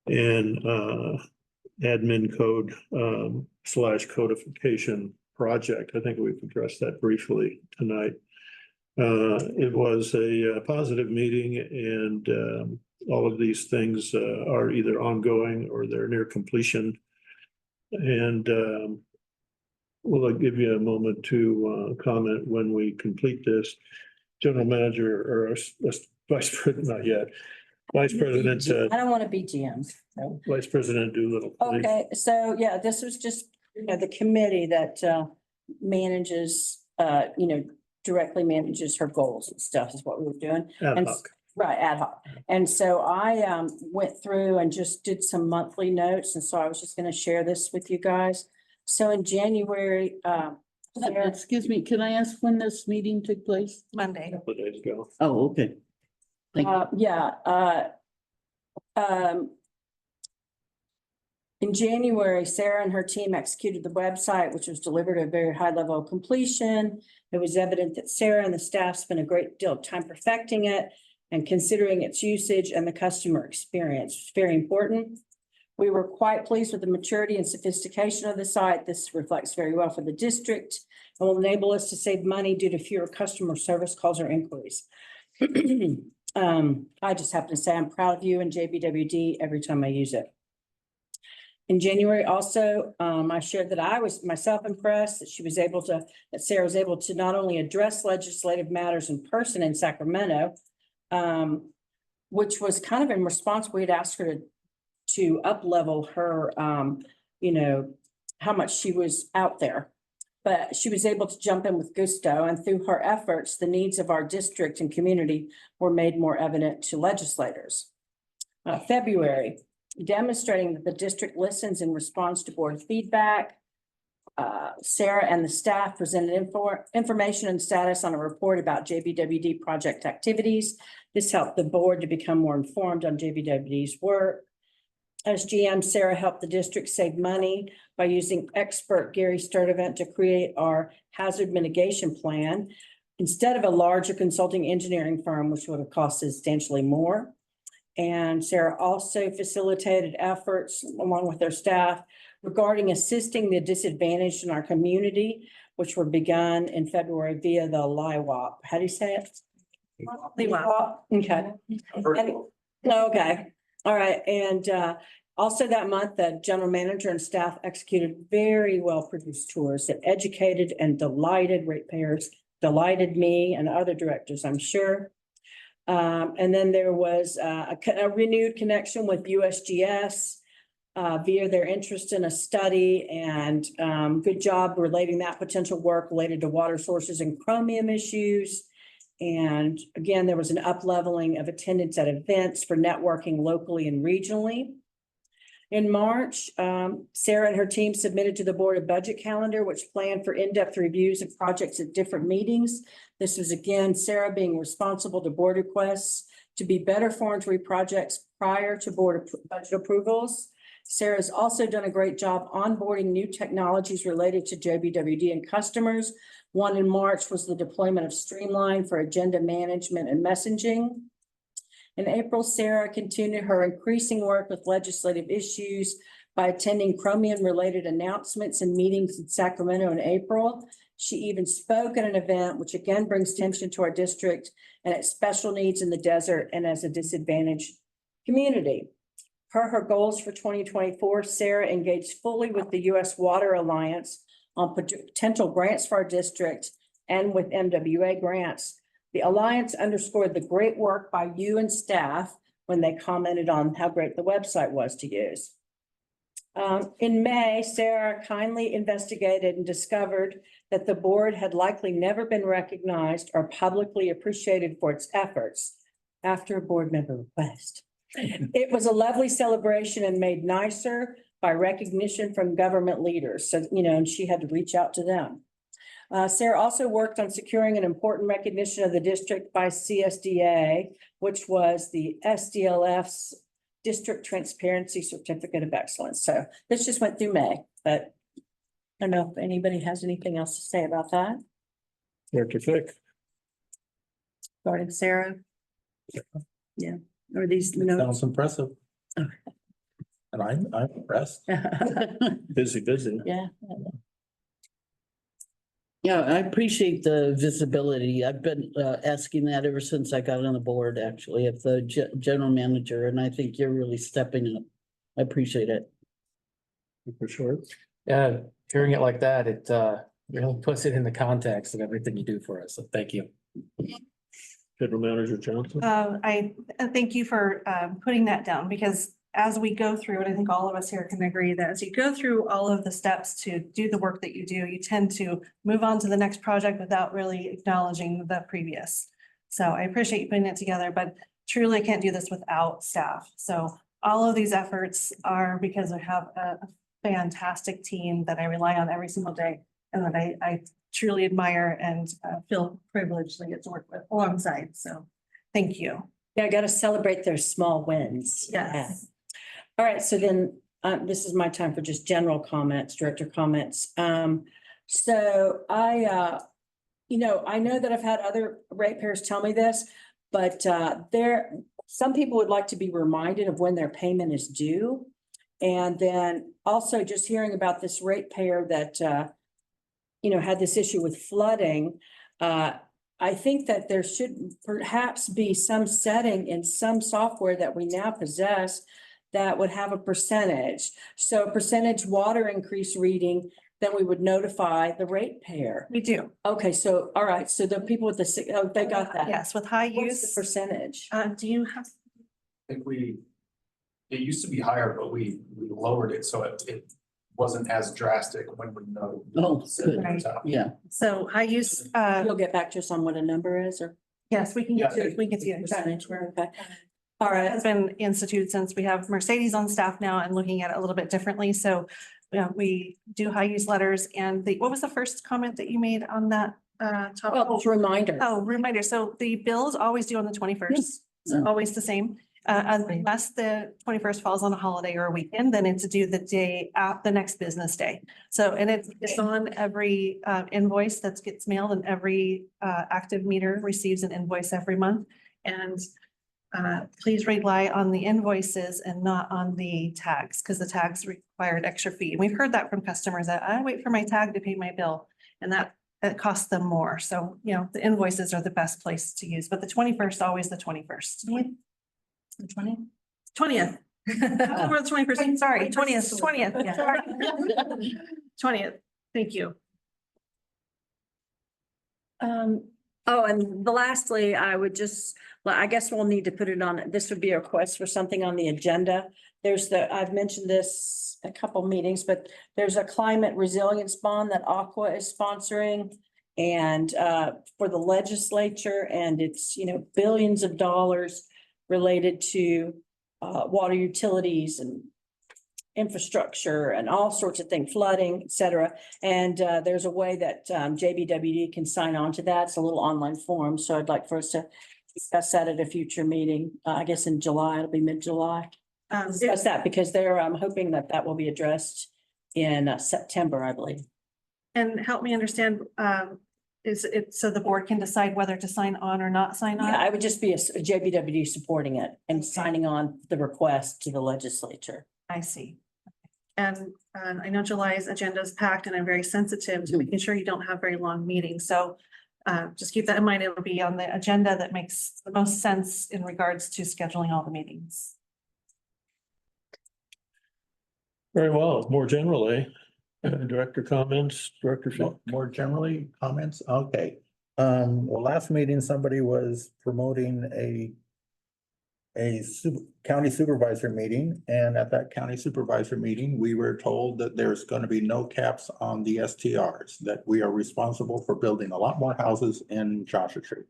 And admin code / codification project. I think we've addressed that briefly tonight. It was a positive meeting, and all of these things are either ongoing or they're near completion. And we'll give you a moment to comment when we complete this. General Manager or Vice President, not yet. Vice President. I don't want to be GM. So. Vice President Doolittle. Please. Okay, so yeah, this was just, the committee that manages, directly manages her goals and stuff is what we were doing. Ad hoc. Right, ad hoc. And so I went through and just did some monthly notes. And so I was just going to share this with you guys. So in January, excuse me, can I ask when this meeting took place? Monday. A couple of days ago. Oh, okay. In January, Sarah and her team executed the website, which was delivered at a very high level of completion. It was evident that Sarah and the staff spent a great deal of time perfecting it and considering its usage and the customer experience. It's very important. We were quite pleased with the maturity and sophistication of the site. This reflects very well for the district and will enable us to save money due to fewer customer service calls or inquiries. I just have to say I'm proud of you and JBWD every time I use it. In January also, I shared that I was myself impressed that Sarah was able to not only address legislative matters in person in Sacramento, which was kind of in response, we had asked her to up-level her, how much she was out there. But she was able to jump in with gusto, and through her efforts, the needs of our district and community were made more evident to legislators. February, demonstrating that the district listens in response to board feedback. Sarah and the staff presented information and status on a report about JBWD project activities. This helped the board to become more informed on JBWD's work. As GM, Sarah helped the district save money by using expert Gary Sturdivant to create our hazard mitigation plan instead of a larger consulting engineering firm, which would have cost substantially more. And Sarah also facilitated efforts along with their staff regarding assisting the disadvantaged in our community, which were begun in February via the LIWAP. How do you say it? LIWAP. Okay. Okay. All right. And also that month, the general manager and staff executed very well produced tours that educated and delighted ratepayers, delighted me and other directors, I'm sure. And then there was a renewed connection with USGS via their interest in a study, and good job relating that potential work related to water sources and chromium issues. And again, there was an up-leveling of attendance at events for networking locally and regionally. In March, Sarah and her team submitted to the board a budget calendar, which planned for in-depth reviews of projects at different meetings. This was again, Sarah being responsible to board requests to be better formed to projects prior to board budget approvals. Sarah's also done a great job onboarding new technologies related to JBWD and customers. One in March was the deployment of Streamline for agenda management and messaging. In April, Sarah continued her increasing work with legislative issues by attending chromium-related announcements and meetings in Sacramento in April. She even spoke at an event, which again brings attention to our district and its special needs in the desert and as a disadvantaged community. Per her goals for 2024, Sarah engaged fully with the U.S. Water Alliance on potential grants for our district and with MWA grants. The Alliance underscored the great work by you and staff when they commented on how great the website was to use. In May, Sarah kindly investigated and discovered that the board had likely never been recognized or publicly appreciated for its efforts after a board member request. It was a lovely celebration and made nicer by recognition from government leaders. So, and she had to reach out to them. Sarah also worked on securing an important recognition of the district by CSDA, which was the SDLF's District Transparency Certificate of Excellence. So this just went through May, but I don't know if anybody has anything else to say about that. Director Fick. Starting Sarah. Yeah. Or these notes. Sounds impressive. And I'm impressed. Busy. Yeah. Yeah, I appreciate the visibility. I've been asking that ever since I got on the board, actually, of the general manager, and I think you're really stepping up. I appreciate it. For sure. Yeah, hearing it like that, it really puts it in the context of everything you do for us. So thank you. General Manager Johnson. I thank you for putting that down, because as we go through, and I think all of us here can agree that as you go through all of the steps to do the work that you do, you tend to move on to the next project without really acknowledging the previous. So I appreciate you putting it together, but truly I can't do this without staff. So all of these efforts are because I have a fantastic team that I rely on every single day, and that I truly admire and feel privileged to get to work with alongside. So thank you. Yeah, I gotta celebrate their small wins. Yes. All right, so then, this is my time for just general comments, director comments. So I know that I've had other ratepayers tell me this, but some people would like to be reminded of when their payment is due. And then also just hearing about this ratepayer that, had this issue with flooding. I think that there should perhaps be some setting in some software that we now possess that would have a percentage. So a percentage water increase reading, then we would notify the ratepayer. We do. Okay, so, all right, so the people with they got that. Yes, with high What's the use. percentage? Do you have? I think it used to be higher, but we lowered it, so it wasn't as drastic when we know. Oh, good. Right. Yeah. So high use, You'll get back to us on what a number is, or? yes, we can get Yeah. to, we can see it. Percentage, okay. All It right, has been instituted since we have Mercedes on staff now and looking at it a little bit differently. So we do high use letters and what was the first comment that you made on that topic? well, it's a reminder. Oh, reminder. So the bills always due on the 21st. Yeah. Always the same. Unless the 21st falls on a holiday or a weekend, then it's due the day the next business day. So, and it's on every invoice that gets mailed, and every active meter receives an invoice every month. And please rely on the invoices and not on the tags, because the tags require an extra fee. And we've heard that from customers that I wait for my tag to pay my bill, and that it costs them more. So, the invoices are the best place to use, but the 21st, always the 21st. The 20th? 20th. Over the 21st, sorry, 20th, yeah. 20th, thank you. And lastly, I guess we'll need to put it on, this would be a request for something on the agenda. I've mentioned this a couple meetings, but there's a climate resilience bond that Aqua is sponsoring. And for the legislature, and it's, billions of dollars related to water utilities and infrastructure and all sorts of things, flooding, et cetera. And there's a way that JBWD can sign on to that. It's a little online form. So I'd like for us to discuss that at a future meeting. I guess in July, it'll be mid-July. Discuss that because I'm hoping that will be addressed in September, I believe. And help me understand, is it so the board can decide whether to sign on or not sign on? Yeah, I would just be a JBWD supporting it and signing on the request to the legislature. I see. And I know July's agenda is packed, and I'm very sensitive to making sure you don't have very long meetings. So just keep that in mind. It will be on the agenda that makes the most sense in regards to scheduling all the meetings. Very well. More generally, director comments, Director Phil. More generally, comments? Okay. Well, last meeting, somebody was promoting a county supervisor meeting, and at that county supervisor meeting, we were told that there's going to be no caps on the STRs, that we are responsible for building a lot more houses in Joshua Tree.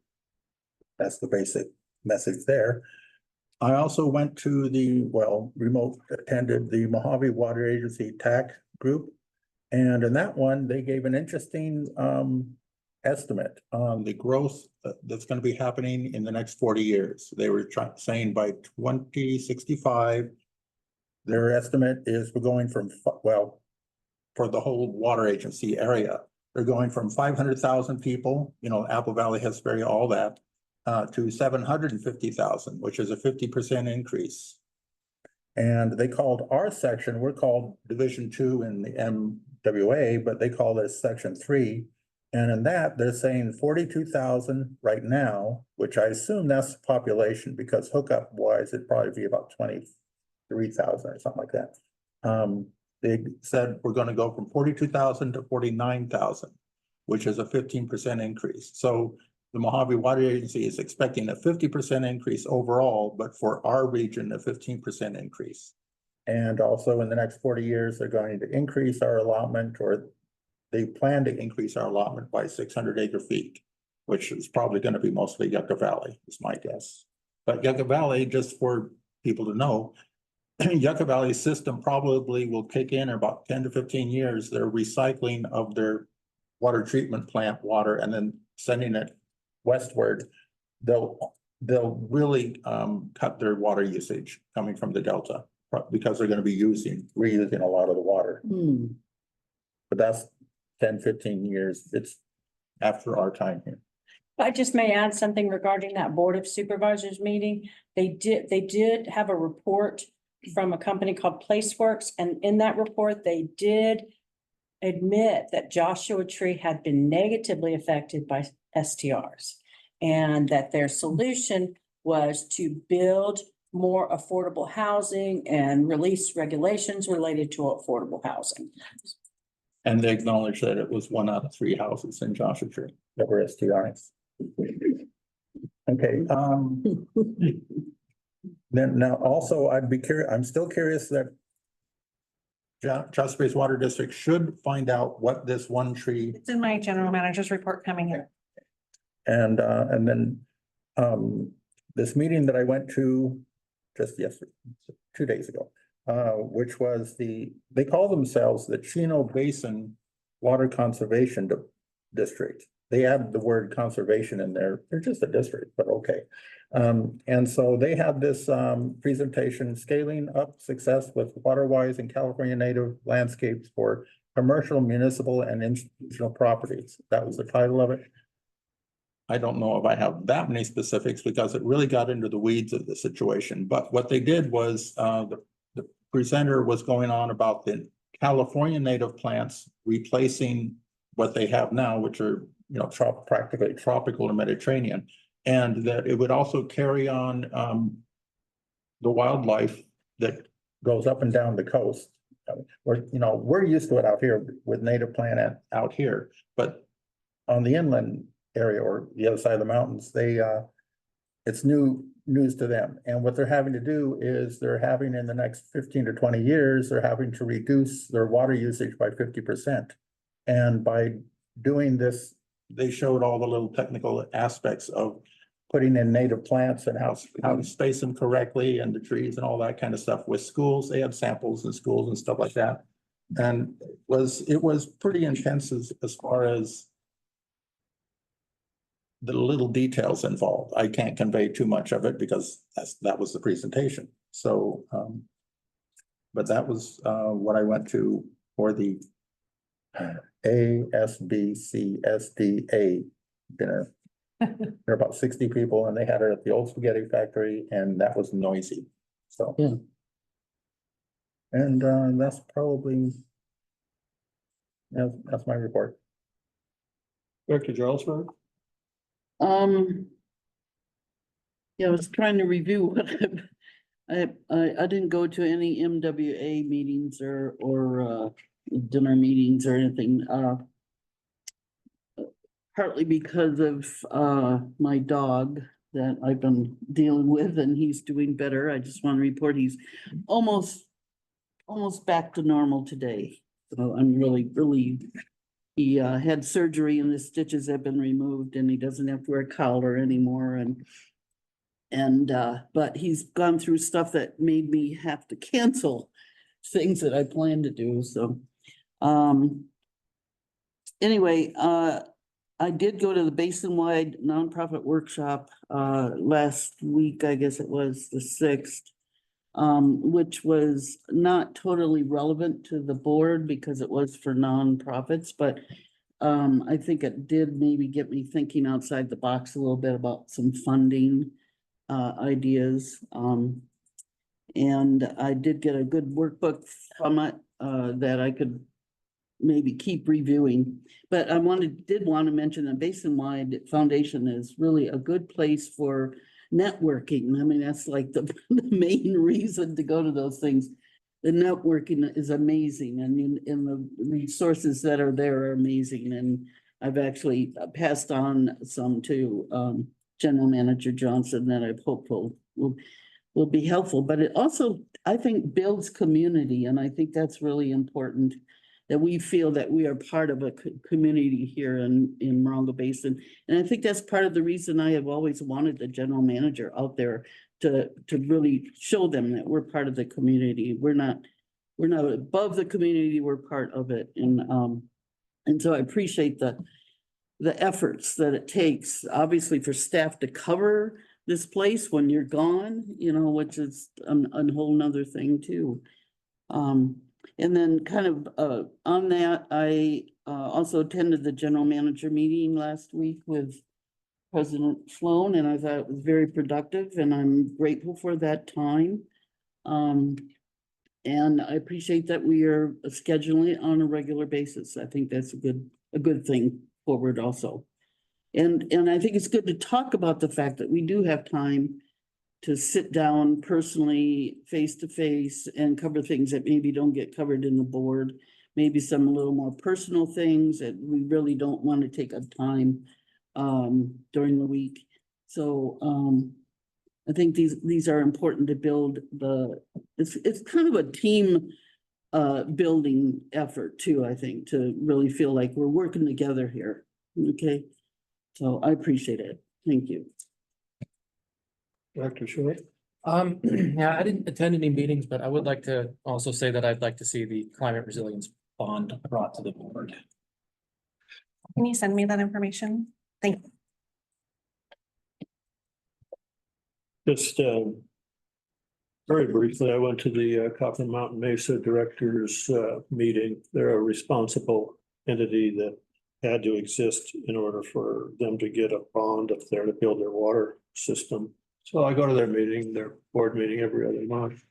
That's the basic message there. I also went to attended the Mojave Water Agency TAC group. And in that one, they gave an interesting estimate on the growth that's going to be happening in the next 40 years. They were saying by 2065, their estimate is we're going from, for the whole water agency area, they're going from 500,000 people, Apple Valley, Hesperia, all that, to 750,000, which is a 50% increase. And they called our section, we're called Division 2 in the MWA, but they call this Section 3. And in that, they're saying 42,000 right now, which I assume that's the population, because hookup wise, it'd probably be about 23,000 or something like that. They said we're going to go from 42,000 to 49,000, which is a 15% increase. So the Mojave Water Agency is expecting a 50% increase overall, but for our region, a 15% increase. And also in the next 40 years, they're going to increase our allotment, or they plan to increase our allotment by 600 acre feet, which is probably going to be mostly Yucca Valley, is my guess. But Yucca Valley, just for people to know, Yucca Valley system probably will kick in about 10 to 15 years. They're recycling of their water treatment plant water and then sending it westward. They'll they'll really cut their water usage coming from the Delta because they're gonna be reusing a lot of the water. But that's 10, 15 years. It's after our time here. I just may add something regarding that Board of Supervisors meeting. They did have a report from a company called PlaceWorks, and in that report, they did admit that Joshua Tree had been negatively affected by STRs. And that their solution was to build more affordable housing and release regulations related to affordable housing. And they acknowledge that it was 1 out of 3 houses in Joshua Tree that were STRs. Okay, then now also I'd be curious, I'm still curious that Chesapeake Water District should find out what this one tree. It's in my general manager's report coming in. And then this meeting that I went to just yesterday, 2 days ago, which was they call themselves the Chino Basin Water Conservation District. They add the word conservation in there. They're just a district, but okay. And so they had this presentation, Scaling Up Success with Waterwise and California Native Landscapes for Commercial, Municipal, and Institutional Properties. That was the title of it. I don't know if I have that many specifics because it really got into the weeds of the situation. But what they did was the presenter was going on about the California native plants replacing what they have now, which are practically tropical or Mediterranean, and that it would also carry on the wildlife that goes up and down the coast. We're used to it out here with native plant out here, but on the inland area or the other side of the mountains, it's news to them. And what they're having to do is they're having in the next 15 to 20 years, they're having to reduce their water usage by 50%. And by doing this, they showed all the little technical aspects of putting in native plants and how to space them correctly and the trees and all that kind of stuff with schools. They had samples in schools and stuff like that. And it was pretty intense as far as the little details involved. I can't convey too much of it because that was the presentation. So, but that was what I went to for the ASBCSDA dinner. There were about 60 people and they had it at the old spaghetti factory and that was noisy. So, Yeah. And that's probably, that's my report. Dr. Jarlsberg? Yeah, I was trying to review what I didn't go to any MWA meetings or dinner meetings or anything, partly because of my dog that I've been dealing with and he's doing better. I just want to report he's almost back to normal today. So I'm really relieved. He had surgery and the stitches have been removed and he doesn't have to wear a collar anymore but he's gone through stuff that made me have to cancel things that I planned to do. So anyway, I did go to the Basin-wide nonprofit workshop last week, I guess it was the 6th, which was not totally relevant to the board because it was for nonprofits, but I think it did maybe get me thinking outside the box a little bit about some funding ideas. And I did get a good workbook from it that I could maybe keep reviewing. But I did want to mention that Basin-wide Foundation is really a good place for networking. I mean, that's like the main reason to go to those things. The networking is amazing and the resources that are there are amazing. And I've actually passed on some to General Manager Johnson that I hope will be helpful. But it also, I think, builds community. And I think that's really important, that we feel that we are part of a community here in Morongo Basin. And I think that's part of the reason I have always wanted the general manager out there to really show them that we're part of the community. We're not above the community, we're part of it. And so I appreciate the efforts that it takes, obviously, for staff to cover this place when you're gone, which is a whole nother thing too. And then kind of on that, I also attended the general manager meeting last week with President Sloan, and I thought it was very productive, and I'm grateful for that time. And I appreciate that we are scheduling it on a regular basis. I think that's a good thing forward also. And I think it's good to talk about the fact that we do have time to sit down personally, face to face, and cover things that maybe don't get covered in the board. Maybe some a little more personal things that we really don't want to take up time during the week. So I think these are important to build it's kind of a team building effort too, I think, to really feel like we're working together here. Okay. So I appreciate it. Thank you. Dr. Short? Yeah, I didn't attend any meetings, but I would like to also say that I'd like to see the climate resilience bond brought to the board. Can you send me that information? Thank you. Just very briefly, I went to the Copper Mountain Mesa Directors meeting. They're a responsible entity that had to exist in order for them to get a bond up there to build their water system. So I go to their meeting, their board meeting every other month.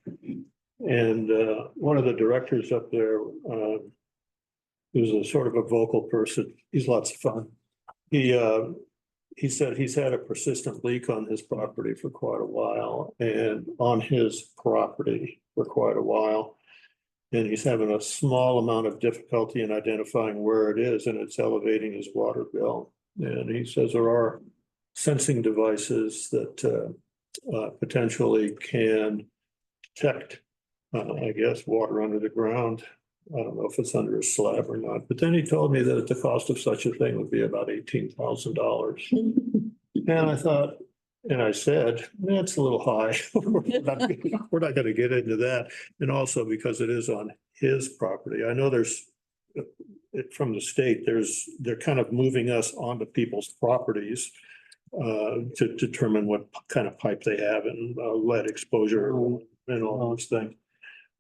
And one of the directors up there, who's a sort of a vocal person, he's lots of fun. He said he's had a persistent leak on his property for quite a while, and on his property for quite a while. And he's having a small amount of difficulty in identifying where it is, and it's elevating his water bill. And he says there are sensing devices that potentially can detect, I guess, water under the ground. I don't know if it's under a slab or not, but then he told me that the cost of such a thing would be about $18,000. And I thought, and I said, that's a little high. We're not going to get into that. And also because it is on his property. I know there's, from the state, they're kind of moving us onto people's properties to determine what kind of pipe they have and lead exposure and all those things.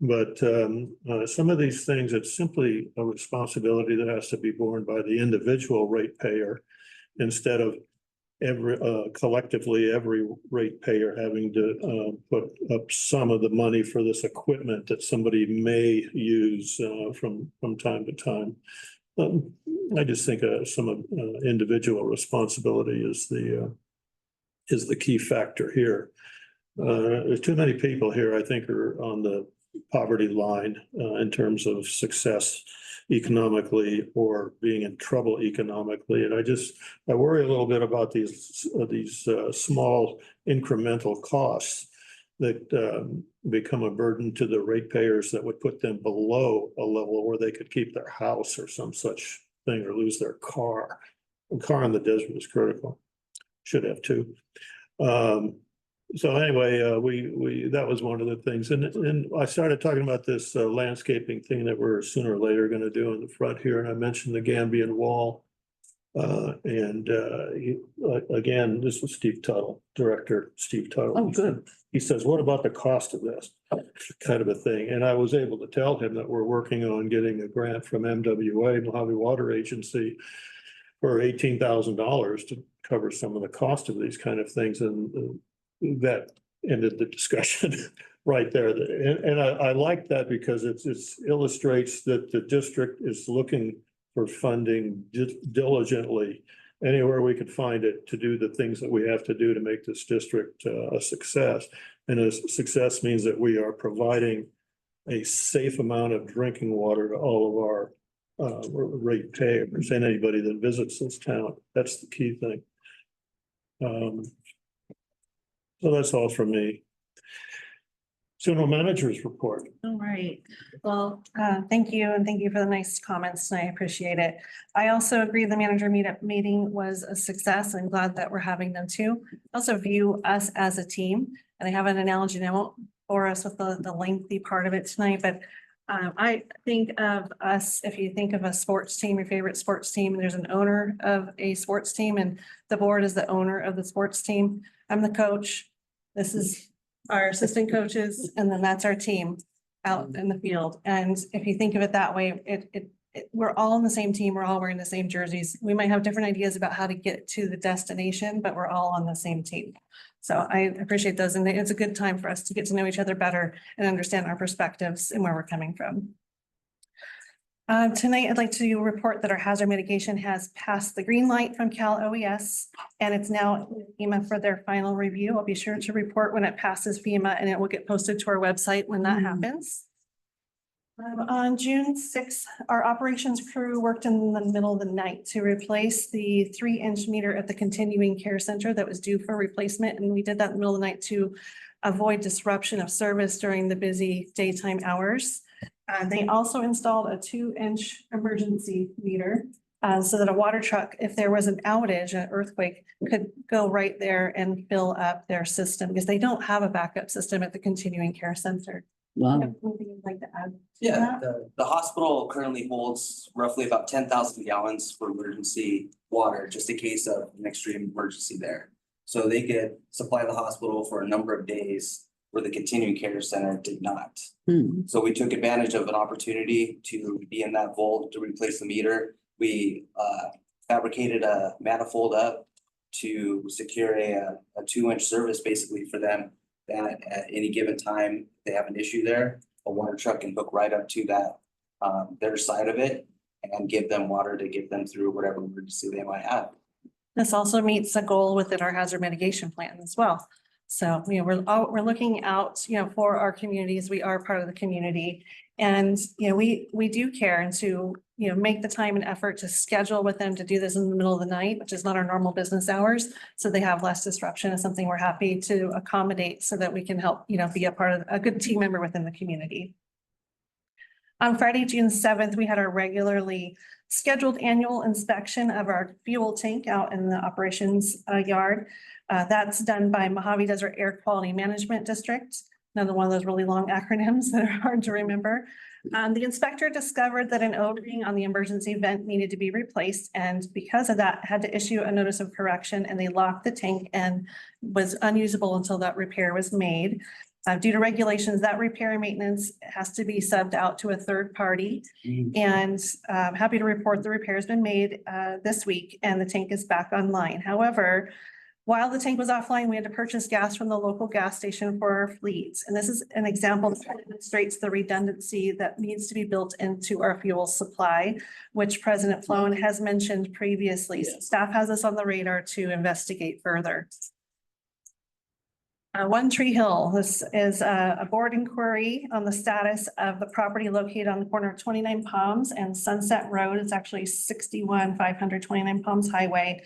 But some of these things, it's simply a responsibility that has to be borne by the individual ratepayer instead of collectively every ratepayer having to put up some of the money for this equipment that somebody may use from time to time. I just think some individual responsibility is the key factor here. There's too many people here, I think, are on the poverty line in terms of success economically or being in trouble economically. And I worry a little bit about these small incremental costs that become a burden to the ratepayers that would put them below a level where they could keep their house or some such thing or lose their car. A car in the desert is critical. Should have two. So anyway, that was one of the things. And I started talking about this landscaping thing that we're sooner or later going to do in the front here. And I mentioned the Gambian wall. Again, this was Steve Tuttle, Director Steve Tuttle. Oh, good. He says, what about the cost of this kind of a thing? And I was able to tell him that we're working on getting a grant from MWA, Mojave Water Agency, for $18,000 to cover some of the cost of these kind of things. And that ended the discussion right there. And I like that because it illustrates that the district is looking for funding diligently anywhere we could find it to do the things that we have to do to make this district a success. And a success means that we are providing a safe amount of drinking water to all of our ratepayers and anybody that visits this town. That's the key thing. So that's all from me. General Manager's report. All right. Well, thank you. And thank you for the nice comments. And I appreciate it. I also agree the manager meeting was a success. I'm glad that we're having them too. I also view us as a team, and I have an analogy, and I won't bore us with the lengthy part of it tonight, but I think of us, if you think of a sports team, your favorite sports team, and there's an owner of a sports team and the board is the owner of the sports team. I'm the coach. This is our assistant coaches, and then that's our team out in the field. And if you think of it that way, we're all on the same team. We're all wearing the same jerseys. We might have different ideas about how to get to the destination, but we're all on the same team. So I appreciate those, and it's a good time for us to get to know each other better and understand our perspectives and where we're coming from. Tonight, I'd like to report that our hazard mitigation has passed the green light from Cal OES, and it's now with FEMA for their final review. I'll be sure to report when it passes FEMA, and it will get posted to our website when that happens. On June 6th, our operations crew worked in the middle of the night to replace the 3-inch meter at the continuing care center that was due for replacement. And we did that in the middle of the night to avoid disruption of service during the busy daytime hours. They also installed a 2-inch emergency meter so that a water truck, if there was an outage, an earthquake, could go right there and fill up their system because they don't have a backup system at the continuing care center. Wow. Anything you'd like to add? Yeah, the hospital currently holds roughly about 10,000 gallons for emergency water, just in case of an extreme emergency there. So they could supply the hospital for a number of days where the continuing care center did not. So we took advantage of an opportunity to be in that vault to replace the meter. We fabricated a manifold up to secure a 2-inch service basically for them, that at any given time they have an issue there, a water truck can hook right up to that their side of it and give them water to get them through whatever emergency they might have. This also meets a goal within our hazard mitigation plan as well. So, we're looking out, for our communities. We are part of the community. And, we do care and to, make the time and effort to schedule with them to do this in the middle of the night, which is not our normal business hours. So they have less disruption. Is something we're happy to accommodate so that we can help, be a part of a good team member within the community. On Friday, June 7th, we had our regularly scheduled annual inspection of our fuel tank out in the operations yard. That's done by Mojave Desert Air Quality Management District. Another one of those really long acronyms that are hard to remember. The inspector discovered that an O-ring on the emergency vent needed to be replaced, and because of that, had to issue a notice of correction, and they locked the tank and was unusable until that repair was made. Due to regulations, that repair and maintenance has to be subbed out to a third party. And I'm happy to report the repair has been made this week and the tank is back online. However, while the tank was offline, we had to purchase gas from the local gas station for our fleets. And this is an example that demonstrates the redundancy that needs to be built into our fuel supply, which President Flown has mentioned previously. So staff has this on the radar to investigate further. One Tree Hill, this is a board inquiry on the status of the property located on the corner of 29 Palms and Sunset Road. It's actually 61,500 29 Palms Highway.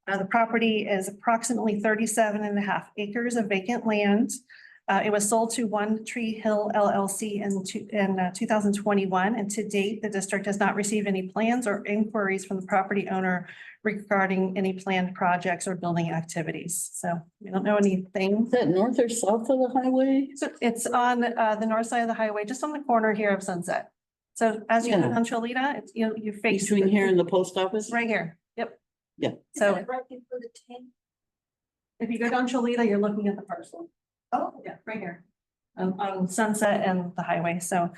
The property is approximately 37.5 acres of vacant land. It was sold to One Tree Hill LLC in 2021, and to date, the district has not received any plans or inquiries from the property owner regarding any planned projects or building activities. So we don't know anything. Is that north or south of the highway? So it's on the north side of the highway, just on the corner here of Sunset. So as you go down Cholita, it's you face between here and the post office? Right here. Yep. Yeah. So Right before the tank? if you go down Cholita, you're looking at the parcel. Oh, Yeah, right here on Sunset and the highway. So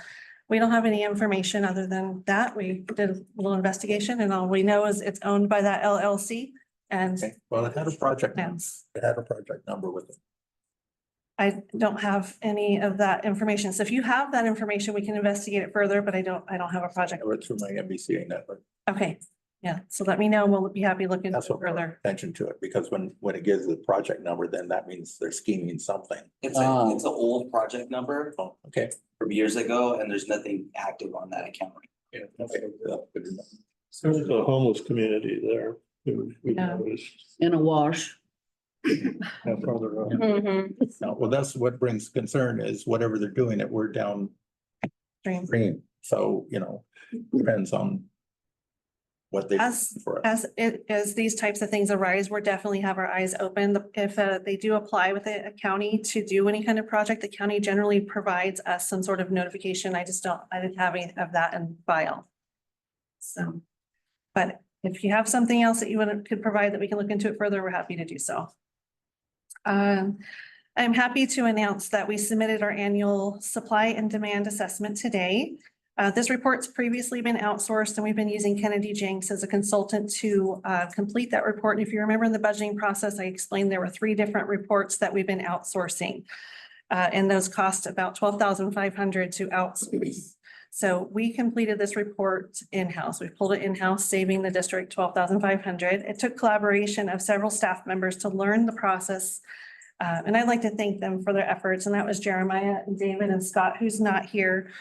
we don't have any information other than that. We did a little investigation and all we know is it's owned by that LLC and Okay, well, it had a project, plans. it had a project number with it. I don't have any of that information. So if you have that information, we can investigate it further, but I don't have a project. I read through my NBCA network. Okay, yeah. So let me know. We'll be happy looking That's what brought further. attention to it, because when it gives the project number, then that means they're scheming something. It's an old project number Oh, okay. from years ago, and there's nothing active on that account. Yeah, okay, yeah, good enough. So there's a homeless community there. We Yeah. noticed. In a wash. How further up. No, well, that's what brings concern is whatever they're doing it, we're down Stream. stream. So, depends on what they. As, for us. as these types of things arise, we're definitely have our eyes open. If they do apply with a county to do any kind of project, the county generally provides us some sort of notification. I didn't have any of that in file. So, but if you have something else that could provide that we can look into it further, we're happy to do so. I'm happy to announce that we submitted our annual supply and demand assessment today. This report's previously been outsourced and we've been using Kennedy Jenks as a consultant to complete that report. And if you remember in the budgeting process, I explained there were 3 different reports that we've been outsourcing. And those cost about $12,500 to outsource. So we completed this report in-house. We pulled it in-house, saving the district $12,500. It took collaboration of several staff members to learn the process. And I'd like to thank them for their efforts. And that was Jeremiah and David and Scott, who's not here.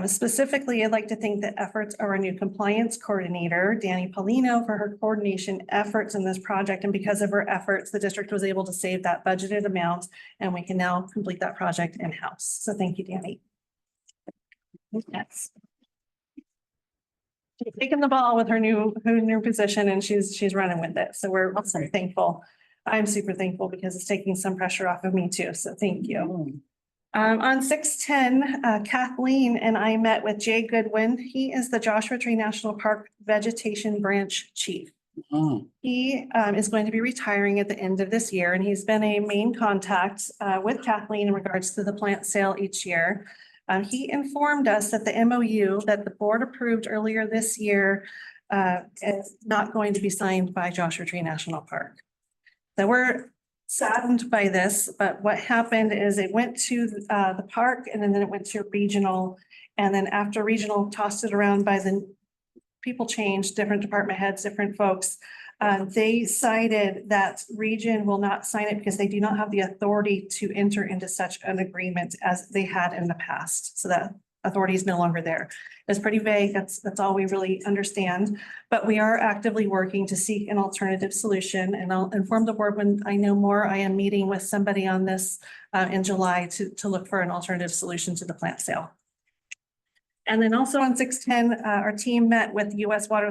Specifically, I'd like to thank the efforts of our new compliance coordinator, Danny Paulino, for her coordination efforts in this project. And because of her efforts, the district was able to save that budgeted amount and we can now complete that project in-house. So thank you, Danny. Yes. She's taking the ball with her new position and she's running with it. So we're also thankful. I'm super thankful because it's taking some pressure off of me too. So thank you. On 6/10, Kathleen and I met with Jay Goodwin. He is the Joshua Tree National Park Vegetation Branch Chief. He is going to be retiring at the end of this year, and he's been a main contact with Kathleen in regards to the plant sale each year. He informed us that the MOU that the board approved earlier this year is not going to be signed by Joshua Tree National Park. So we're saddened by this, but what happened is it went to the park and then it went to regional. And then after regional tossed it around by the people changed, different department heads, different folks. They cited that region will not sign it because they do not have the authority to enter into such an agreement as they had in the past. So that authority is no longer there. It's pretty vague. That's all we really understand. But we are actively working to seek an alternative solution, and I'll inform the board when I know more. I am meeting with somebody on this in July to look for an alternative solution to the plant sale. And then also on 6/10, our team met with U.S. Water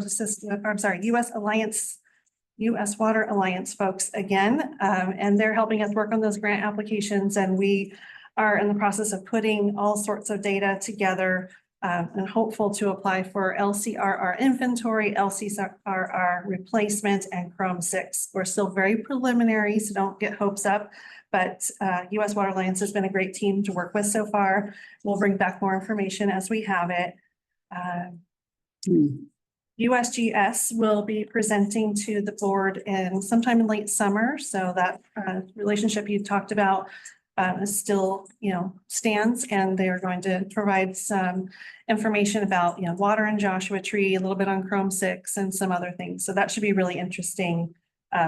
Alliance folks again, and they're helping us work on those grant applications, and we are in the process of putting all sorts of data together and hopeful to apply for LCRR inventory, LCRR replacement, and Chrome 6. We're still very preliminary, so don't get hopes up, but U.S. Water Alliance has been a great team to work with so far. We'll bring back more information as we have it. USGS will be presenting to the board sometime in late summer, so that relationship you talked about still, stands, and they are going to provide some information about, water in Joshua Tree, a little bit on Chrome 6 and some other things. So that should be a really interesting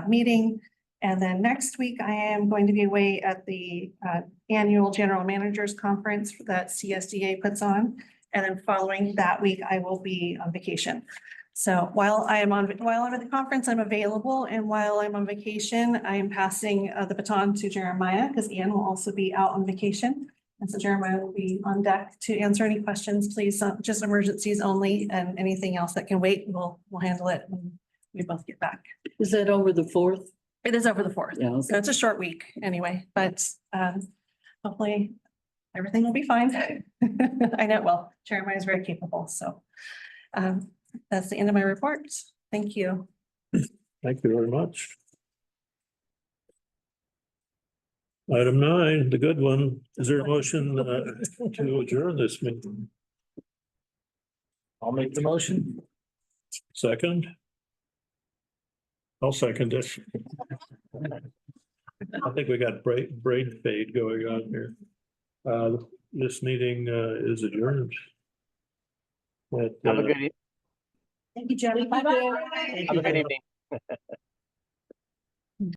meeting. And then next week, I am going to be away at the annual General Managers Conference that CSDA puts on. And then following that week, I will be on vacation. So while I'm at the conference, I'm available. And while I'm on vacation, I am passing the baton to Jeremiah because Ian will also be out on vacation. And so Jeremiah will be on deck to answer any questions, please, just emergencies only, and anything else that can wait, we'll handle it when we both get back. Is that over the 4th? It is over the 4th. Yeah, okay. So it's a short week anyway, but hopefully everything will be fine. I know, well, Jeremiah is very capable, so that's the end of my report. Thank you. Thank you very much. Item 9, the good one. Is there a motion to adjourn this meeting? I'll make the motion. Second? I'll second it. I think we got brain fade going on here. This meeting is adjourned. Have a good evening. Thank you, Jenny. Bye-bye. Have a good evening.